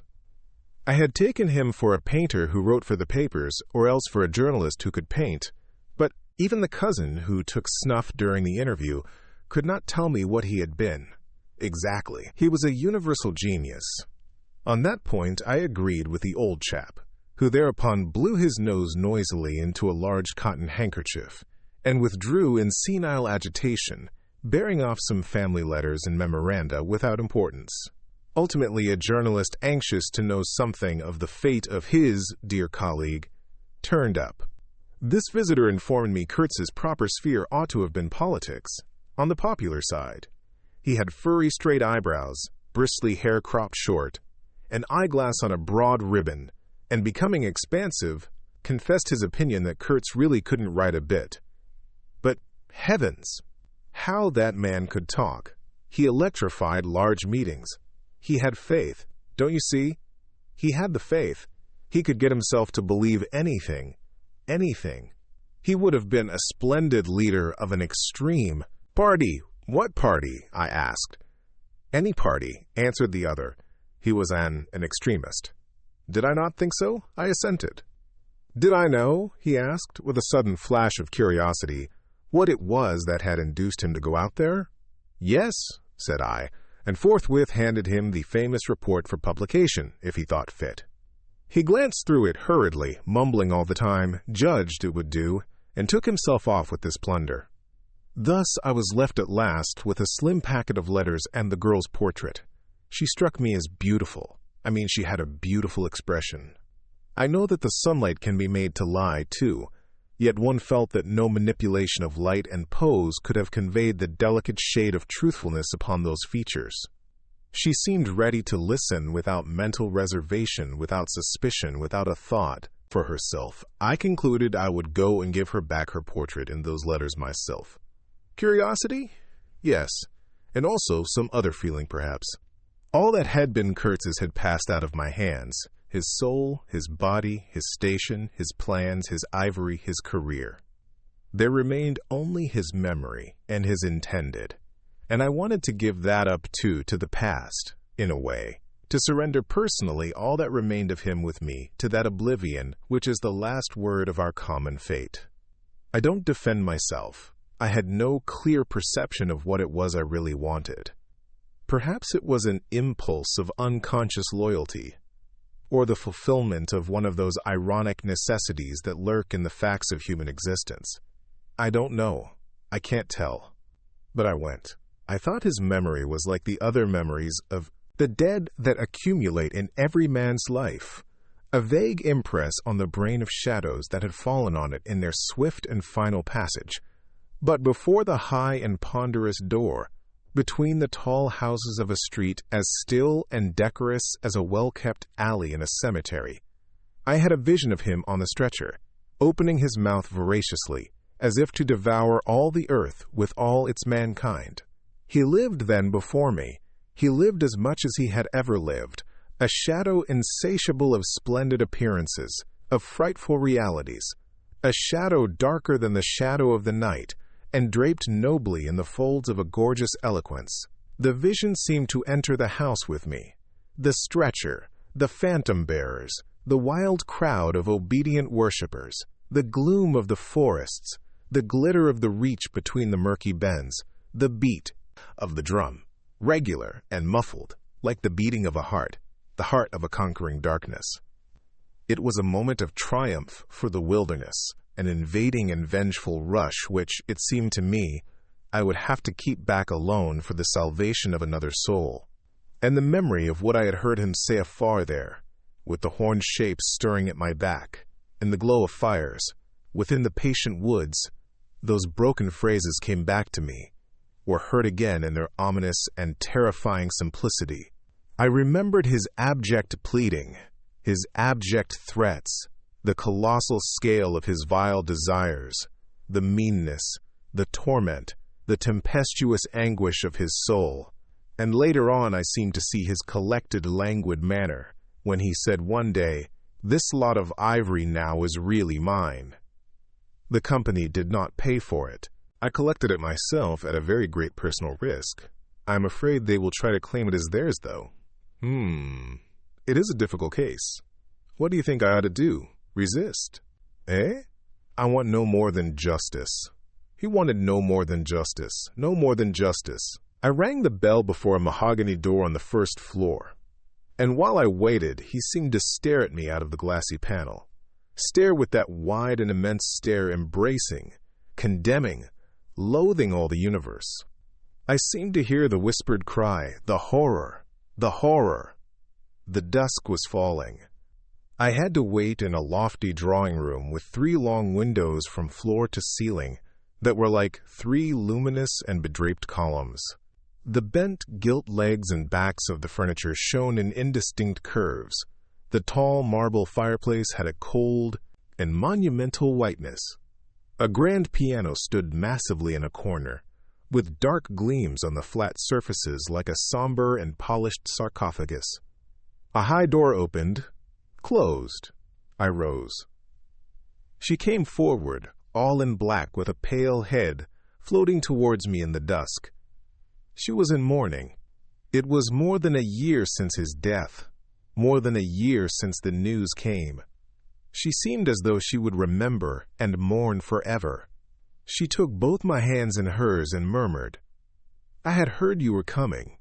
I had taken him for a painter who wrote for the papers, or else for a journalist who could paint, but even the cousin who took snuff during the interview could not tell me what he had been. Exactly. He was a universal genius. On that point I agreed with the old chap, who thereupon blew his nose noisily into a large cotton handkerchief, and withdrew in senile agitation, bearing off some family letters and memoranda without importance. Ultimately, a journalist anxious to know something of the fate of his dear colleague turned up. This visitor informed me Kurtz's proper sphere ought to have been politics, on the popular side. He had furry straight eyebrows, bristly hair cropped short, an eyeglass on a broad ribbon, and becoming expansive, confessed his opinion that Kurtz really couldn't write a bit. But heavens! How that man could talk! He electrified large meetings. He had faith. Don't you see? He had the faith. He could get himself to believe anything. Anything. He would have been a splendid leader of an extreme party. What party? I asked. Any party, answered the other. He was an extremist. Did I not think so? I assented. Did I know, he asked, with a sudden flash of curiosity, what it was that had induced him to go out there? Yes, said I, and forthwith handed him the famous report for publication, if he thought fit. He glanced through it hurriedly, mumbling all the time, judged it would do, and took himself off with this plunder. Thus I was left at last with a slim packet of letters and the girl's portrait. She struck me as beautiful. She had a beautiful expression. I know that the sunlight can be made to lie, too, yet one felt that no manipulation of light and pose could have conveyed the delicate shade of truthfulness upon those features. She seemed ready to listen without mental reservation, without suspicion, without a thought for herself. I concluded I would go and give her back her portrait in those letters myself. Curiosity? Yes, and also some other feeling, perhaps. All that had been Kurtz's had passed out of my hands. His soul, his body, his station, his plans, his ivory, his career. There remained only his memory and his intended. And I wanted to give that up, too, to the past, in a way, to surrender personally all that remained of him with me to that oblivion which is the last word of our common fate. I don't defend myself. I had no clear perception of what it was I really wanted. Perhaps it was an impulse of unconscious loyalty, or the fulfillment of one of those ironic necessities that lurk in the facts of human existence. I don't know. I can't tell. But I went. I thought his memory was like the other memories of the dead that accumulate in every man's life, a vague impress on the brain of shadows that had fallen on it in their swift and final passage. But before the high and ponderous door, between the tall houses of a street as still and decorous as a well-kept alley in a cemetery, I had a vision of him on the stretcher, opening his mouth voraciously, as if to devour all the earth with all its mankind. He lived then before me. He lived as much as he had ever lived, a shadow insatiable of splendid appearances, of frightful realities, a shadow darker than the shadow of the night, and draped nobly in the folds of a gorgeous eloquence. The vision seemed to enter the house with me. The stretcher, the phantom bearers, the wild crowd of obedient worshippers, the gloom of the forests, the glitter of the reach between the murky bends, the beat of the drum, regular and muffled, like the beating of a heart, the heart of a conquering darkness. It was a moment of triumph for the wilderness, an invading and vengeful rush which, it seemed to me, I would have to keep back alone for the salvation of another soul. And the memory of what I had heard him say afar there, with the horned shapes stirring at my back, in the glow of fires, within the patient woods, those broken phrases came back to me, were heard again in their ominous and terrifying simplicity. I remembered his abject pleading, his abject threats, the colossal scale of his vile desires, the meanness, the torment, the tempestuous anguish of his soul. And later on I seemed to see his collected, languid manner, when he said one day, "This lot of ivory now is really mine." The company did not pay for it. I collected it myself at a very great personal risk. I'm afraid they will try to claim it as theirs, though. It is a difficult case. What do you think I ought to do? Resist? Eh? I want no more than justice. He wanted no more than justice. No more than justice. I rang the bell before a mahogany door on the first floor, and while I waited, he seemed to stare at me out of the glassy panel. Stare with that wide and immense stare, embracing, condemning, loathing all the universe. I seemed to hear the whispered cry, "The horror! The horror!" The dusk was falling. I had to wait in a lofty drawing room with 3 long windows from floor to ceiling that were like 3 luminous and bedraped columns. The bent gilt legs and backs of the furniture shone in indistinct curves. The tall marble fireplace had a cold and monumental whiteness. A grand piano stood massively in a corner, with dark gleams on the flat surfaces like a somber and polished sarcophagus. A high door opened, closed. I rose. She came forward, all in black, with a pale head, floating towards me in the dusk. She was in mourning. It was more than a year since his death, more than a year since the news came. She seemed as though she would remember and mourn forever. She took both my hands in hers and murmured, "I had heard you were coming."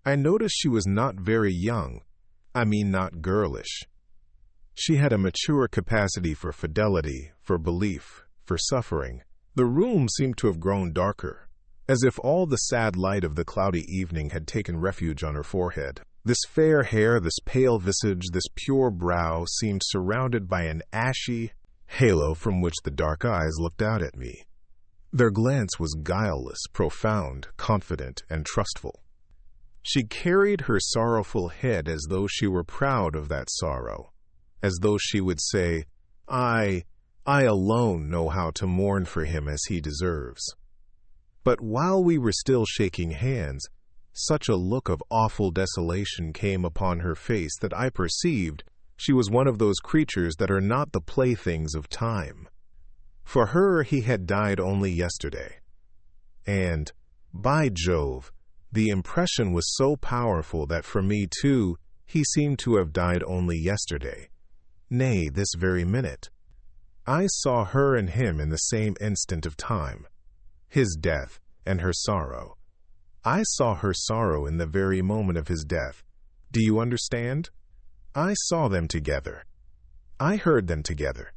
I noticed she was not very young. I mean, not girlish. She had a mature capacity for fidelity, for belief, for suffering. The room seemed to have grown darker, as if all the sad light of the cloudy evening had taken refuge on her forehead. This fair hair, this pale visage, this pure brow seemed surrounded by an ashy halo from which the dark eyes looked out at me. Their glance was guileless, profound, confident, and trustful. She carried her sorrowful head as though she were proud of that sorrow, as though she would say, I alone know how to mourn for him as he deserves." But while we were still shaking hands, such a look of awful desolation came upon her face that I perceived she was one of those creatures that are not the playthings of time. For her he had died only yesterday. And, by Jove, the impression was so powerful that for me, too, he seemed to have died only yesterday. Nay, this very minute. I saw her and him in the same instant of time. His death and her sorrow. I saw her sorrow in the very moment of his death. Do you understand? I saw them together. I heard them together.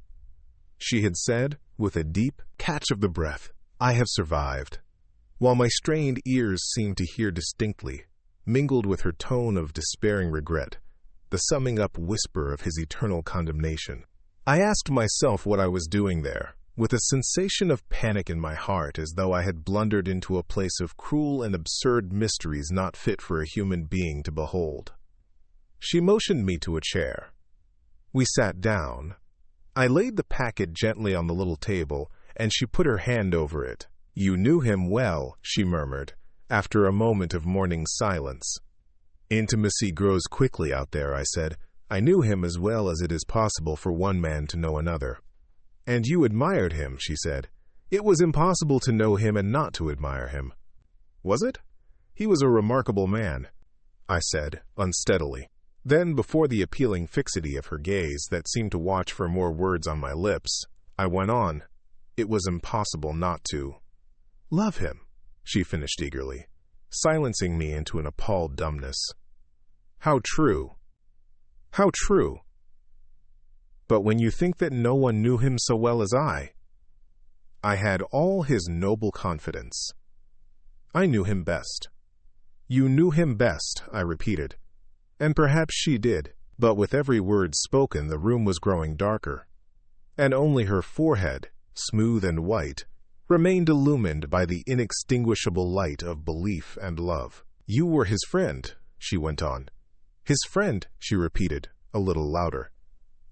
She had said, with a deep catch of the breath, "I have survived," while my strained ears seemed to hear distinctly, mingled with her tone of despairing regret, the summing up whisper of his eternal condemnation. I asked myself what I was doing there, with a sensation of panic in my heart, as though I had blundered into a place of cruel and absurd mysteries not fit for a human being to behold. She motioned me to a chair. We sat down. I laid the packet gently on the little table, and she put her hand over it. "You knew him well," she murmured, after a moment of mourning silence. "Intimacy grows quickly out there," I said. "I knew him as well as it is possible for one man to know another." "And you admired him," she said. It was impossible to know him and not to admire him. Was it? He was a remarkable man, I said, unsteadily. Then, before the appealing fixity of her gaze that seemed to watch for more words on my lips, I went on. It was impossible not to. Love him, she finished eagerly, silencing me into an appalled dumbness. How true. How true. But when you think that no one knew him so well as I had all his noble confidence. I knew him best. You knew him best, I repeated. And perhaps she did, but with every word spoken the room was growing darker, and only her forehead, smooth and white, remained illumined by the inextinguishable light of belief and love. You were his friend, she went on. His friend, she repeated, a little louder.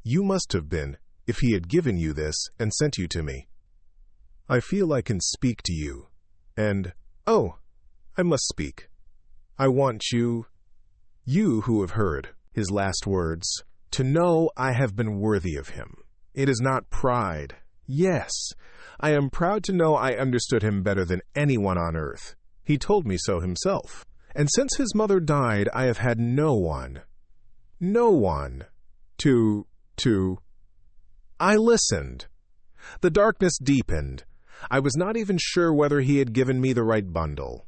You must have been, if he had given you this and sent you to me. I feel I can speak to you, and, oh, I must speak. I want you who have heard his last words, to know I have been worthy of him. It is not pride. Yes, I am proud to know I understood him better than anyone on earth. He told me so himself. And since his mother died, I have had no one to... I listened. The darkness deepened. I was not even sure whether he had given me the right bundle.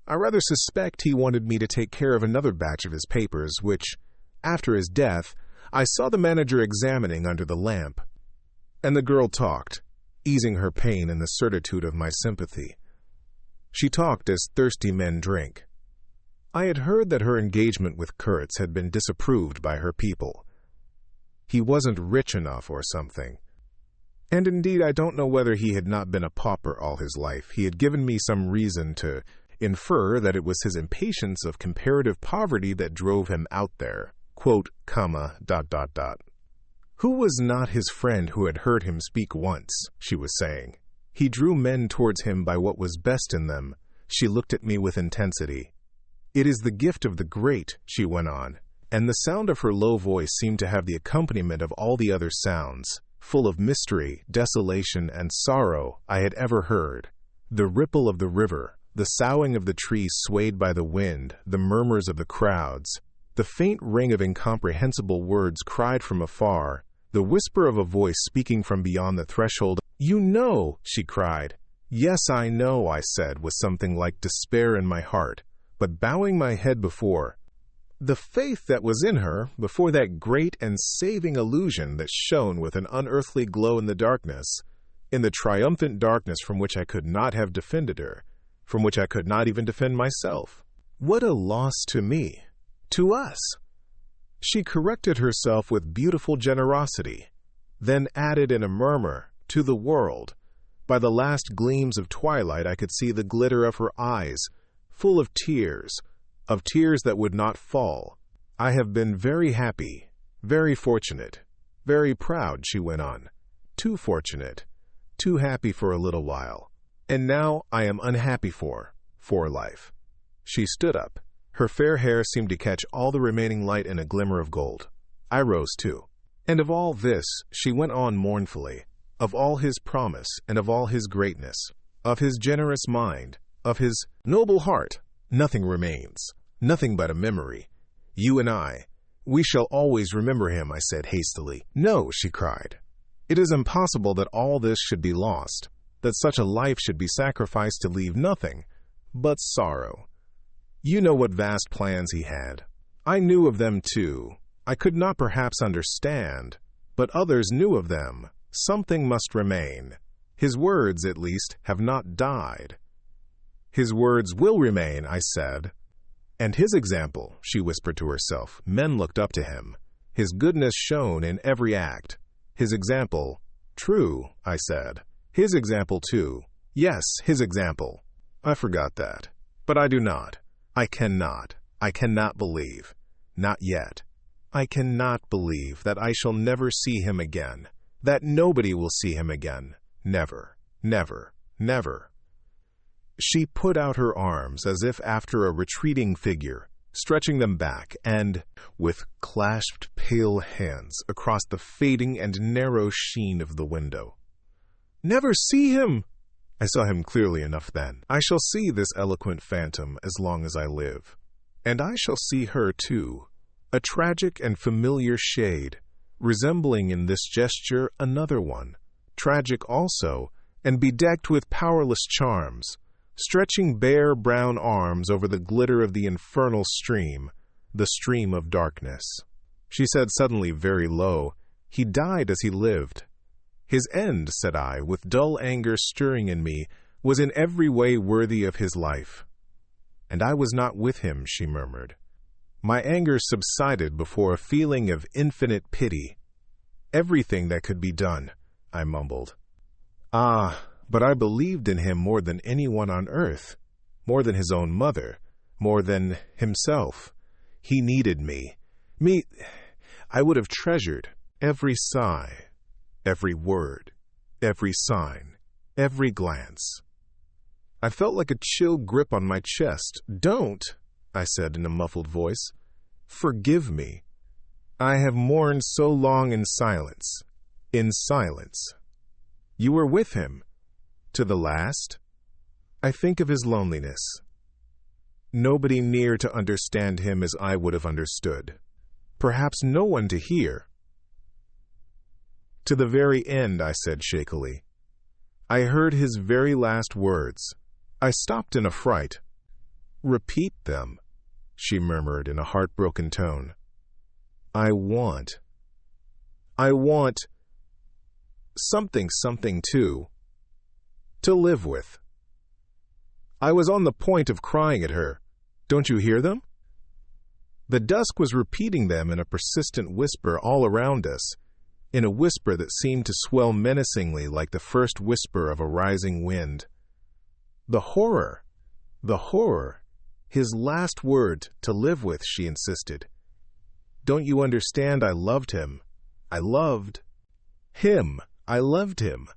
I rather suspect he wanted me to take care of another batch of his papers, which, after his death, I saw the manager examining under the lamp. And the girl talked, easing her pain in the certitude of my sympathy. She talked as thirsty men drink. I had heard that her engagement with Kurtz had been disapproved by her people. He wasn't rich enough or something. And indeed, I don't know whether he had not been a pauper all his life. He had given me some reason to infer that it was his impatience of comparative poverty that drove him out there. Quote, comma, ... Who was not his friend who had heard him speak once, she was saying. He drew men towards him by what was best in them. She looked at me with intensity. It is the gift of the great, she went on, and the sound of her low voice seemed to have the accompaniment of all the other sounds, full of mystery, desolation, and sorrow, I had ever heard. The ripple of the river, the soughing of the trees swayed by the wind, the murmurs of the crowds, the faint ring of incomprehensible words cried from afar, the whisper of a voice speaking from beyond the threshold. You know, she cried. Yes, I know, I said, with something like despair in my heart, but bowing my head before the faith that was in her, before that great and saving illusion that shone with an unearthly glow in the darkness, in the triumphant darkness from which I could not have defended her, from which I could not even defend myself. What a loss to me, to us! She corrected herself with beautiful generosity, then added in a murmur, to the world. By the last gleams of twilight I could see the glitter of her eyes, full of tears that would not fall. I have been very happy, very fortunate, very proud, she went on. Too fortunate, too happy for a little while. And now I am unhappy for life. She stood up. Her fair hair seemed to catch all the remaining light in a glimmer of gold. I rose too. And of all this, she went on mournfully, of all his promise and of all his greatness, of his generous mind, of his noble heart, nothing remains, nothing but a memory. You and I, we shall always remember him, I said hastily. No, she cried. It is impossible that all this should be lost, that such a life should be sacrificed to leave nothing but sorrow. You know what vast plans he had. I knew of them too. I could not perhaps understand, but others knew of them. Something must remain. His words, at least, have not died. His words will remain, I said. And his example, she whispered to herself. Men looked up to him. His goodness shone in every act. His example, true, I said. His example, too. Yes, his example. I forgot that. But I do not. I cannot believe. Not yet. I cannot believe that I shall never see him again. That nobody will see him again. Never, never, never. She put out her arms as if after a retreating figure, stretching them back, and, with clasped pale hands, across the fading and narrow sheen of the window. Never see him, I saw him clearly enough then. I shall see this eloquent phantom as long as I live. And I shall see her too, a tragic and familiar shade, resembling in this gesture another one, tragic also, and bedecked with powerless charms, stretching bare brown arms over the glitter of the infernal stream, the stream of darkness. She said suddenly, very low, "He died as he lived." "His end," said I, with dull anger stirring in me, "was in every way worthy of his life." "And I was not with him," she murmured. My anger subsided before a feeling of infinite pity. "Everything that could be done," I mumbled. "Ah, but I believed in him more than anyone on earth, more than his own mother, more than himself. He needed me. I would have treasured every sigh, every word, every sign, every glance." I felt like a chill grip on my chest. "Don't," I said in a muffled voice. "Forgive me. I have mourned so long in silence. In silence. You were with him. To the last? I think of his loneliness. Nobody near to understand him as I would have understood. Perhaps no one to hear." "To the very end," I said shakily. "I heard his very last words. I stopped in a fright." "Repeat them," she murmured in a heartbroken tone. I want something too, to live with." I was on the point of crying at her. "Don't you hear them?" The dusk was repeating them in a persistent whisper all around us, in a whisper that seemed to swell menacingly like the first whisper of a rising wind. The horror! His last word, to live with, she insisted. "Don't you understand? I loved him. I loved him. I loved him."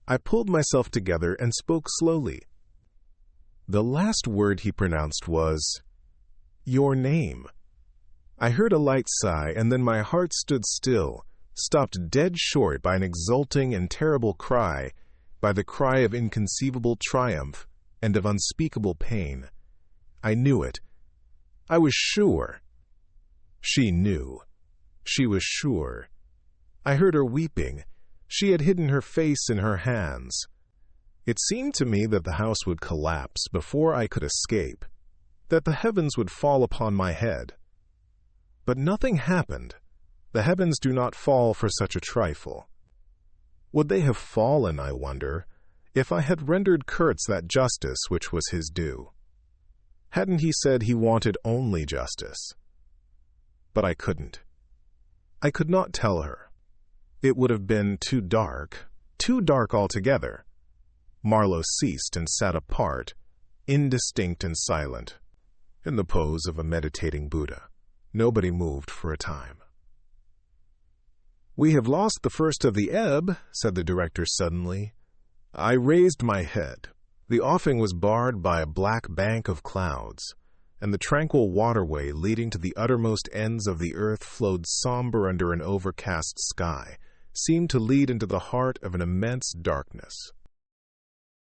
I pulled myself together and spoke slowly. "The last word he pronounced was, 'Your name.'" I heard a light sigh, and then my heart stood still, stopped dead short by an exulting and terrible cry, by the cry of inconceivable triumph and of unspeakable pain. I knew it. I was sure. She knew. She was sure. I heard her weeping. She had hidden her face in her hands. It seemed to me that the house would collapse before I could escape, that the heavens would fall upon my head. But nothing happened. The heavens do not fall for such a trifle. Would they have fallen, I wonder, if I had rendered Kurtz that justice which was his due? Hadn't he said he wanted only justice? But I couldn't. I could not tell her. It would have been too dark altogether. Marlow ceased and sat apart, indistinct and silent, in the pose of a meditating Buddha. Nobody moved for a time. "We have lost the first of the ebb," said the director suddenly. I raised my head. The offing was barred by a black bank of clouds, and the tranquil waterway leading to the uttermost ends of the earth flowed somber under an overcast sky, seemed to lead into the heart of an immense darkness.